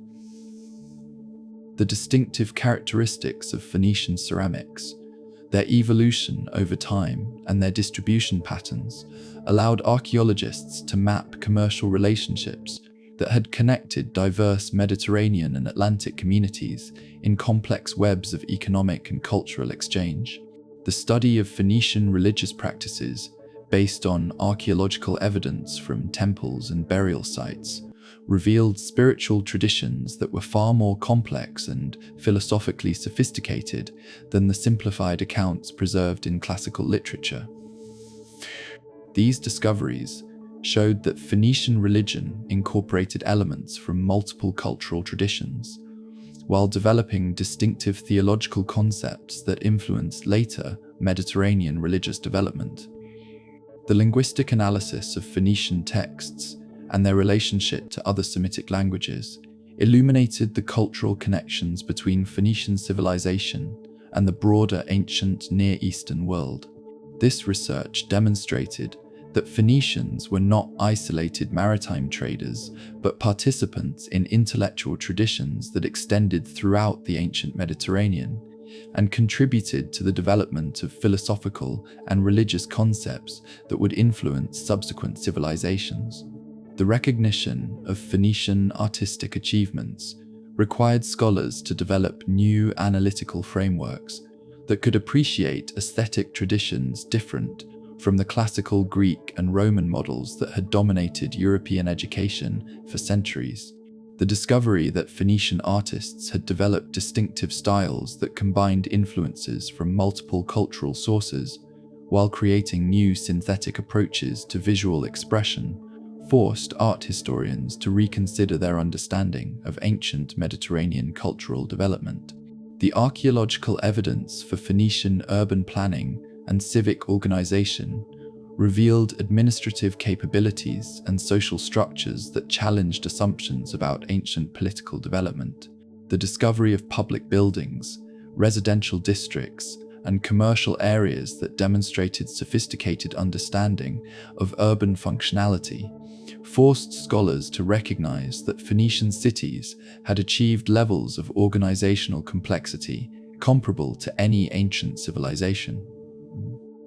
The distinctive characteristics of Phoenician ceramics, their evolution over time, and their distribution patterns allowed archaeologists to map commercial relationships that had connected diverse Mediterranean and Atlantic communities in complex webs of economic and cultural exchange. The study of Phoenician religious practices, based on archaeological evidence from temples and burial sites, revealed spiritual traditions that were far more complex and philosophically sophisticated than the simplified accounts preserved in classical literature. These discoveries showed that Phoenician religion incorporated elements from multiple cultural traditions, while developing distinctive theological concepts that influenced later Mediterranean religious development. The linguistic analysis of Phoenician texts and their relationship to other Semitic languages illuminated the cultural connections between Phoenician civilization and the broader ancient Near Eastern world. This research demonstrated that Phoenicians were not isolated maritime traders, but participants in intellectual traditions that extended throughout the ancient Mediterranean and contributed to the development of philosophical and religious concepts that would influence subsequent civilizations. The recognition of Phoenician artistic achievements required scholars to develop new analytical frameworks that could appreciate aesthetic traditions different from the classical Greek and Roman models that had dominated European education for centuries. The discovery that Phoenician artists had developed distinctive styles that combined influences from multiple cultural sources while creating new synthetic approaches to visual expression forced art historians to reconsider their understanding of ancient Mediterranean cultural development. The archaeological evidence for Phoenician urban planning and civic organization revealed administrative capabilities and social structures that challenged assumptions about ancient political development. The discovery of public buildings, residential districts, and commercial areas that demonstrated sophisticated understanding of urban functionality forced scholars to recognize that Phoenician cities had achieved levels of organizational complexity comparable to any ancient civilization.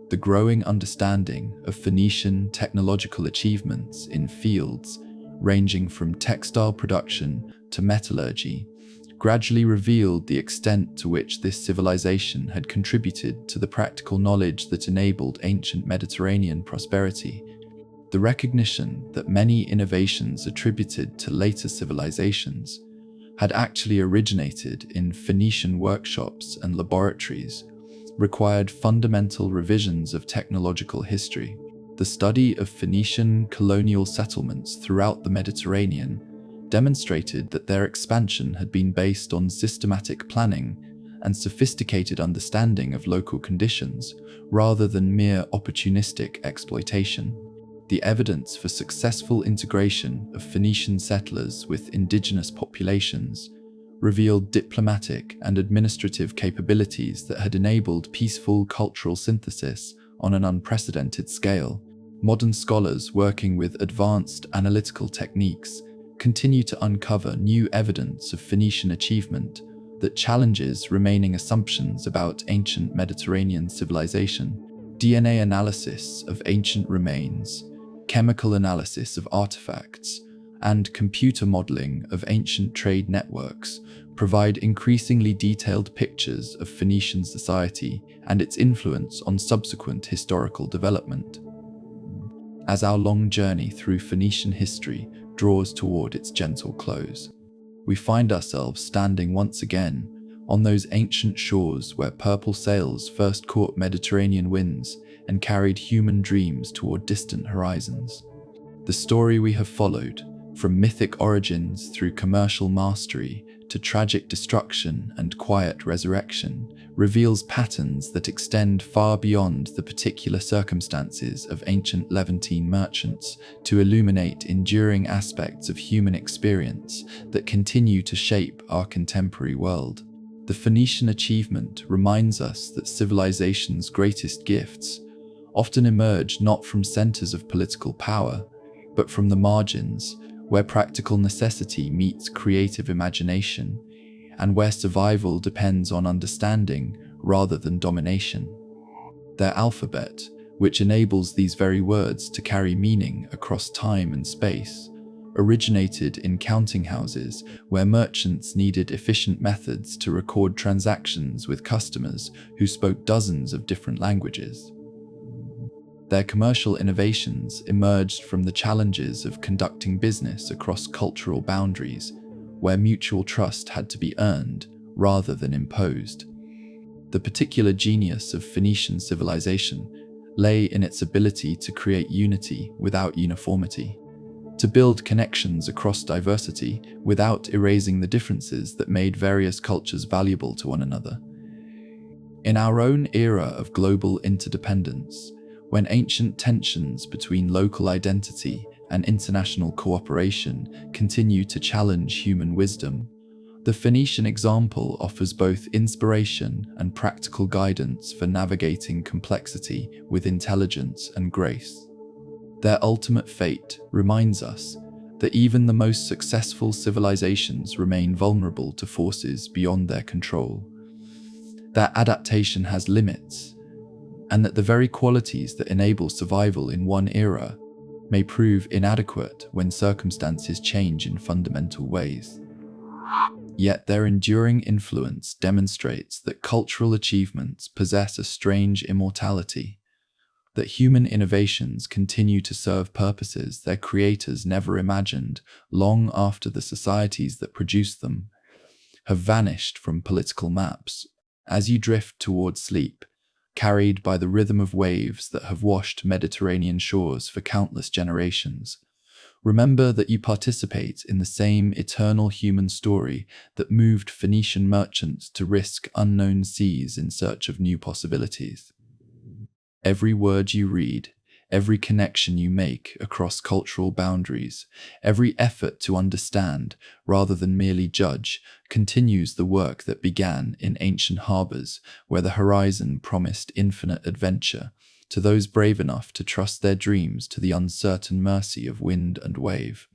The growing understanding of Phoenician technological achievements in fields ranging from textile production to metallurgy gradually revealed the extent to which this civilization had contributed to the practical knowledge that enabled ancient Mediterranean prosperity. The recognition that many innovations attributed to later civilizations had actually originated in Phoenician workshops and laboratories required fundamental revisions of technological history. The study of Phoenician colonial settlements throughout the Mediterranean demonstrated that their expansion had been based on systematic planning and sophisticated understanding of local conditions rather than mere opportunistic exploitation. The evidence for successful integration of Phoenician settlers with indigenous populations revealed diplomatic and administrative capabilities that had enabled peaceful cultural synthesis on an unprecedented scale. Modern scholars working with advanced analytical techniques continue to uncover new evidence of Phoenician achievement that challenges remaining assumptions about ancient Mediterranean civilization. DNA analysis of ancient remains, chemical analysis of artifacts, and computer modeling of ancient trade networks provide increasingly detailed pictures of Phoenician society and its influence on subsequent historical development. As our long journey through Phoenician history draws toward its gentle close, we find ourselves standing once again on those ancient shores where purple sails first caught Mediterranean winds and carried human dreams toward distant horizons. The story we have followed, from mythic origins through commercial mastery to tragic destruction and quiet resurrection, reveals patterns that extend far beyond the particular circumstances of ancient Levantine merchants to illuminate enduring aspects of human experience that continue to shape our contemporary world. The Phoenician achievement reminds us that civilization's greatest gifts often emerge not from centers of political power, but from the margins, where practical necessity meets creative imagination, and where survival depends on understanding rather than domination. Their alphabet, which enables these very words to carry meaning across time and space, originated in counting houses where merchants needed efficient methods to record transactions with customers who spoke dozens of different languages. Their commercial innovations emerged from the challenges of conducting business across cultural boundaries, where mutual trust had to be earned rather than imposed. The particular genius of Phoenician civilization lay in its ability to create unity without uniformity, to build connections across diversity without erasing the differences that made various cultures valuable to one another. In our own era of global interdependence, when ancient tensions between local identity and international cooperation continue to challenge human wisdom, the Phoenician example offers both inspiration and practical guidance for navigating complexity with intelligence and grace. Their ultimate fate reminds us that even the most successful civilizations remain vulnerable to forces beyond their control, that adaptation has limits, and that the very qualities that enable survival in one era may prove inadequate when circumstances change in fundamental ways. Yet their enduring influence demonstrates that cultural achievements possess a strange immortality, that human innovations continue to serve purposes their creators never imagined long after the societies that produced them have vanished from political maps. As you drift towards sleep, carried by the rhythm of waves that have washed Mediterranean shores for countless generations, remember that you participate in the same eternal human story that moved Phoenician merchants to risk unknown seas in search of new possibilities. Every word you read, every connection you make across cultural boundaries, every effort to understand rather than merely judge, continues the work that began in ancient harbors where the horizon promised infinite adventure to those brave enough to trust their dreams to the uncertain mercy of wind and wave.